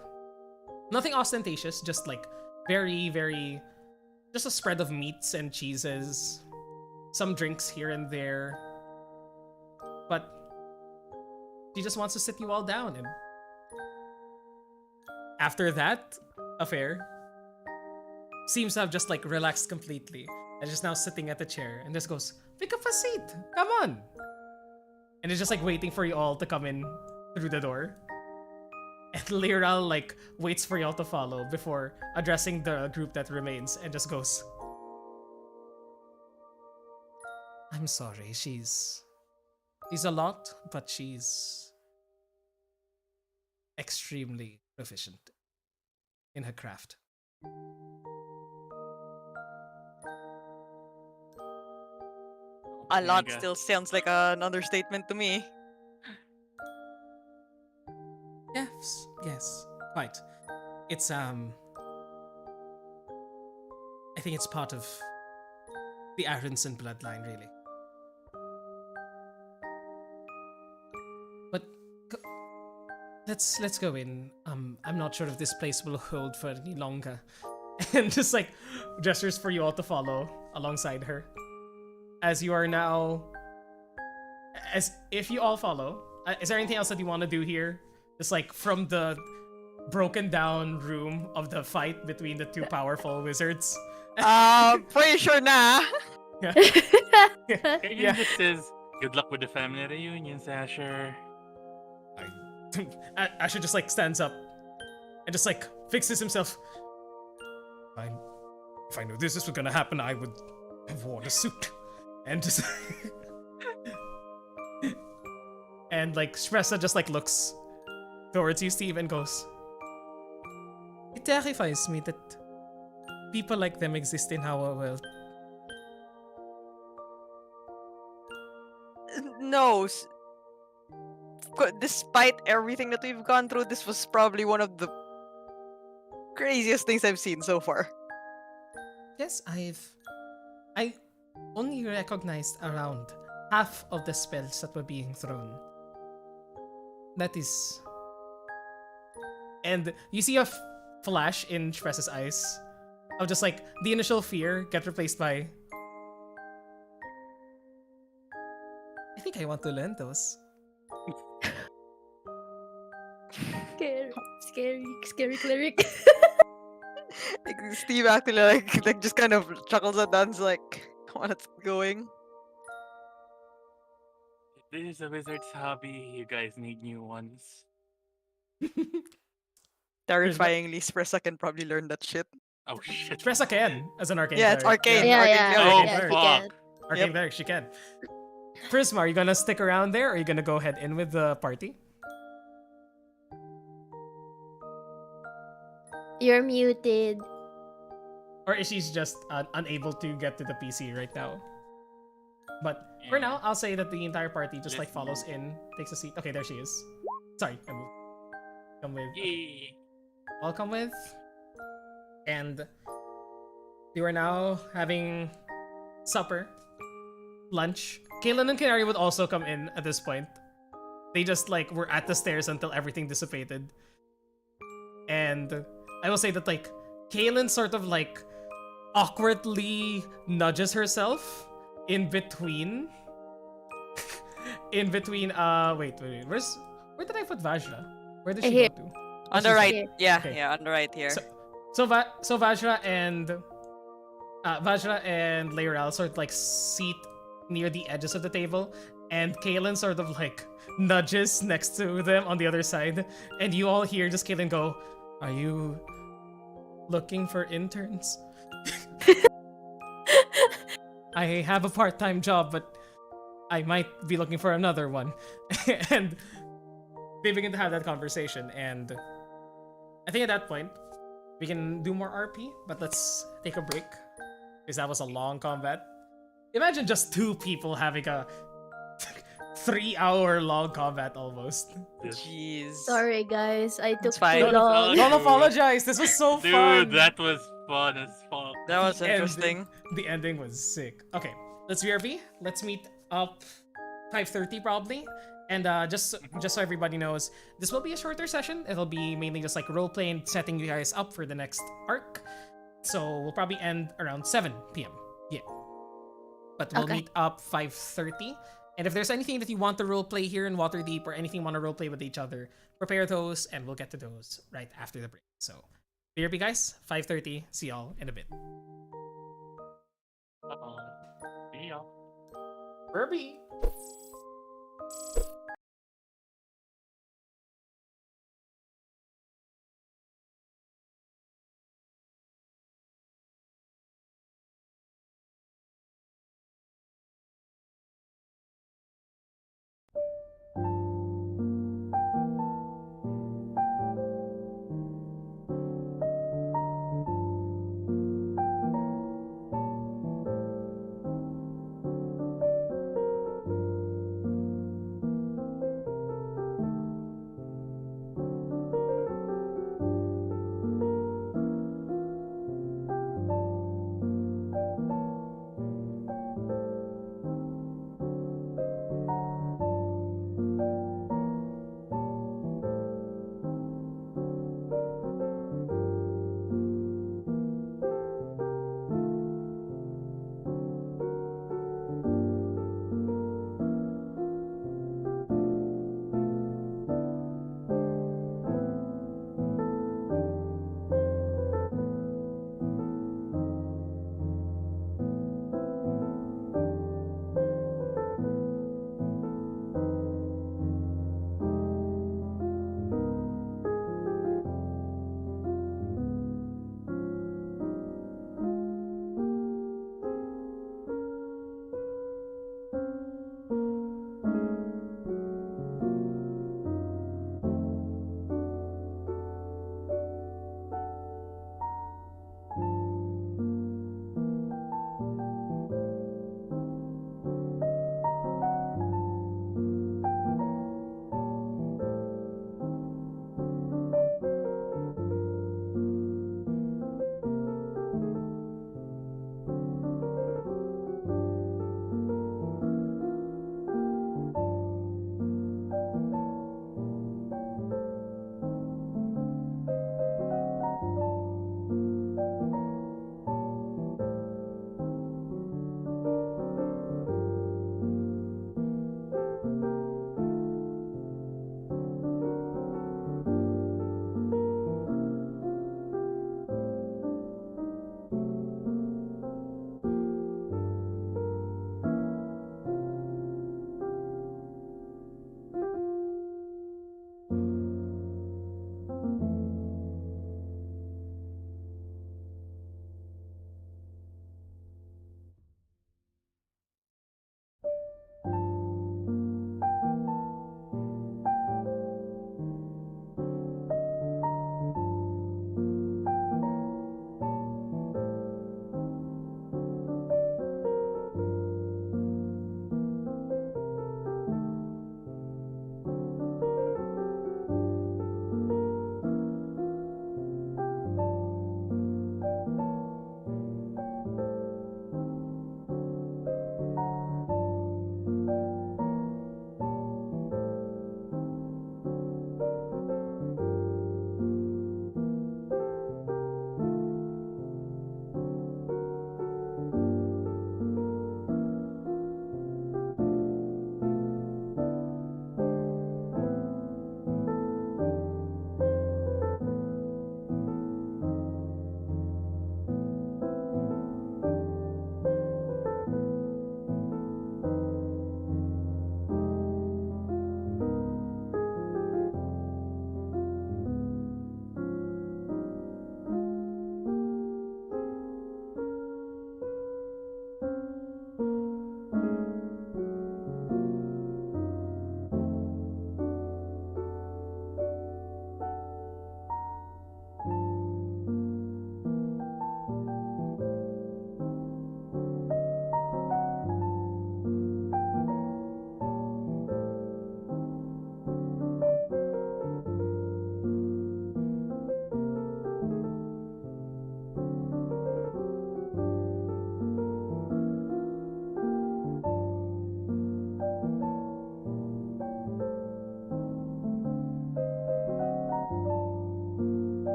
Nothing ostentatious, just like very, very, just a spread of meats and cheeses, some drinks here and there. But she just wants to sit you all down, and after that affair, seems to have just like relaxed completely and just now sitting at the chair and just goes, pick up a seat, come on. And it's just like waiting for you all to come in through the door. And Lyral like waits for y'all to follow before addressing the group that remains and just goes, I'm sorry, she's a lot, but she's extremely proficient in her craft. A lot Manga. still sounds like an understatement to me. Yes, quite. It's I think it's part of the Aronson bloodline, really. But let's go in. I'm not sure if this place will hold for any longer. And just like gestures for you all to follow alongside her. As you are now, as if you all follow, is there anything else that you want to do here? Just like from the broken down room of the fight between the two powerful wizards. Pretty sure nah. Cajun just says, good luck with the family reunion, Sasher. Asher just like stands up and just like fixes himself. If I knew this was gonna happen, I would have worn a suit. And just and like Shpressa just like looks towards you, Steve, and goes, it terrifies me that people like them exist in our world. No. Despite everything that we've gone through, this was probably one of the craziest things I've seen so far. Yes, I only recognized around half of the spells that were being thrown. That is... And you see a flash in Shpressa's eyes of just like the initial fear get replaced by, I think I want to learn those. Scary cleric. Like, Steve actually like just kind of chuckles at that and's like, come on, it's going. If this is a wizard's hobby, you guys need new ones. Terrifyingly, Spressa can probably learn that shit. Oh shit. Shpressa can, as an arcane Yeah, it's cleric. arcane. Yeah, arcane yeah, cleric. Oh, yeah, you fuck. can. Arcane Yep. cleric, she can. Prisma, are you gonna stick around there or are you gonna go ahead in with the party? You're muted. Or is she just unable to get to the PC right now? But for now, I'll say that the entire party just like follows in, takes a seat. Okay, there she is. Sorry, I moved. Come with. Yay. I'll come with. And you are now having supper, lunch. Kaylin and Canary would also come in at this point. They just like were at the stairs until everything dissipated. And I will say that like Kaylin sort of like awkwardly nudges herself in between wait, where did I put Vajra? Where did she Here. go to? On the she's right. here. Yeah, Okay. yeah, on the right here. So Vajra and Lyral sort of like seat near the edges of the table, and Kaylin sort of like nudges next to them on the other side, and you all hear just Kaylin go, "Are you looking for interns?" I have a part-time job, but I might be looking for another one. And they begin to have that conversation, and I think at that point, we can do more RP, but let's take a break, because that was a long combat. Imagine just two people having a 3-hour long combat almost. Jeez. Sorry, guys. I took fine. too long. Don't apologize, this was so Dude, fun! that was fun as fuck. That was The ending- interesting. The ending was sick. Okay, let's VRP. Let's meet up 5:30 probably. And just so everybody knows, this will be a shorter session. It'll be mainly just like role playing, setting you guys up for the next arc. So we'll probably end around 7 p.m. Yeah. But we'll meet up 5:30. And if there's anything that you want to role play here in Waterdeep or anything you want to role play with each other, prepare those and we'll get to those right after the break. So, BRB guys, 5:30. See y'all in a bit. See ya. BRB.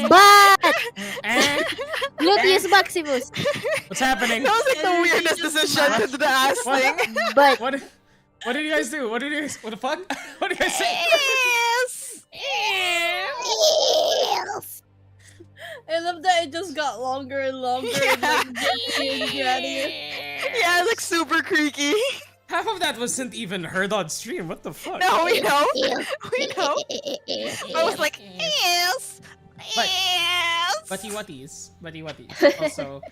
But Eh? gluteus maximus. What's happening? That was like the weirdest decision to do the ass What? thing. But What did you guys do? What the fuck? What did you guys say? Yes. I love that it just got longer and longer and like grannier. Yeah, it's like super creaky. Half of that wasn't even heard on stream. What the fuck? No, we know. We know. I was like, yes. But- Yes. Buddy Whatties. Also,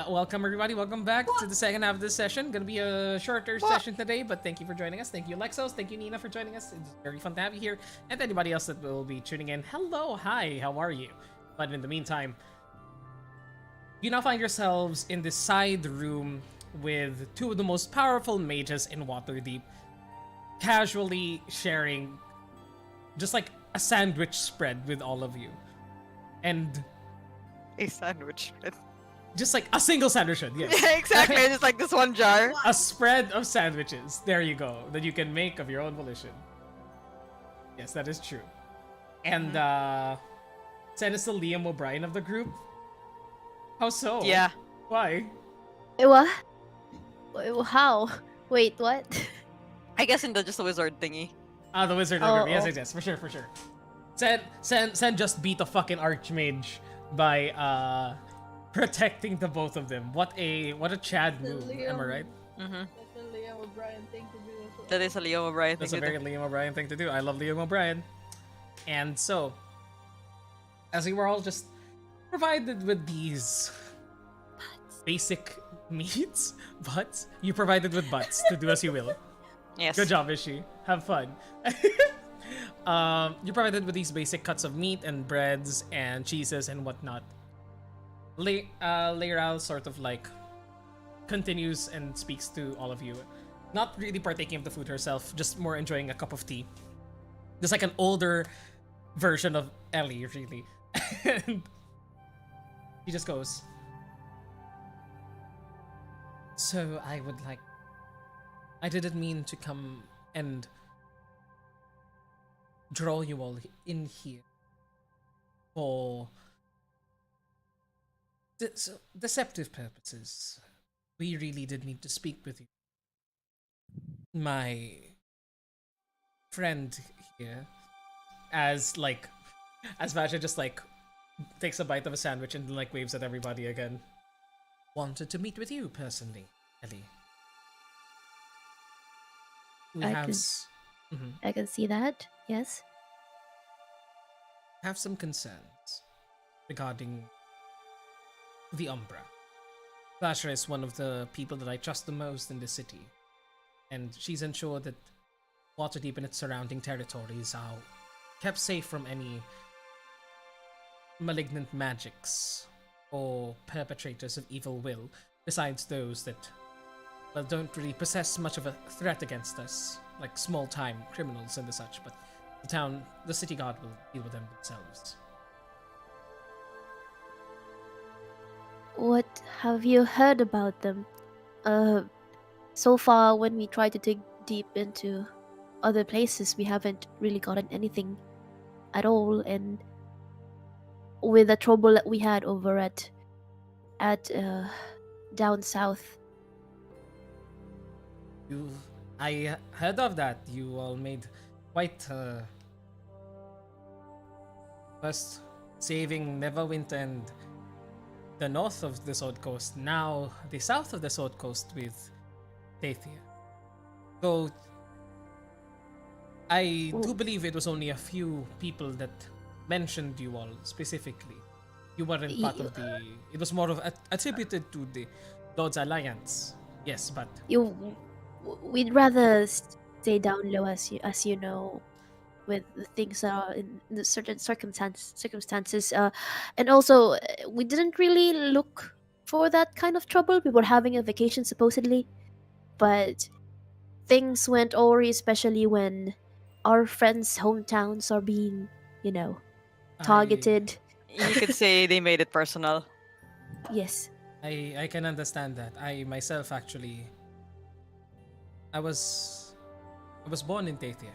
welcome everybody. Welcome back to the second half of this session. Gonna be a shorter session today, but thank you for joining us. Thank you, Lexos. Thank you, Nina, for joining us. It's very fun to have you here. And anybody else that will be tuning in, hello, hi, how are you? But in the meantime, you now find yourselves in this side room with two of the most powerful mages in Waterdeep, casually sharing just like a sandwich spread with all of you. And A sandwich. just like a single sandwich spread, yes. Yeah, exactly. Just like this one jar. A spread of sandwiches. There you go. That you can make of your own volition. Yes, that is true. And Sen is the Liam O'Brien of the group. How so? Yeah. Why? what? How? Wait, what? I guess in the just a wizard thingy. Ah, the wizard of Oh, the group. Yes, oh. yes, for sure. Sen just beat a fucking archmage by protecting the both of them. What a Chad move, am I right? Mm-hmm. That's a Liam O'Brien thing to do as well. That is a Leo O'Brien That's thing a to very Liam O'Brien thing to do. I love Liam O'Brien. And so, as we were all just provided with these basic meats, butts, you provided with butts to do as you will. do. Yes. Good job, Ishi. Have fun. You're provided with these basic cuts of meat and breads and cheeses and whatnot. Leiral sort of like continues and speaks to all of you. Not really partaking of the food herself, just more enjoying a cup of tea. Just like an older version of Ellie, really. And he just goes, so I didn't mean to come and draw you all in here for deceptive purposes. We really did need to speak with you. My friend here, as Vasha just like takes a bite of a sandwich and like waves at everybody again, wanted to meet with you personally, Ellie. We I have can- Mhm. I can see that. Yes. have some concerns regarding the Umbra. Vasha is one of the people that I trust the most in the city, and she's ensured that Waterdeep and its surrounding territories are kept safe from any malignant magics or perpetrators of evil will, besides those that, well, don't really possess much of a threat against us, like small-time criminals and the such, but the city guard will deal with them themselves. What have you heard about them? So far, when we try to dig deep into other places, we haven't really gotten anything at all. And with the trouble that we had over at down south, I heard of that. You all made quite first saving Neverwinter and the north of the Sword Coast, now the south of the Sword Coast with Tathia. Though I do believe it was only a few people that mentioned you all specifically. You weren't part of the. It was more of attributed to the Lord's Alliance. Yes, but we'd rather stay down low, as you know, with the things that are in the certain circumstances. And also, we didn't really look for that kind of trouble. We were having a vacation supposedly, but things went awry, especially when our friends' hometowns are being, targeted. You could say they made it personal. Yes. I can understand that. I myself actually I was born in Tathia.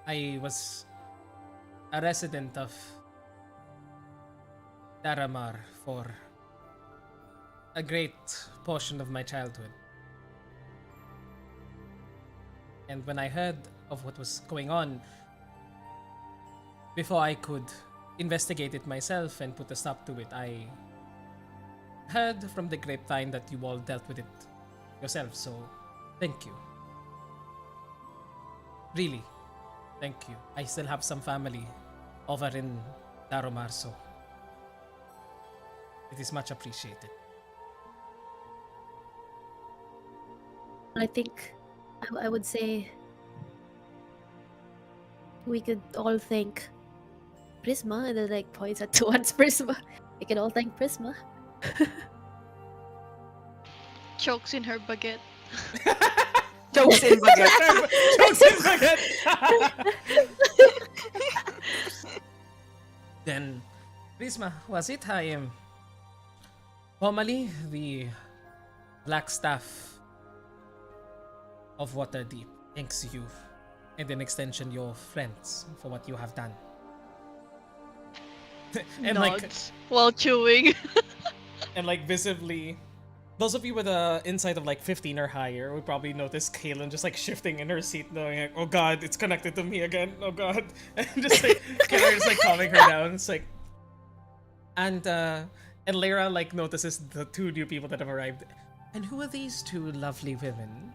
I was a resident of Daramar for a great portion of my childhood. And when I heard of what was going on, before I could investigate it myself and put a stop to it, I heard from the grapevine that you all dealt with it yourself, so thank you. Really, thank you. I still have some family over in Daromar, so it is much appreciated. I think I would say we could all thank Prisma, and then like points at towards Prisma. We can all thank Prisma. Chokes in her baguette. Jokes in baguette. Jokes in baguette. Then, Prisma, was it? I am formerly the Black Staff of Waterdeep. Thanks you, and in extension your friends, for what you have done. And Nods while chewing. and visibly, those of you with a insight of 15 or higher would probably notice Kaylin just shifting in her seat, knowing oh god, it's connected to me again. Oh god, and just Kaylin just calming her down. It's and Lyra notices the two new people that have arrived. And who are these two lovely women?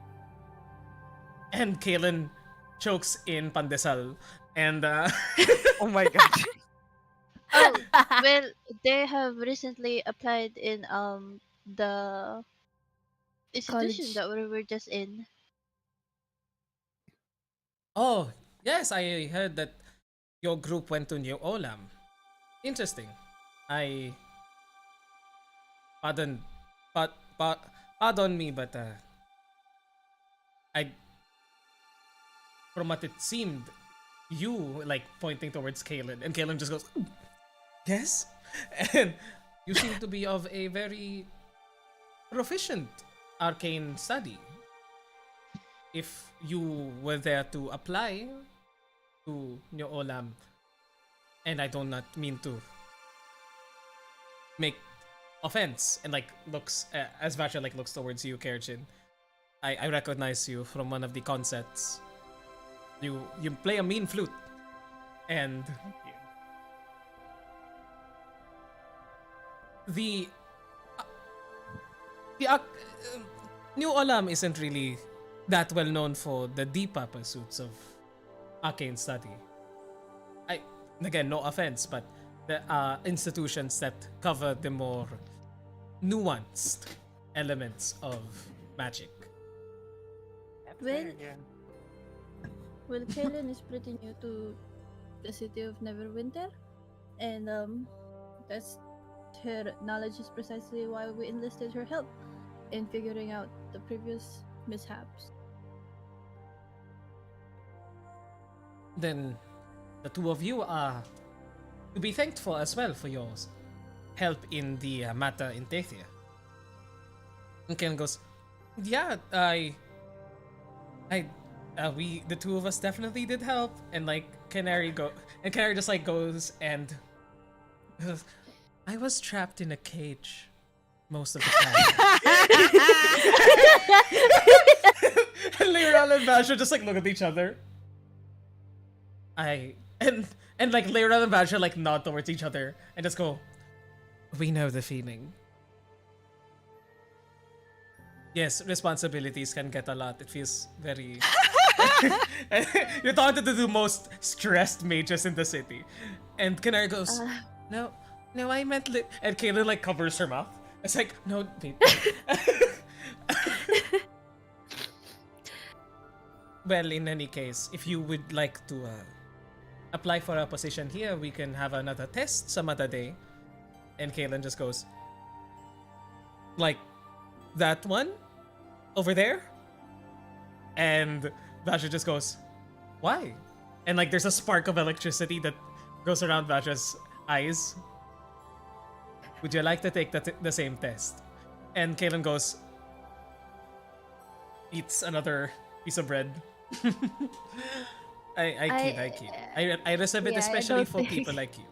And Kaylin chokes in pandesal, and Oh my god. Oh, well, they have recently applied in the institution College. that we were just in. oh yes, I heard that your group went to New Olam. Interesting. I pardon me, but I from what it seemed, you pointing towards Kaylin, and Kaylin just goes, yes, and you seem to be of a very proficient arcane study. If you were there to apply to New Olam, and I do not mean to make offense, and looks as Vasha looks towards you, Kerjin. I recognize you from one of the concepts. You play a mean flute, and the New Olam isn't really that well known for the deeper pursuits of arcane study. Again, no offense, but there are institutions that cover the more nuanced elements of magic. Well, Yeah. well, Kaylin is pretty new to the city of Neverwinter, and that's her knowledge is precisely why we enlisted her help in figuring out the previous mishaps. Then the two of you are to be thanked for as well for your help in the matter in Tethia. And Ken goes, yeah, we, the two of us definitely did help. And Canary just goes and goes, I was trapped in a cage most of the time. And Lyra and Vasha just look at each other. And Lyra and Vasha nod towards each other and just go, we know the feeling. Yes, responsibilities can get a lot. It feels very you're taught to do most stressed mages in the city. And Canary goes, no, I meant and Kaylin covers her mouth. It's no, babe. Well, in any case, if you would like to apply for a position here, we can have another test some other day. And Kaylin just goes, that one over there? And Vasha just goes, why? And there's a spark of electricity that goes around Vasha's eyes. Would you like to take the same test? And Kaylin goes, eats another piece of bread. I kid. I reserve it yeah, I especially don't for think people like you.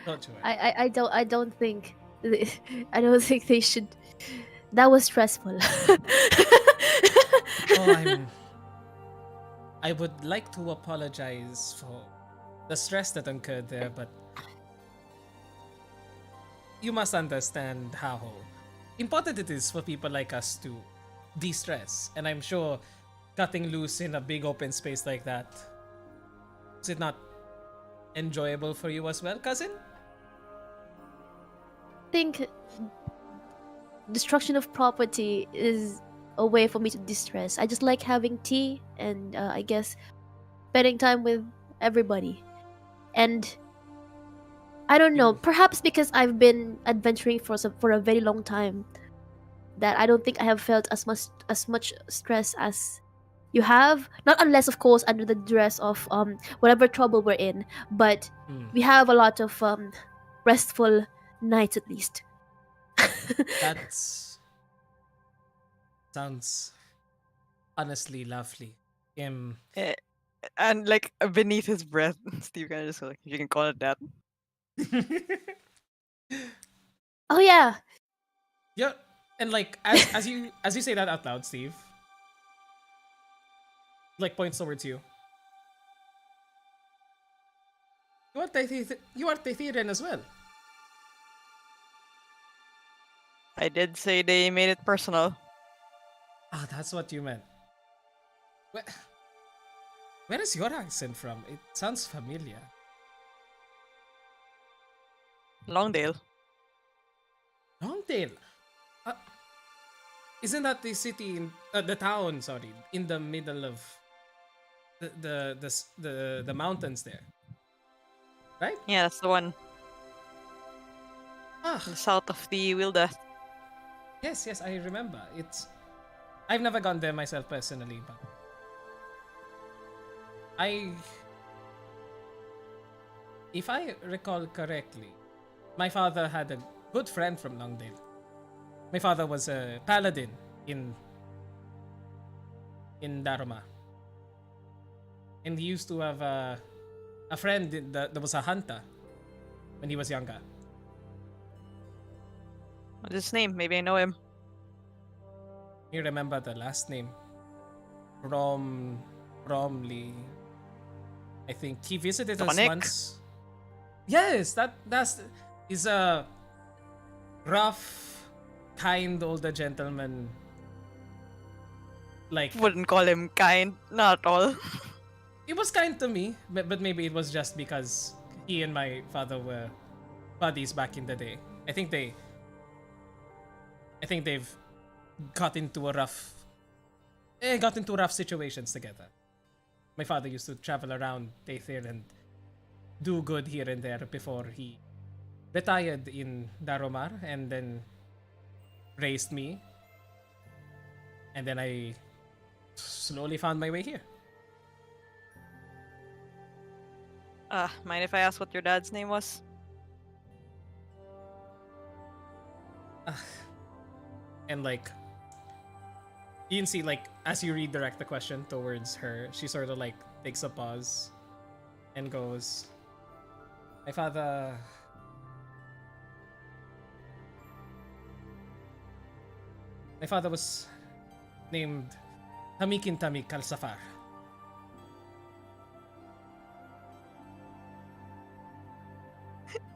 Don't you worry. I don't think I don't think they should. That was stressful. Oh, I would like to apologize for the stress that occurred there, but you must understand how important it is for people like us to de-stress. And I'm sure cutting loose in a big open space like that, is it not enjoyable for you as well, cousin? think destruction of property is a way for me to distress. I just like having tea and I guess spending time with everybody. And I don't know, You perhaps because I've been adventuring for a very long time, that I don't think I have felt as much stress as you have. Not unless, of course, under the duress of whatever trouble we're in, but Hmm, we have a lot of restful nights at least. that's sounds honestly lovely. Eh, and like beneath his breath, Steve kind of just like, you can call it that. Oh yeah, Yeah, and like as you say that out loud, Steve, like points towards you. You are Tehirian as well. I did say they made it personal. Ah, that's what you meant. Where, where is your accent from? It sounds familiar. Longdale. Longdale. Uh, isn't that the city in the town? Sorry, in the middle of the mountains there, right? Yeah, that's the one. Ah, South of the Wilda. yes, I remember. I've never gone there myself personally, but I, if I recall correctly, my father had a good friend from Longdale. My father was a paladin in Daruma, and he used to have a friend that was a hunter when he was younger. What's his name? Maybe I know him. You remember the last name? Bromley. I think he visited us Tonic? once. Yes, that's is a rough, kind older gentleman. Like Wouldn't call him kind. Not at all. he was kind to me, but maybe it was just because he and my father were buddies back in the day. I think they've got into rough situations together. My father used to travel around Taithir and do good here and there before he retired in Daromar and then raised me. And then I slowly found my way here. Mind if I ask what your dad's name was? And like you can see, like, as you redirect the question towards her, she sort of like takes a pause and goes, my father was named Tamikin Tamik Al Safar.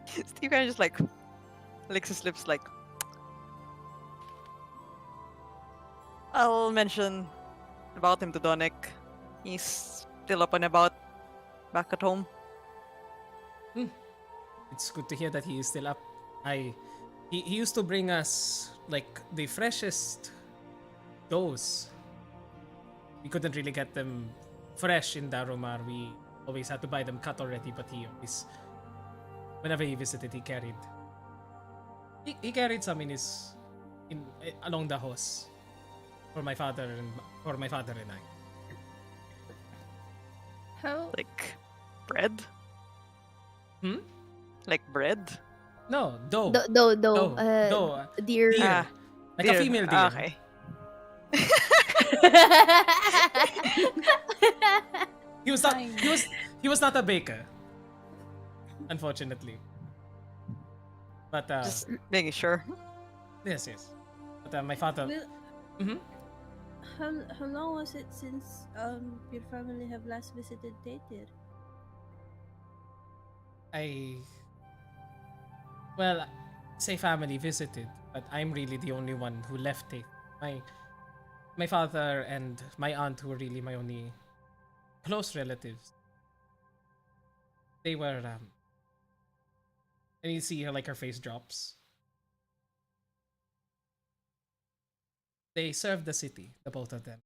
Steve kind of just like licks his lips like, I'll mention about him to Donick. He's still up and about back at home. It's good to hear that he is still up. He used to bring us like the freshest doughs. We couldn't really get them fresh in Darumar. We always had to buy them cut already, but he always, whenever he visited, he carried some along the hose for my father and I. How Like bread? Hmm? Like bread? No, dough. Dough. Dear. Deer. Ah, Like deer. a female deer. Okay. He was not. He was not a baker, unfortunately. But Just making sure. yes. But my father. Will, Mhm. how long was it since your family have last visited Tatir? I well, say family visited, but I'm really the only one who left it. My father and my aunt were really my only close relatives. They were and you see her like her face drops. They served the city, the both of them.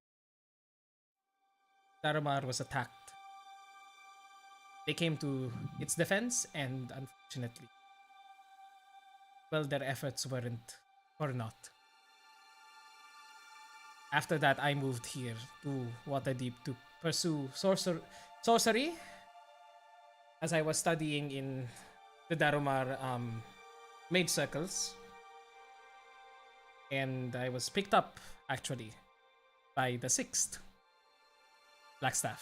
Darumar was attacked. They came to its defense, and unfortunately, well, their efforts weren't for naught. After that, I moved here to Waterdeep to pursue sorcery, as I was studying in the Darumar mage circles, and I was picked up actually by the sixth Blackstaff.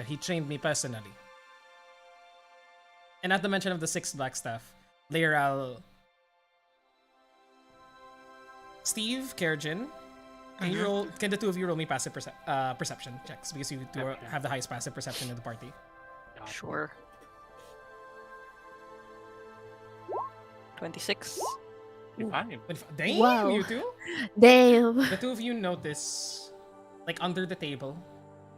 He trained me personally. And at the mention of the sixth Blackstaff, Leiral, Steve, Kerjin, can the two of you roll me passive perception checks because you two have the highest passive perception in the party? Sure. 26. Fine. Damn, Wow. you two. Damn. The two of you notice, like under the table,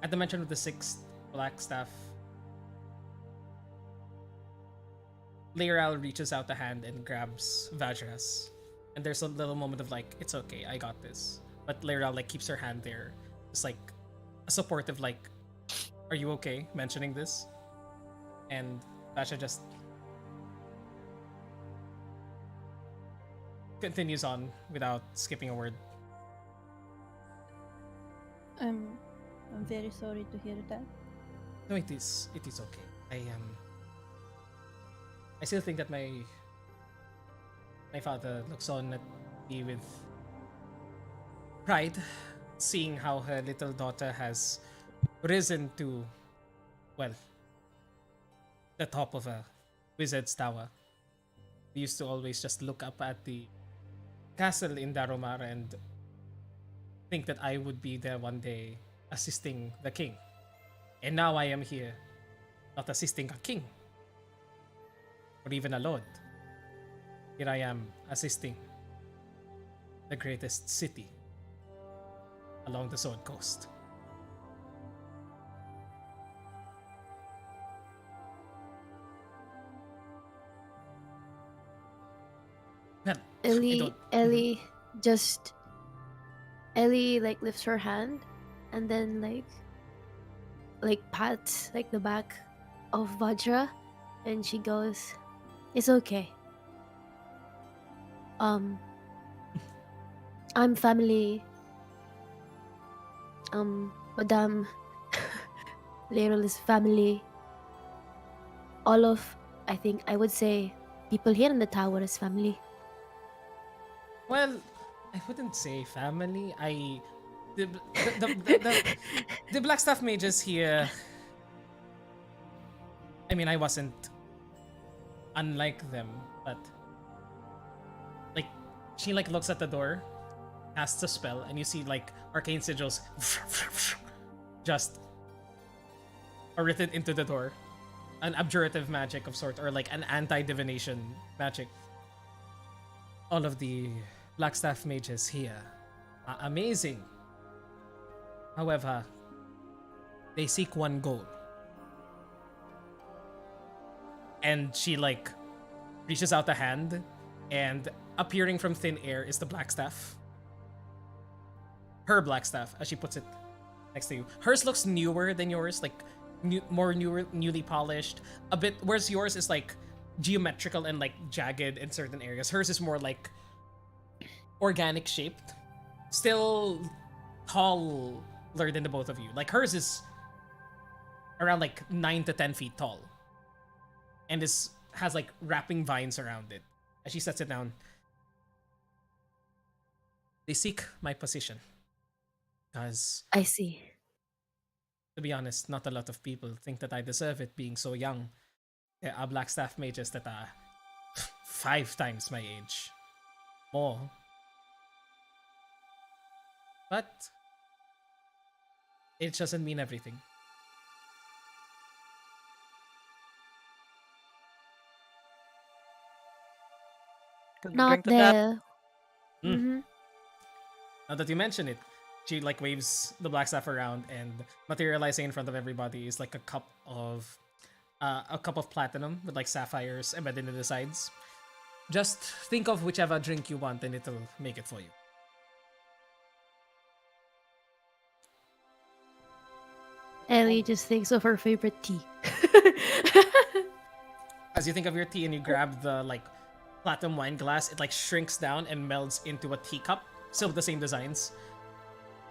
at the mention of the sixth Blackstaff, Leiral reaches out a hand and grabs Vajra's. And there's a little moment of like, it's okay, I got this. But Leiral like keeps her hand there. It's like a supportive like, are you okay mentioning this? And Vajra just continues on without skipping a word. I'm very sorry to hear that. No, it is okay. I still think that my father looks on at me with pride, seeing how her little daughter has risen to, well, the top of a wizard's tower. We used to always just look up at the castle in Daromar and think that I would be there one day assisting the king. And now I am here, not assisting a king, or even a lord. Here I am assisting the greatest city along the Sword Coast. Well, Ellie like lifts her hand and then like pats like the back of Vajra and she goes, "It's okay. I'm family. Madame Laurel is family. All of, I think I would say, people here in the tower is family." well, I wouldn't say family. The Blackstaff mages here. I mean, I wasn't unlike them, but like she like looks at the door, casts a spell, and you see like arcane sigils just are written into the door. An abjurative magic of sort, or like an anti-divination magic. All of the Blackstaff mages here are amazing. However, they seek one goal. And she like reaches out a hand, and appearing from thin air is the Blackstaff. Her Blackstaff, as she puts it next to you. Hers looks newer than yours, like newly polished. A bit, whereas yours is like geometrical and like jagged in certain areas. Hers is more like organic shaped. Still taller than the both of you. Like hers is around like 9 to 10 feet tall. And has like wrapping vines around it. As she sets it down, they seek my position. Because I see. To be honest, not a lot of people think that I deserve it being so young. A black staff mages that are 5 times my age. More. But age doesn't mean everything. Can Not drink to that. there. Mm. Mm-hmm. Now that you mention it, she like waves the black staff around, and materializing in front of everybody is like a cup of platinum with like sapphires embedded in the sides. Just think of whichever drink you want, and it'll make it for you. Ellie just thinks of her favorite tea. As you think of your tea and you grab the like platinum wine glass, it like shrinks down and melds into a teacup, still the same designs,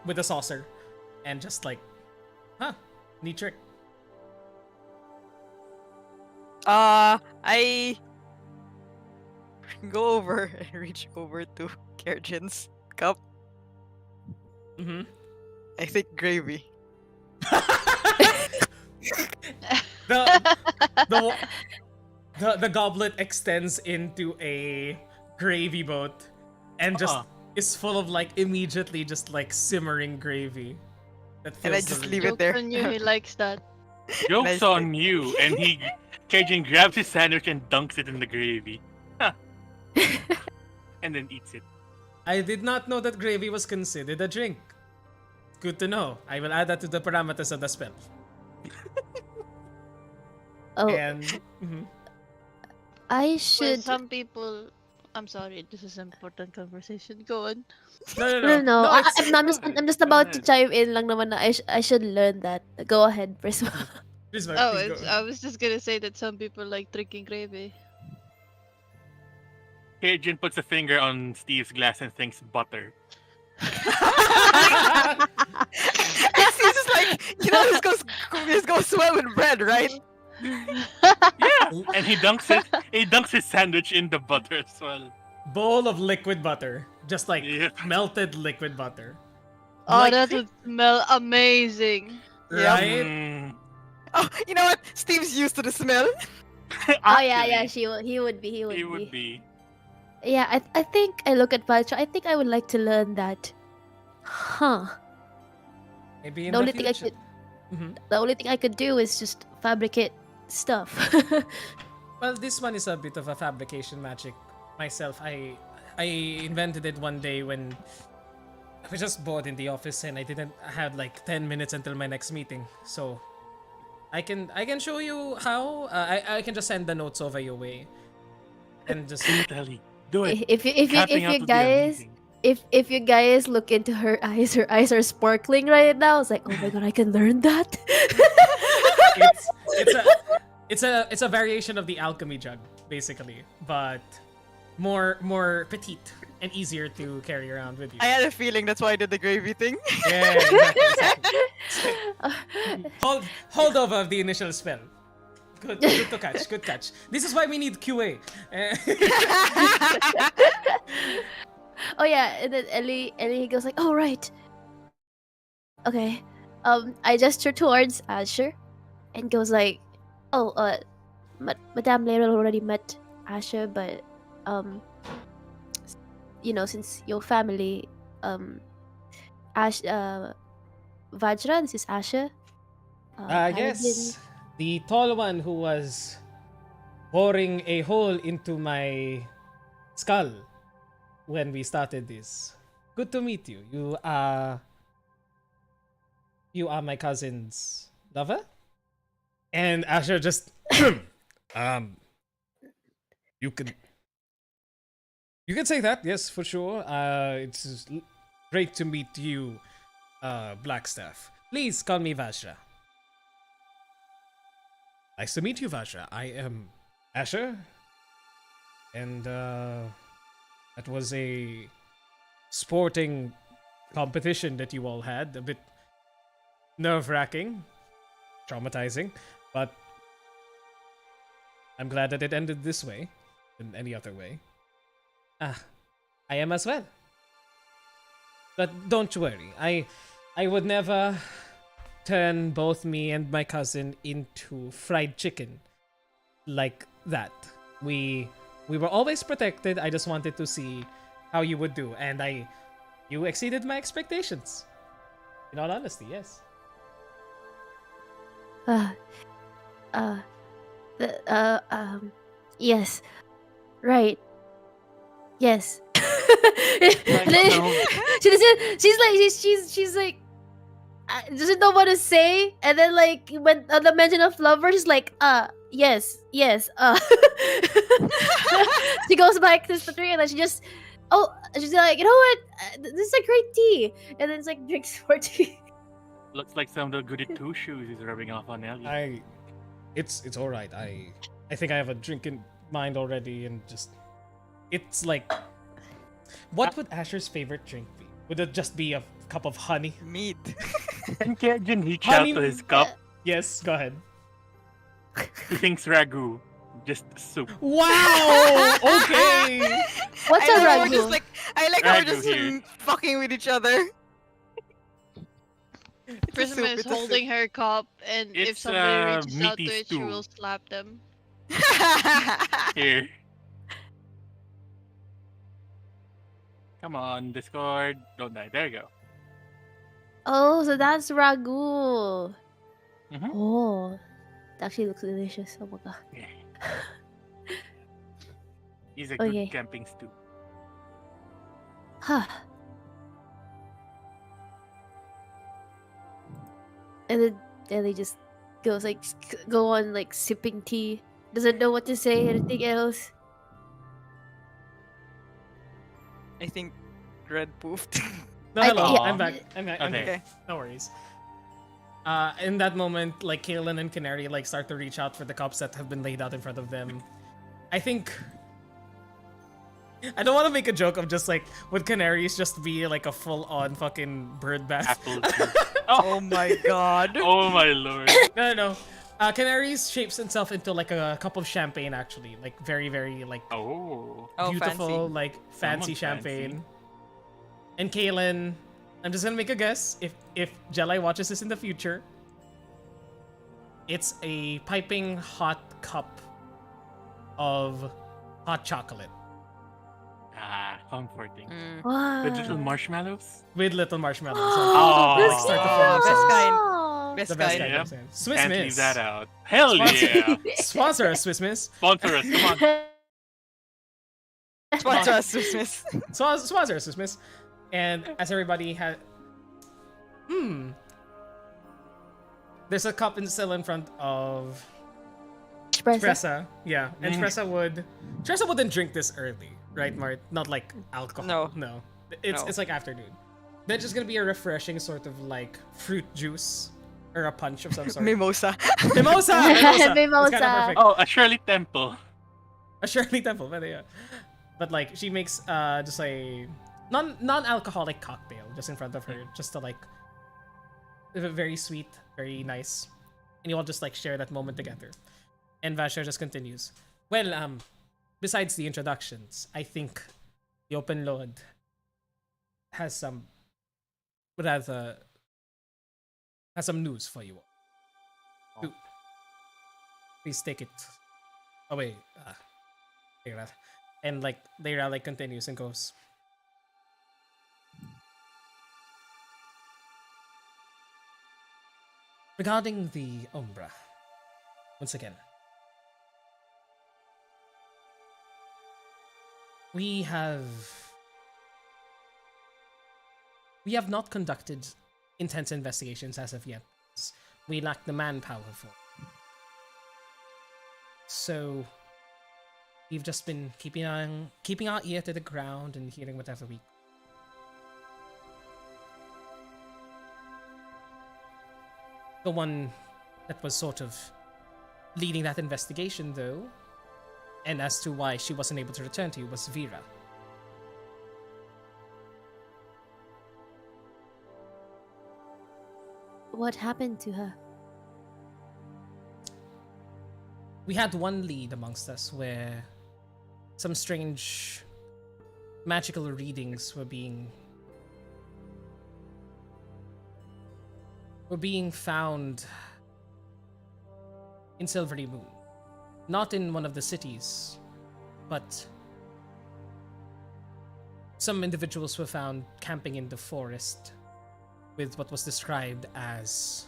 with a saucer, and just like, neat trick. I go over and reach over to Kerjin's cup. Mm-hmm. I think gravy. The goblet extends into a gravy boat and just is full of like immediately just like simmering gravy. That And I fills just the leave it Joke's there. on you, he likes that. Joke's Nice. on you. And Cajun grabs his sandwich and dunks it in the gravy. And then eats it. I did not know that gravy was considered a drink. Good to know. I will add that to the parameters of the spell. Oh, And mhm. I Well, should. some people. I'm sorry, this is an important conversation. Go on. No. it's, I'm just Go about to ahead. chime in lang naman na I should learn that. Go ahead, Prisma. please, Mark, Oh, please go. I was just gonna say that some people like drinking gravy. Cajun puts a finger on Steve's glass and thinks butter. He's just like, this goes well with bread, right? Yeah, and he dunks his sandwich in the butter as well. Bowl of liquid butter. Just like Yep. melted liquid butter. Oh, Like- that would smell amazing. Yeah. Right? Mm. Oh, you know what? Steve's used to the smell. Oh yeah, Actually, he would be. He would be. Yeah, I think I look at Vajra. I think I would like to learn that. Huh. Maybe in The the only thing I future. could Mhm. the only thing I could do is just fabricate stuff. Well, this one is a bit of a fabrication magic. Myself, I invented it one day when I was just bored in the office and I had like 10 minutes until my next meeting. So I can show you how. I can just send the notes over your way, and just Do it, Ellie. Do it. if Tapping out you would be guys amazing. if you guys look into her eyes are sparkling right now. It's like, oh my god, I can learn that. it's a variation of the alchemy jug, basically, but more petite and easier to carry around with you. I had a feeling that's why I did the gravy thing. Yeah, exactly. Hold over the initial spell. Good to catch. Good catch. This is why we need QA. Oh yeah, and then Ellie goes like, oh right. Okay. I gesture towards Asher and goes like, oh Madame Lera already met Asher, but since your family, Vajra, this is Asher. Yes. The tall one who was boring a hole into my skull when we started this. Good to meet you. You are my cousin's lover? And Asher just you can say that, yes, for sure. It's great to meet you, Blackstaff. Please call me Vajra. Nice to meet you, Vajra. I am Asher. And that was a sporting competition that you all had. A bit nerve-wracking, traumatizing, but I'm glad that it ended this way than any other way. I am as well. But don't worry, I would never turn both me and my cousin into fried chicken. Like that. We were always protected. I just wanted to see how you would do, and you exceeded my expectations. In all honesty, yes. Uh, uh, yes, right, yes. Like, no. She doesn't. She's like doesn't know what to say, and then like when on the mention of lover, she's like, yes, yes, She goes back to the tree, and then she's like, you know what? This is a great tea, and then it's like drinks more tea. Looks like some of the goody two shoes is rubbing off on Ellie. It's all right. I think I have a drink in mind already, and just it's like, what would Asher's favorite drink be? Would it just be a cup of honey? Meat. And Kejin reach out Honey- to his cup. Yes, go ahead. He thinks ragu, just soup. Wow. Okay. What's I a like how we're just ragu? like I like how we're Ragu just here. fucking with each other. It's a Prism soup, is it's a soup. holding her cup, and if It's, somebody reaches out to meaty it, she stew. will slap them. Here. Come on, Discord. Don't die. There you go. Oh, so that's ragu. Mhm. Oh, it actually looks delicious. Oh my god. He's a Okay. good camping stew. Huh. And they just goes like go on like sipping tea. Doesn't know what to say. Anything else? I think Red poofed. No, I- hello. yeah. I'm back. I'm back. Okay. Okay. No worries. In that moment, like Kaelin and Canary like start to reach out for the cups that have been laid out in front of them. I think I don't want to make a joke of just like would Canaries just be like a full-on fucking bird bath? Apple tea. Oh my god. Oh my lord. No. Canaries shapes himself into like a cup of champagne, actually, like very, very like Oh. Oh, beautiful, fancy. like fancy Someone's champagne. fancy. And Kaelin, I'm just gonna make a guess. If Jelly watches this in the future, it's a piping hot cup of hot chocolate Ah, comforting. Mm. Wow. With little marshmallows. with little marshmallows. Oh, Like, that's start to oh, form best themselves. kind. Aw. Best The best kind. kind. Yep. I'm saying. Swiss Can't Miss. leave that out. Hell Sponsor- yeah. Sponsor us, Swiss Miss. Sponsor us. Come on. Sponsor us, Christmas. Sponsor us, Swiss Miss. And as everybody had, there's a cup still in front of Espresso. Tressa. Yeah, and Tressa wouldn't drink this early, right, Mart? Not like alcohol. No. It's No. it's like afternoon. That's just gonna be a refreshing sort of like fruit juice or a punch of some sort. Mimosa. Mimosa. It's kinda Mimosa. perfect. Oh, a Shirley Temple. A Shirley Temple, but yeah. But like she makes just a non-alcoholic cocktail just in front of her, just to like very sweet, very nice. And you all just like share that moment together. And Vasha just continues. Well, besides the introductions, I think the Open Lord has some news for you all. Oh. Please take it away. Leira. And like Leira like continues and goes. Regarding the Umbra, once again, we have not conducted intense investigations as of yet. We lack the manpower for it. So we've just been keeping our ear to the ground and hearing whatever we. The one that was sort of leading that investigation, though, and as to why she wasn't able to return to you, was Vera. What happened to her? We had one lead amongst us where some strange magical readings were being were being found in Silvery Moon. Not in one of the cities, but some individuals were found camping in the forest with what was described as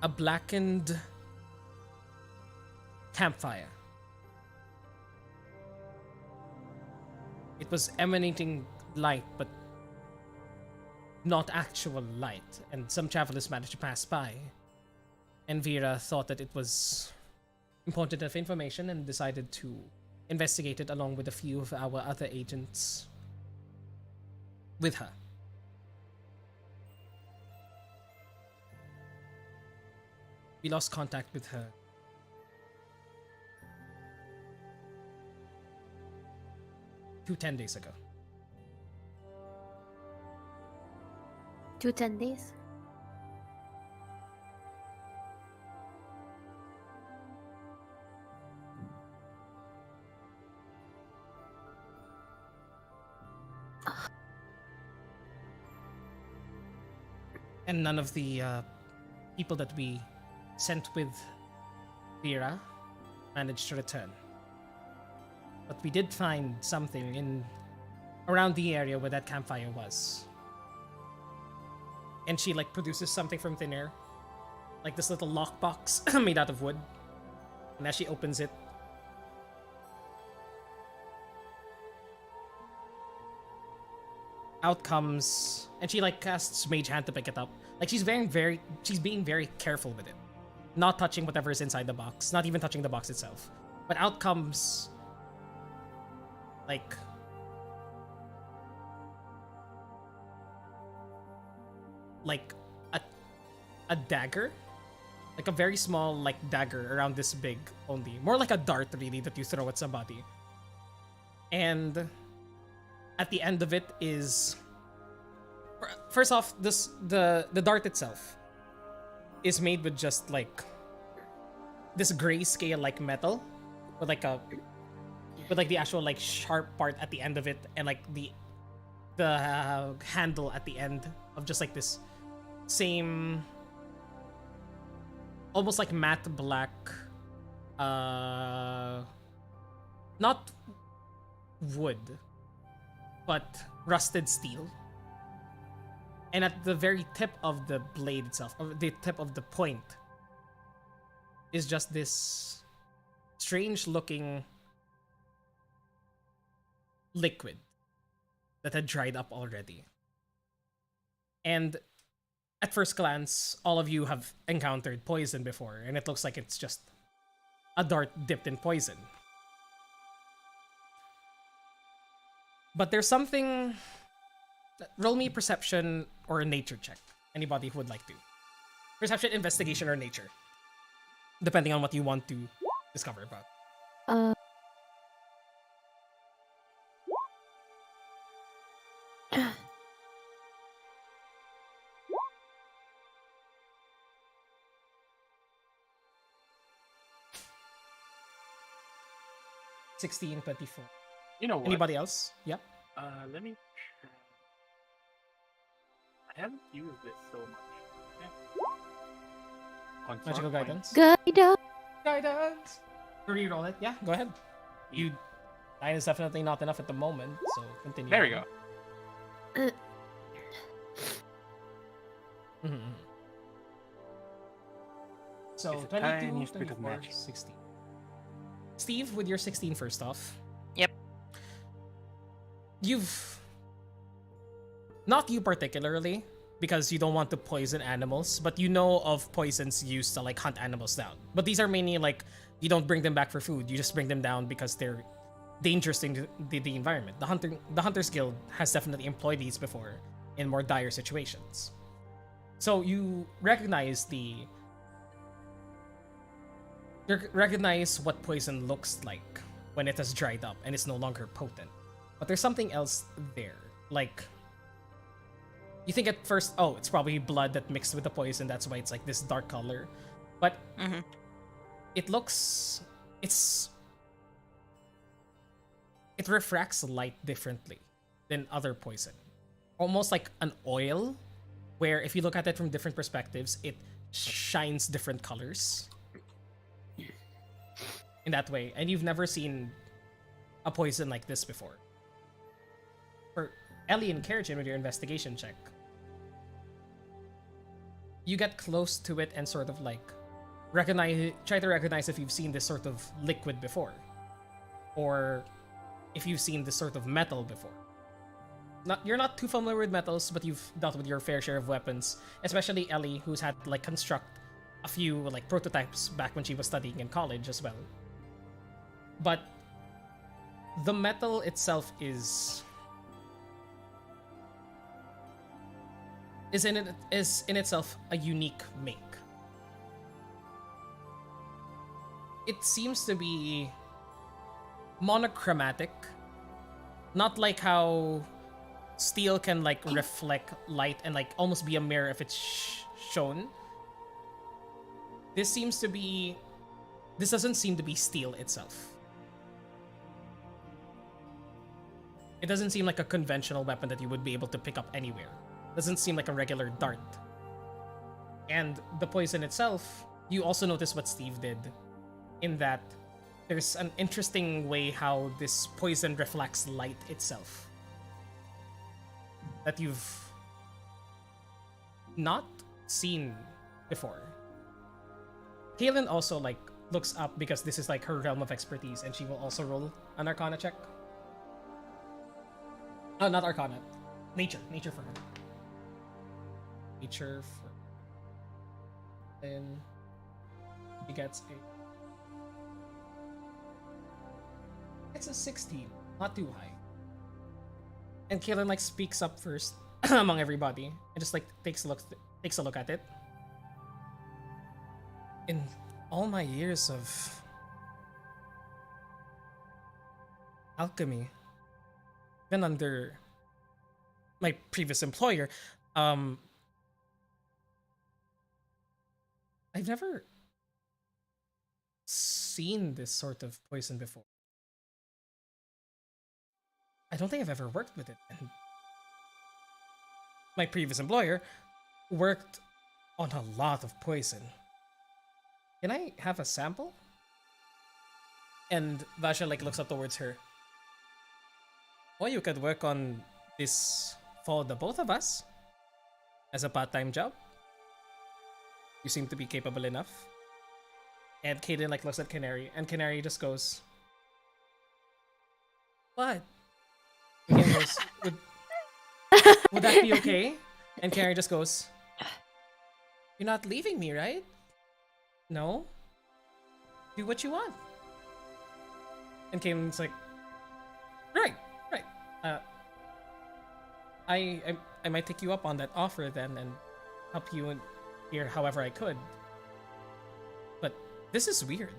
a blackened campfire. It was emanating light, but not actual light, and some travelers managed to pass by. And Vera thought that it was important enough information and decided to investigate it along with a few of our other agents with her. We lost contact with her 10 days ago. 10 days? And none of the people that we sent with Vera managed to return. But we did find something in around the area where that campfire was. And she like produces something from thin air, like this little lockbox made out of wood. And as she opens it, out comes, and she like casts Mage Hand to pick it up. Like she's being very careful with it, not touching whatever is inside the box, not even touching the box itself. But out comes like a dagger, like a very small like dagger around this big, only more like a dart really that you throw at somebody. And at the end of it is, first off, the dart itself is made with just like this grayscale like metal with like the actual like sharp part at the end of it, and like the handle at the end of just like this same almost like matte black not wood but rusted steel. And at the very tip of the blade itself, or the tip of the point, is just this strange looking liquid that had dried up already. And at first glance, all of you have encountered poison before, and it looks like it's just a dart dipped in poison. But there's something. Roll me perception or a nature check. Anybody who would like to. Perception, investigation, or nature. Depending on what you want to discover about. 16, 24. You know what? Anybody else? Yep. Let me try. I haven't used this so much. Yeah. Magical guidance. Guidance. Reroll it. Yeah, go ahead. 9 is definitely not enough at the moment, so continue. There we go. Mhm. So It's a 22, tiniest bit of 24, magic. 16. Steve, with your 16 first off. Yep. You've... Not you particularly, because you don't want to poison animals, but you know of poisons used to like hunt animals down. But these are mainly like, you don't bring them back for food, you just bring them down because they're dangerous to the environment. The Hunters Guild has definitely employed these before in more dire situations. So you recognize what poison looks like when it has dried up and it's no longer potent. But there's something else there. Like, you think at first, oh, it's probably blood that mixed with the poison, that's why it's like this dark color. But it refracts light differently than other poison. almost like an oil, where if you look at it from different perspectives, it shines different colors. In that way, and you've never seen a poison like this before. For Ellie and Kerrigan with your investigation check, you get close to it and sort of like try to recognize if you've seen this sort of liquid before, or if you've seen this sort of metal before. You're not too familiar with metals, but you've dealt with your fair share of weapons, especially Ellie, who's had to like construct a few like prototypes back when she was studying in college as well. But the metal itself is in itself a unique make. It seems to be monochromatic, not like how steel can like reflect light and like almost be a mirror if it's shown. This doesn't seem to be steel itself. It doesn't seem like a conventional weapon that you would be able to pick up anywhere. It doesn't seem like a regular dart. And the poison itself, you also notice what Steve did, in that there's an interesting way how this poison reflects light itself that you've not seen before. Kaylin also like looks up because this is like her realm of expertise, and she will also roll an Arcana check. Oh, not Arcana. Nature for her. Nature for... Then he gets it's a 16, not too high. And Kaylin like speaks up first among everybody and just like takes a look at it. In all my years of alchemy, been under my previous employer, I've never seen this sort of poison before. I don't think I've ever worked with it. And my previous employer worked on a lot of poison. Can I have a sample? And Vasha like looks up towards her. Or you could work on this for the both of us as a part-time job. You seem to be capable enough. And Kaden like looks at Canary, and Canary just goes, "What?" And Kaden goes, would that be okay? And Canary just goes, "You're not leaving me, right? No? Do what you want." And Kaden's like, Right. I might take you up on that offer then and help you in here however I could. But this is weird.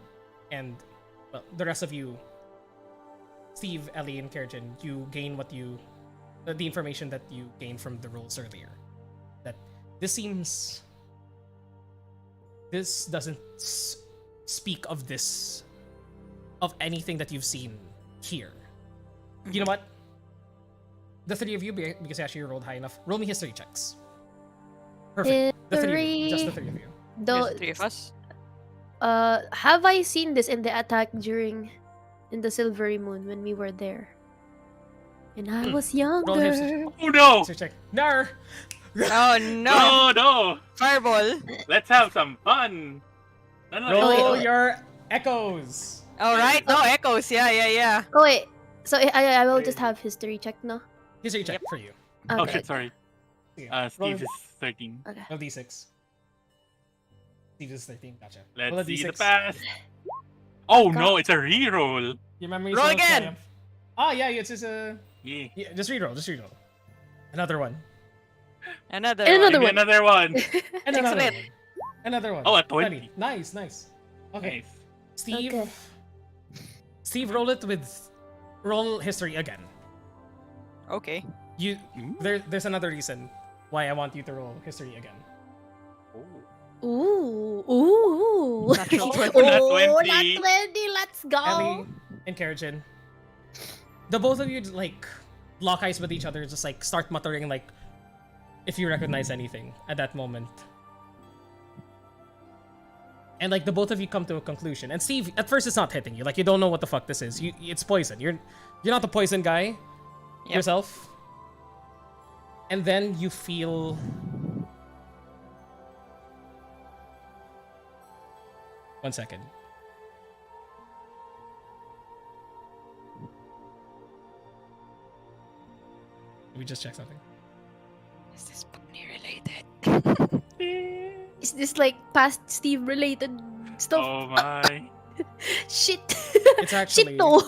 And, well, the rest of you, Steve, Ellie, and Kerrigan, you gain the information that you gained from the rolls earlier. That this doesn't speak of anything that you've seen here. You know what? The three of you, because actually you rolled high enough, roll me history checks. Perfect. The three of you, just the three of you. There's the three of us. Have I seen this in the attack in the Silvery Moon when we were there? And I was Roll history. younger. Oh no! History check. Nar! Oh no! No, no! Fireball! Let's have some fun! No, Roll wait. your echoes. Alright, no echoes, yeah. Oh wait, so I will just have history check now. History check for you. Oh Okay. shit, sorry. Yeah. Steve is 13. Okay. Roll d6. Steve is 13. Gotcha. Let's Roll a see the d6. past. Oh no, it's a reroll. Your memory Roll still again! triumph. Ah, yeah, it's just a... Yeah. Yeah, just reroll. Another one. Another And one. another Give me another one. And another Excellent. one. Another one. Oh, a 20. Nice. Okay. Nice. Steve. Okay. Steve, roll history again. Okay. There's another reason why I want you to roll history again. Ooh. Natural 20. Nat Oh, 20. nat 20. Let's go. Ellie and Kerrigan, the both of you like lock eyes with each other, just like start muttering like if you recognize anything at that moment. And like the both of you come to a conclusion. And Steve, at first it's not hitting you. Like you don't know what the fuck this is. It's poison. You're not the poison guy yourself. And then you feel one second. Let me just check something. Is this bunny related? Is this like past Steve related stuff? Oh my. Shit. It's actually Shit no.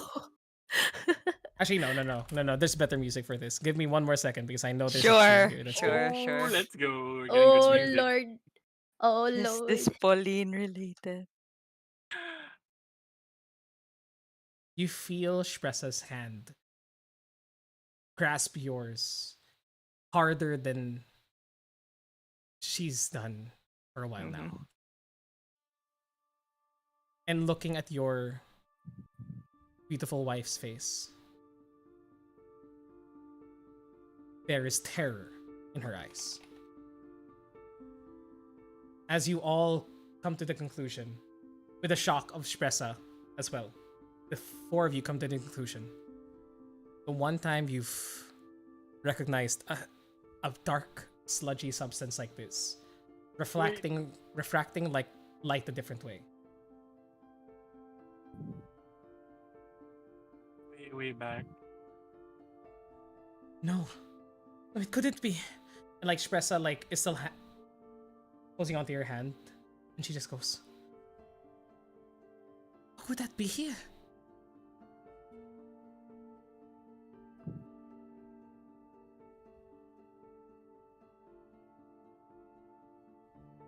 Actually no. There's better music for this. Give me one more second because I know there's Sure, a theme here that's sure, good. sure. Let's go. We're getting Oh good music. lord. Oh Is lord. this Pauline related? You feel Shpressa's hand grasp yours harder than she's done for a while now. And looking at your beautiful wife's face, there is terror in her eyes. As you all come to the conclusion, with the shock of Shpressa as well, the four of you come to the conclusion. The one time you've recognized a dark, sludgy substance like this, refracting like light a different way. Way back. No, it couldn't be. And like Shpressa like is still holding onto your hand, and she just goes, "What would that be here?"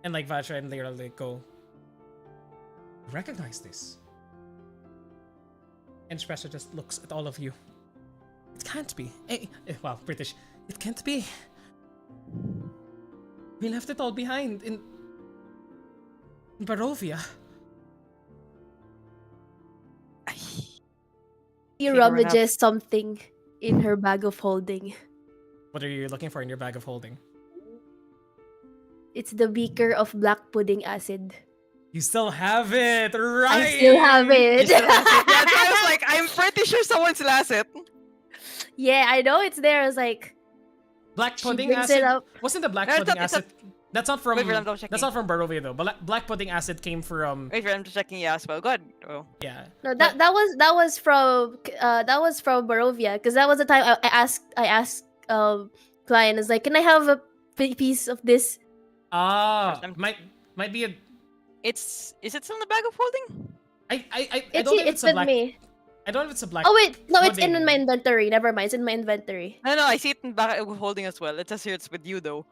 And like Vajra and Lyra like go, "Recognize this?" And Shpressa just looks at all of you. It can't be. Wow, British. It can't be. We left it all behind in Barovia. He rummages something in her bag of holding. What are you looking for in your bag of holding? It's the beaker of black pudding acid. You still have it, right? I still have it. You still have it? Yeah, I was like, I'm pretty sure someone still has it. Yeah, I know it's there. I was like, Black she pudding brings acid. it up. Wasn't the black No, it's pudding not- it's acid? That's not from. Wait, I'm double checking. That's not from Barovia though. But black pudding acid came from. Wait, I'm just checking. Yeah, as well. Good. Oh. Yeah. No, But- that was from Barovia, because that was the time I asked client, is like, can I have a piece of this? Might be a. Is it still in the bag of holding? I It's don't know if it's a with black. me. I don't know if it's a black. Oh wait, no, it's in pudding. my inventory. Never mind, it's in my inventory. No, I see it in bag of holding as well. It says here it's with you though.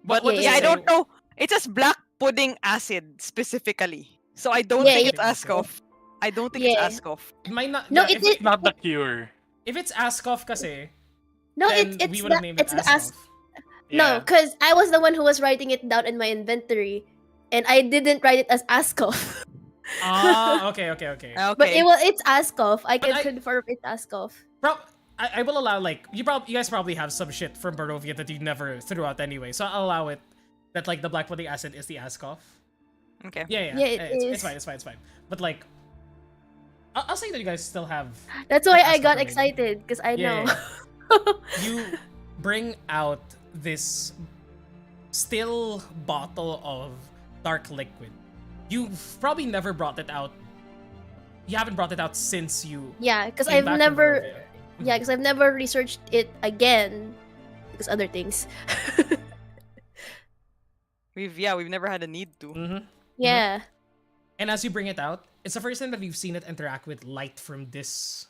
But But what does yeah, it I say? don't know. It says black pudding acid specifically. So I don't Yeah, think yeah. it's Askoff. I don't think Yeah. it's Askoff. It might not. No, yeah, it is. It's not the cure. If it's Askoff kasi, No, then it's we would have named it it's the Askoff. No, Yeah. because I was the one who was writing it down in my inventory, and I didn't write it as Askoff. Okay. Okay. But it's Askoff. I But can I- confirm it's Askoff. I will allow like you guys probably have some shit from Barovia that you never threw out anyway, so I'll allow it that like the black pudding acid is the Askoff. Okay. Yeah. Yeah, it it's is. fine. But like, I'll say that you guys still have. That's why I Askoff got remaining. excited, because I Yeah, know. You bring out this still bottle of dark liquid. You've probably never brought it out. You haven't brought it out since you. Yeah, because came I've back from never. Barovia. Yeah, because I've never researched it again, because other things. We've never had a need to. Mhm. Yeah. And as you bring it out, it's the first time that you've seen it interact with light from this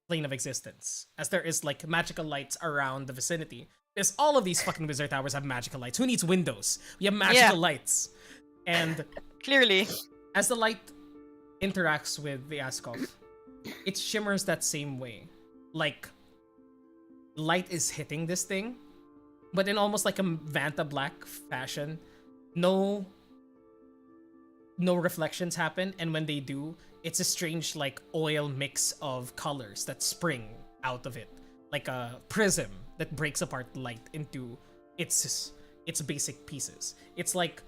plane of existence. As there is like magical lights around the vicinity. Because all of these fucking wizard towers have magical lights. Who needs windows? We have magical lights. And Clearly. as the light interacts with the Askoff, it shimmers that same way. Like light is hitting this thing, but in almost like a Vanta Black fashion. No reflections happen, and when they do, it's a strange like oil mix of colors that spring out of it. like a prism that breaks apart light into its basic pieces. It's like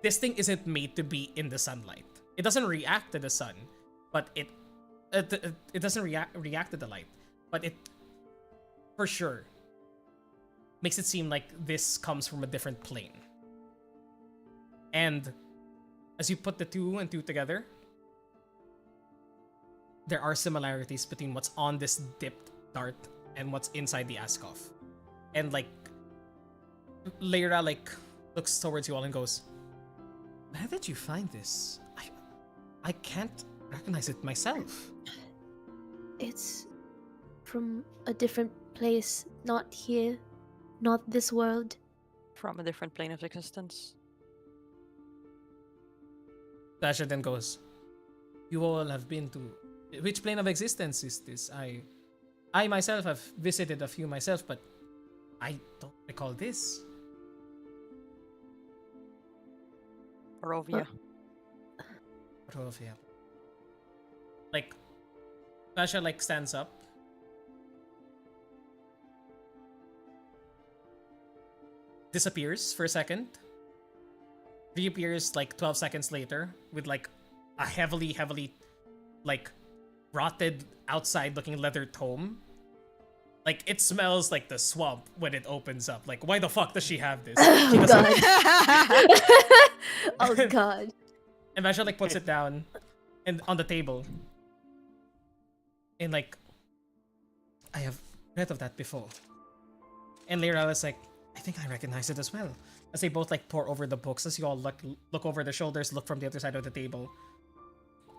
this thing isn't made to be in the sunlight. It doesn't react to the sun, but it doesn't react to the light, but it for sure makes it seem like this comes from a different plane. And as you put the two and two together, there are similarities between what's on this dipped dart and what's inside the Askov. And like Lyra like looks towards you all and goes, "Where did you find this? I can't recognize it myself." It's from a different place, not here, not this world. From a different plane of existence. Dasha then goes, "You all have been to... Which plane of existence is this? I myself have visited a few myself, but I don't recall this." Barovia. Barovia. Like, Dasha like stands up. Disappears for a second. Reappears like 12 seconds later with like a heavily like rotted outside looking leather tome. Like it smells like the swamp when it opens up. Like, why the fuck does she have this? She Oh doesn't- god. Oh god. And Vasha like puts it down and on the table. And like, "I have read of that before." And Lyra is like, "I think I recognize it as well." As they both like pour over the books, as you all look over their shoulders, look from the other side of the table.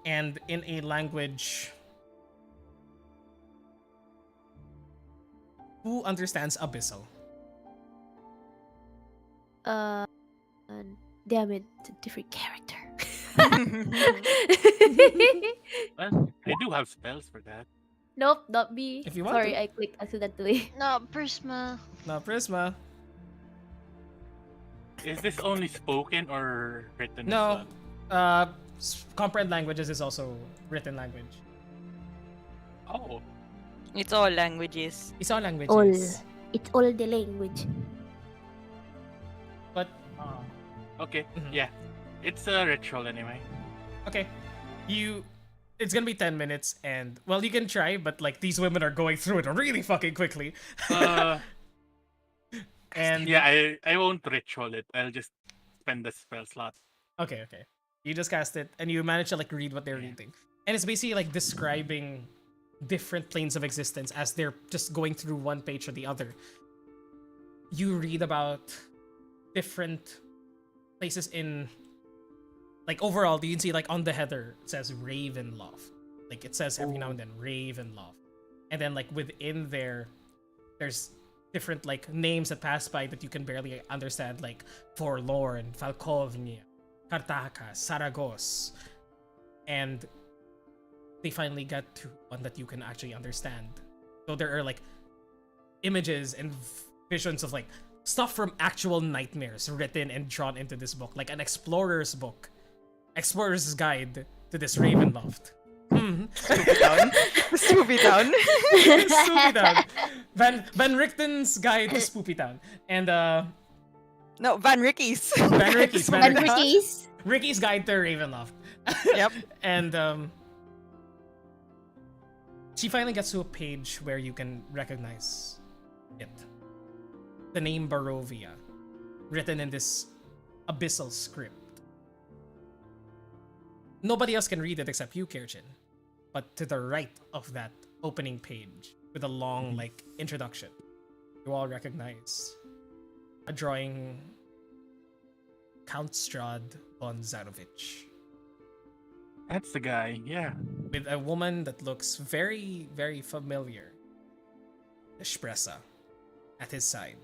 And in a language... Who understands Abyssal? Damn it, it's a different character. Well, I do have spells for that. Nope, not me. If you want Sorry, to. I clicked accidentally. No, Prisma. No, Prisma. Is this only spoken or written? No. as well? Comprehend languages is also written language. Oh, It's all languages. It's all languages. All. It's all the language. But okay. Mhm. Yeah, it's a ritual anyway. okay, it's gonna be 10 minutes, and well, you can try, but like these women are going through it really fucking quickly. And Yeah, I won't ritual it. I'll just spend the spell slot. okay, you just cast it, and you manage to like read what they're Yeah. reading, and it's basically like describing different planes of existence as they're just going through one page or the other. You read about different places in, like, overall, you can see like on the header it says Ravenloft. Like it says every now and then Ravenloft, and then like within there's different like names that pass by that you can barely understand, like Forlorn, Falkovnia, Kartaka, Saragos, and they finally got to one that you can actually understand. So there are like images and visions of like stuff from actual nightmares written and drawn into this book, like an explorer's book, explorer's guide to this Ravenloft. Spoopy Town. Spoopy Town. Van Richten's guide to Spoopy Town. And No, Van Ricky's. Van Ricky's. And Ricky's. Ricky's guide to Ravenloft. Yep. And she finally gets to a page where you can recognize it. The name Barovia, written in this abyssal script. Nobody else can read it except you, Kirchin. But to the right of that opening page, with a long, like, introduction, you all recognize a drawing Count Strad von Zarovich. That's the guy. Yeah. With a woman that looks very, very familiar. Espressa at his side.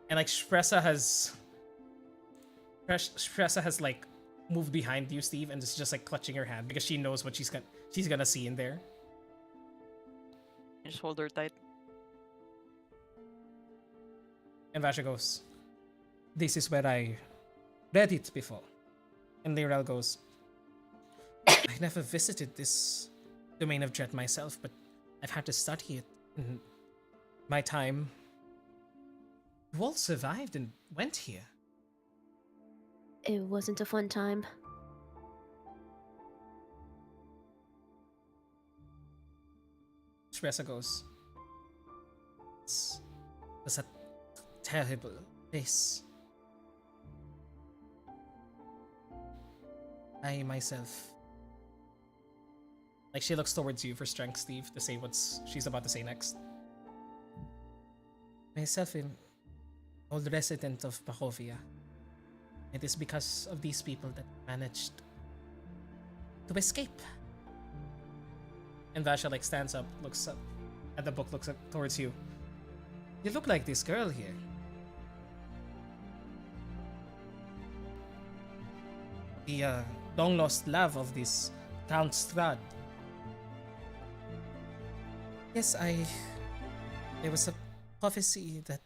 And like Espressa has like moved behind you, Steve, and is just like clutching her hand because she knows what she's gonna see in there. Just hold her tight. And Vasha goes, "This is where I read it before." And Lirel goes, "I never visited this domain of dread myself, but I've had to study it my time, you all survived and went here. It wasn't a fun time. Shpresa goes, it was a terrible place. I myself... Like, she looks towards you for strength, Steve, to say what she's about to say next. Myself, an old resident of Bahovia. It is because of these people that managed to escape. And Vasha, like, stands up, looks up at the book, looks up towards you. You look like this girl here. The long-lost love of this Count Strad. Yes, there was a prophecy that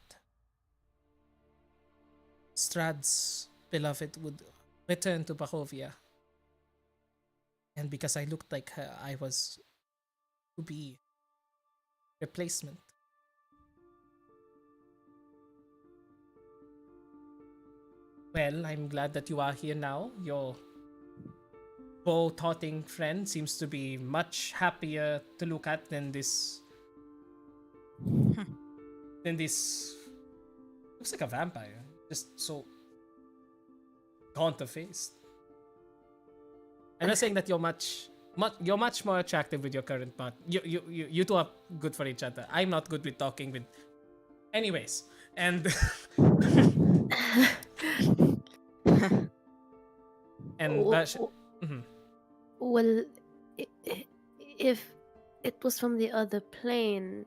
Strad's beloved would return to Bahovia. And because I looked like her, I was to be replacement. Well, I'm glad that you are here now. Your bow-toting friend seems to be much happier to look at than this... Looks like a vampire. Just so gaunt-faced. I'm not saying that you're much more attractive with your current partner. You two are good for each other. I'm not good with talking with... Anyways, and... and that... Well, if it was from the other plane,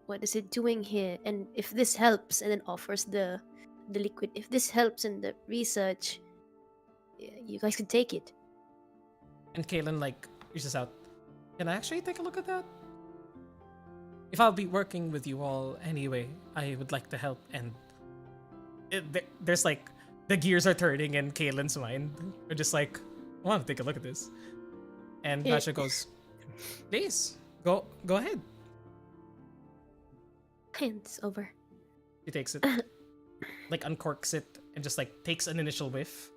what is it doing here? And if this helps, and then offers the liquid, if this helps in the research, you guys can take it. And Kaylin, like, reaches out. Can I actually take a look at that? If I'll be working with you all anyway, I would like to help. And there's like, the gears are turning in Kaylin's mind. They're just like, I want to take a look at this. And Basha goes, please, go ahead. Hands over. She takes it, like uncorks it, and just like takes an initial whiff.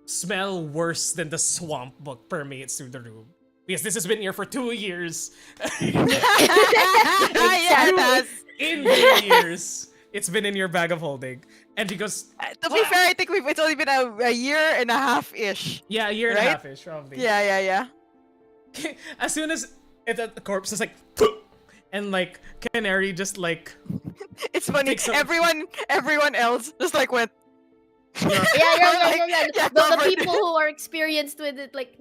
Smell worse than the swamp book permeates through the room. Because this has been here for 2 years. Yeah, it has. In 2 years. It's been in your bag of holding. And he goes... To be fair, I think it's only been a year and a half-ish. Yeah, a year and a half-ish, probably. Yeah. As soon as the corpse is like... And like, Canary just like... It's funny, everyone else just like went... Yeah. The people who are experienced with it, like...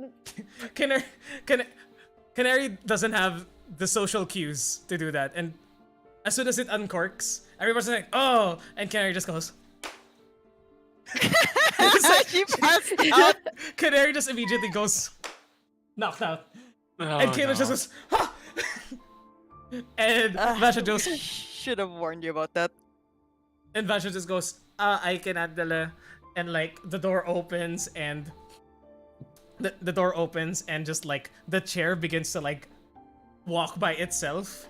Canary doesn't have the social cues to do that. And as soon as it uncorks, everyone's like, oh! And Canary just goes... She passed out. Canary just immediately goes... knocked out. And Kayla just goes... Ha! And Vasha just... Should have warned you about that. And Vasha just goes, I cannot dala. And like, the door opens and... The door opens and just like, the chair begins to like, walk by itself.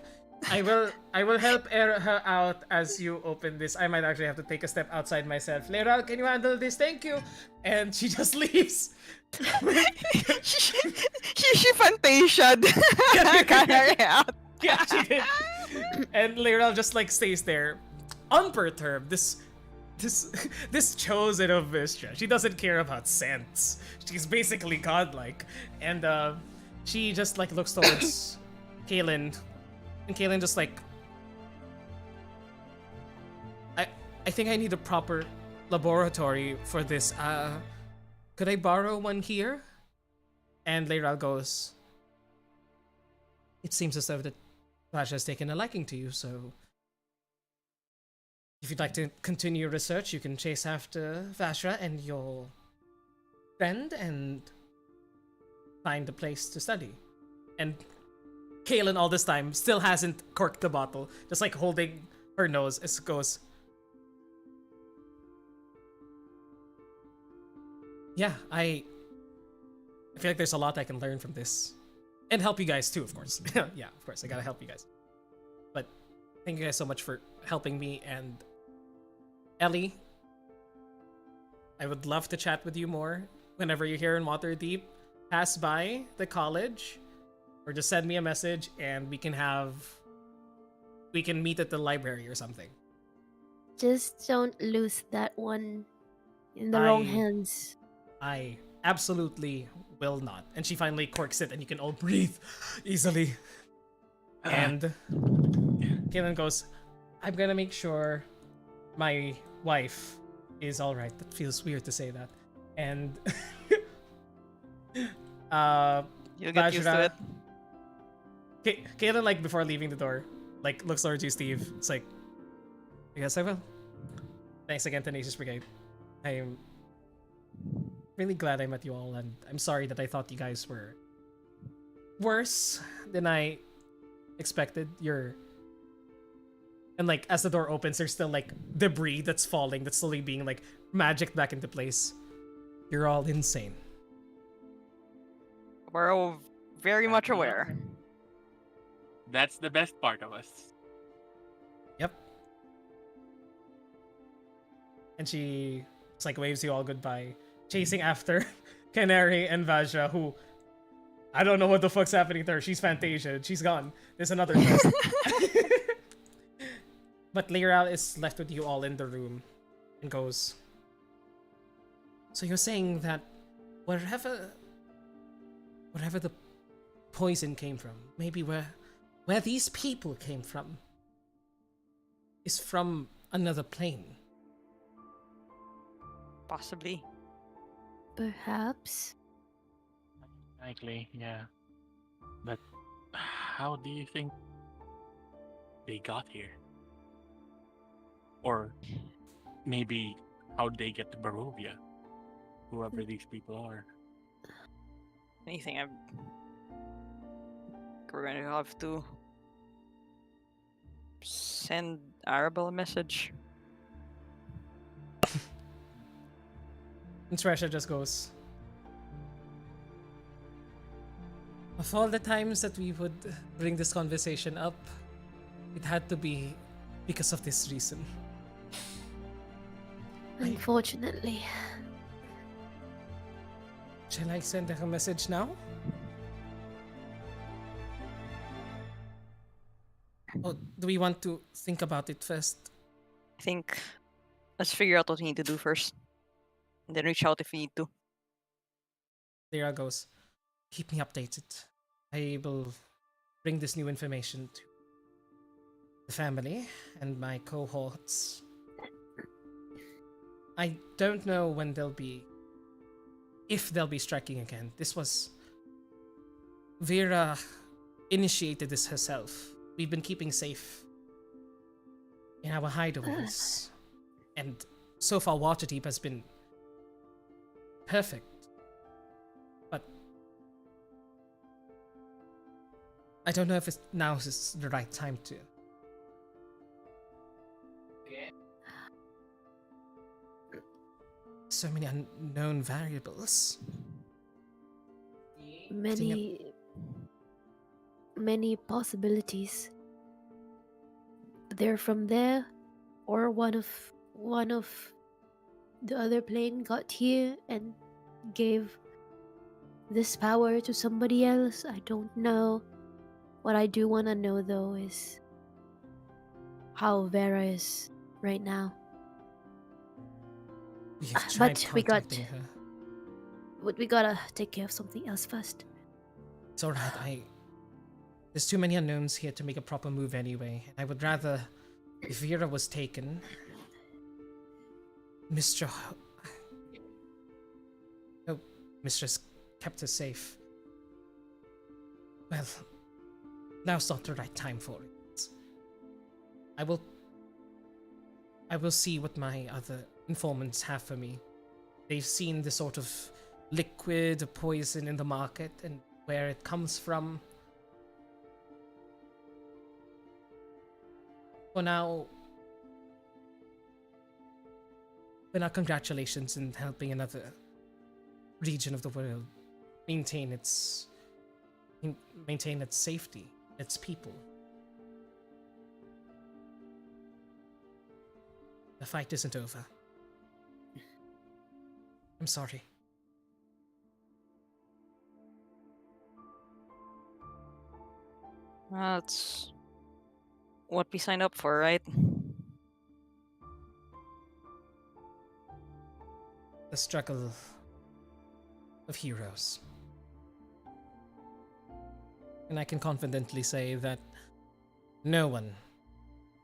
I will help air her out as you open this. I might actually have to take a step outside myself. Leral, can you handle this? Thank you. And she just leaves. she fantasiaed Canary out. Yeah, she did. And Leral just like stays there, unperturbed. This chosen of Vistra. She doesn't care about sense. She's basically godlike. And she just like looks towards Kaylin. And Kaylin just like, I think I need a proper laboratory for this. Could I borrow one here? And Leiral goes, it seems as though that Vasha has taken a liking to you, so if you'd like to continue your research, you can chase after Vasha and your friend and find a place to study. And Kaylin all this time still hasn't corked the bottle, just like holding her nose as it goes, yeah, I feel like there's a lot I can learn from this. And help you guys too, of course. Yeah, of course, I gotta help you guys. Thank you guys so much for helping me. And Ellie, I would love to chat with you more whenever you're here in Waterdeep. Pass by the college or just send me a message and we can meet at the library or something. Just don't lose that one in the wrong hands. I absolutely will not. And she finally corks it and you can all breathe easily. And Kaylin goes, I'm gonna make sure my wife is alright. That feels weird to say that. And You'll get used to it. Kaylin, like, before leaving the door, like, looks over to Steve. It's like, yes, I will. Thanks again, Tenacious Brigade. I'm really glad I met you all, and I'm sorry that I thought you guys were worse than I expected. And like, as the door opens, there's still like debris that's falling, that's slowly being like magicked back into place. You're all insane. We're all very much aware. That's the best part of us. Yep. And she just like waves you all goodbye, chasing after Canary and Vajra, who I don't know what the fuck's happening to her. She's Fantasia. She's gone. There's another quest. But Lyra is left with you all in the room and goes, so you're saying that wherever the poison came from, maybe where these people came from is from another plane. Possibly. Perhaps. Likely, yeah. But how do you think they got here? Or maybe how they get to Barovia? Whoever these people are. Anything, we're going to have to send Arabelle a message. And Tresha just goes, of all the times that we would bring this conversation up, it had to be because of this reason. Unfortunately. Shall I send her a message now? Or do we want to think about it first? I think let's figure out what we need to do first. And then reach out if we need to. Lyra goes, keep me updated. I will bring this new information to the family and my cohorts. I don't know when if they'll be striking again. This was... Vera initiated this herself. We've been keeping safe in our hideaways. And so far Waterdeep has been perfect. But I don't know if now is the right time to. So many unknown variables. Many possibilities. They're from there, or one of the other plane got here and gave this power to somebody else. I don't know. What I do want to know though is how Vera is right now. We have tried But contacting her. we gotta take care of something else first. It's alright, there's too many unknowns here to make a proper move anyway. I would rather, if Vera was taken, Mistress kept her safe. Well, now's not the right time for it. I will see what my other informants have for me. They've seen the sort of liquid poison in the market and where it comes from. For now, congratulations in helping another region of the world maintain its safety, its people. The fight isn't over. I'm sorry. That's what we signed up for, right? The struggle of heroes. And I can confidently say that no one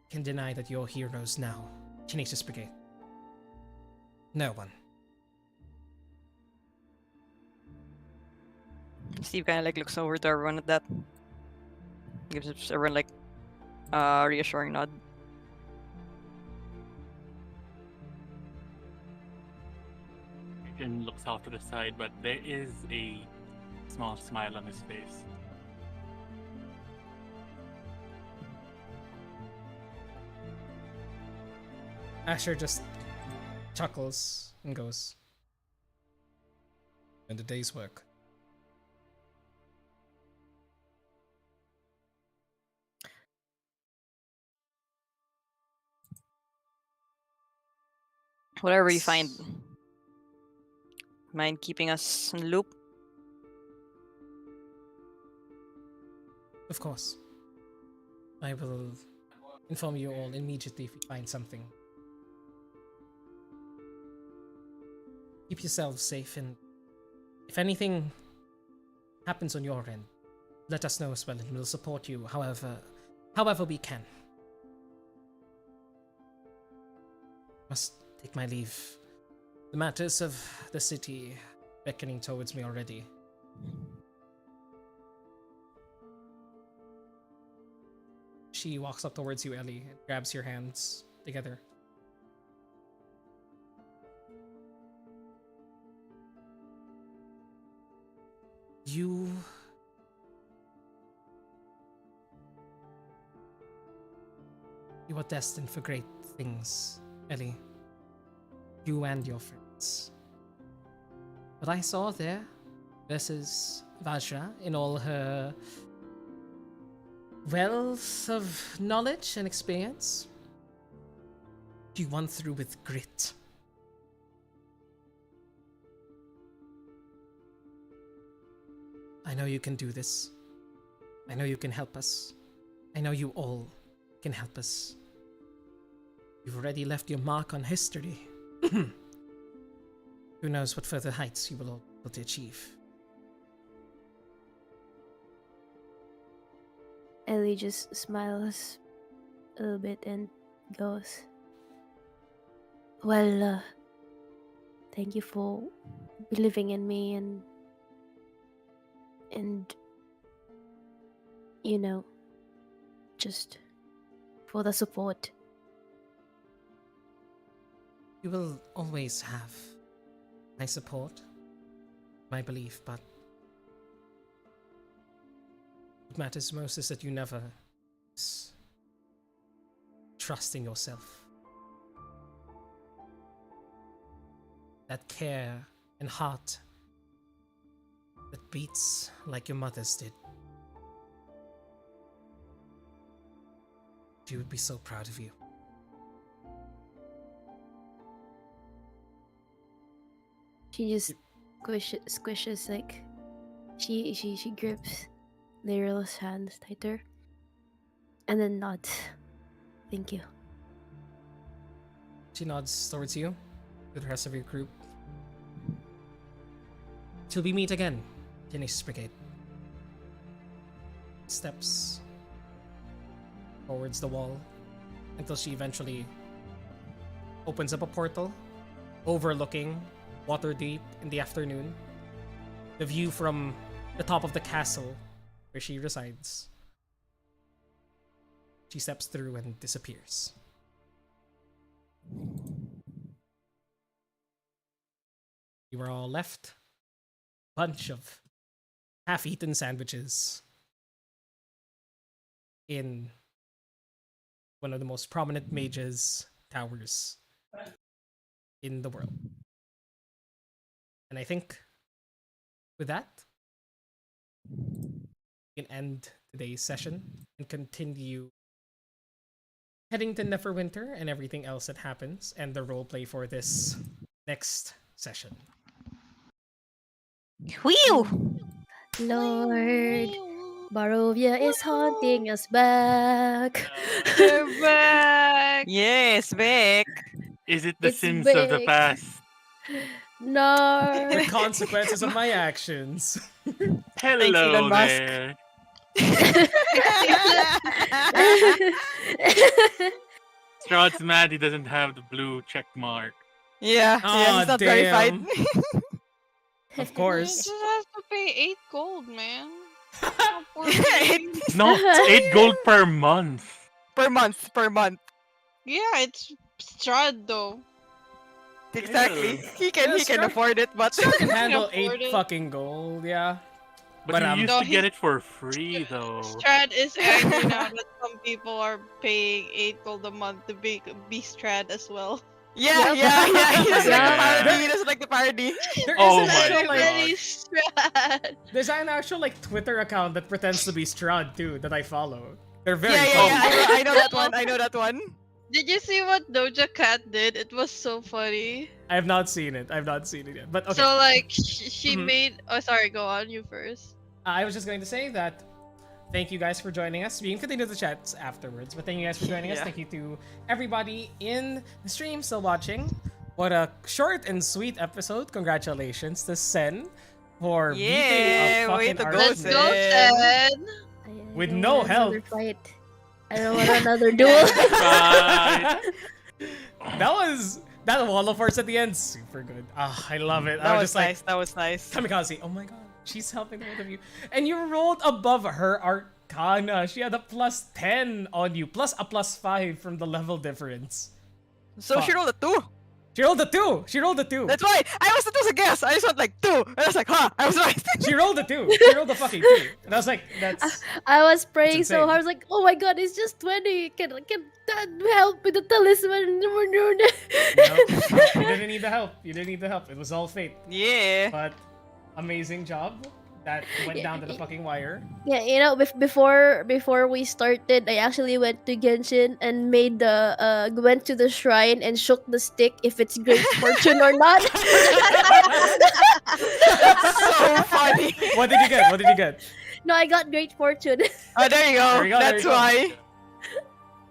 can deny that you're heroes now, Tenacious Brigade. No one. Steve kind of like looks over to everyone at that. Gives everyone like reassuring nod. And looks off to the side, but there is a small smile on his face. Asher just chuckles and goes, "And the day's work." Whatever you find, mind keeping us in the loop? Of course. I will inform you all immediately if we find something. Keep yourselves safe, and if anything happens on your end, let us know as well, and we'll support you however we can. Must take my leave. The matters of the city beckoning towards me already. She walks up towards you, Ellie, and grabs your hands together. You are destined for great things, Ellie. You and your friends. What I saw there versus Vajra in all her wealth of knowledge and experience, you won through with grit. I know you can do this. I know you can help us. I know you all can help us. You've already left your mark on history. Who knows what further heights you will all be able to achieve. Ellie just smiles a little bit and goes, "Well, thank you for believing in me and you know, just for the support." You will always have my support, my belief, but what matters most is that you never trust in yourself. That care and heart that beats like your mother's did. She would be so proud of you. She just squishes like she grips Lyril's hands tighter and then nods. "Thank you." She nods towards you, to the rest of your group. Till we meet again, Tenacious Brigade. Steps towards the wall until she eventually opens up a portal overlooking Waterdeep in the afternoon. The view from the top of the castle where she resides. She steps through and disappears. You are all left. Bunch of half-eaten sandwiches in one of the most prominent mages towers in the world. And I think with that, we can end today's session and continue heading to Neverwinter and everything else that happens, and the roleplay for this next session. Whew! Lord, Barovia is haunting us back. They're back. Yes, Vic. Is it the It's Sims of the big. past? No. The consequences of my actions. Hello Elon Musk. there. Strahd's mad he doesn't have the blue check mark. Yeah, Aw, he's not damn. verified. Of He course. just has to pay 8 gold, man. No, it's 8 gold per month. per month. Yeah, it's Strad though. Exactly. Ew. He can Strahd- afford it, but Strahd can handle afford 8 it. fucking gold, yeah. But you used No, to get he- it for free though. Strad is angry now that some people are paying 8 gold a month to be Strad as well. yeah. He doesn't like the parody. He doesn't like the parody. There Oh is an my actual, like, Everybody Strad. there's an actual like Twitter account that pretends to be Strahd too that I follow. They're very Yeah. funny. I know that one. Did you see what Doja Cat did? It was so funny. I have not seen it. I've not seen it yet. But okay. So like she Mhm. made. Oh, sorry. Go on. You first. I was just going to say that thank you guys for joining us. We can continue the chats afterwards, but thank you guys for joining us. Yeah. Thank you to everybody in the stream still watching. What a short and sweet episode. Congratulations to Sen for beating Yeah, a way fucking to go, Let's archer go, Sen. Sen. With I don't no want another help. Fight. I don't want another duel. Right. that wall of force at the end, super good. Ah, I love it. I That was was just like, nice. That was nice. Kamikaze, oh my god, she's helping the both of you. And you rolled above her Arcana. She had a +10 on you, plus a +5 from the level difference. So she rolled a 2. She rolled a 2! She rolled a 2! That's why it was a guess. I just went like 2. And I was like, huh, I was right. She rolled a 2! She rolled a fucking 2! And I was like, that's... I was praying It's so insane. hard. I was like, oh my god, it's just 20. Can that help with the talisman? No, you didn't need the help. You didn't need the help. It was all fate. Yeah. But amazing job. That went down to the fucking wire. Yeah, you know, before we started, I actually went to Genshin and made the went to the shrine and shook the stick if it's great fortune or not. That's so funny. What did you get? What did you get? No, I got great fortune. Oh, there you go. There you go, there That's you go. why.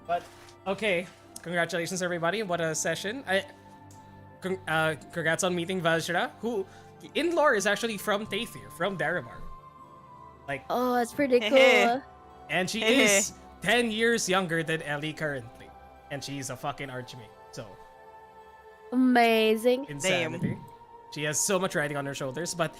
But okay, congratulations everybody. What a session. Congrats on meeting Vajra, who in lore is actually from Taethir, from Darabar. Like, Oh, that's pretty Hehe. cool. and she is 10 years younger than Ellie currently. And she's a fucking archmage. So, Amazing. insanity. She has so much riding on her shoulders. But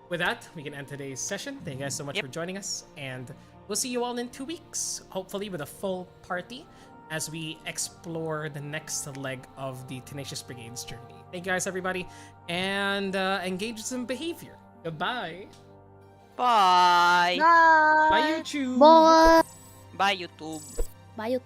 with that, we can end today's session. Thank you guys so much Yep. for joining us. And we'll see you all in 2 weeks, hopefully with a full party as we explore the next leg of the Tenacious Brigade's journey. Thank you guys, everybody, and engage in some behavior. Goodbye. Bye. Bye, YouTube. Bye. Bye, YouTube. Bye.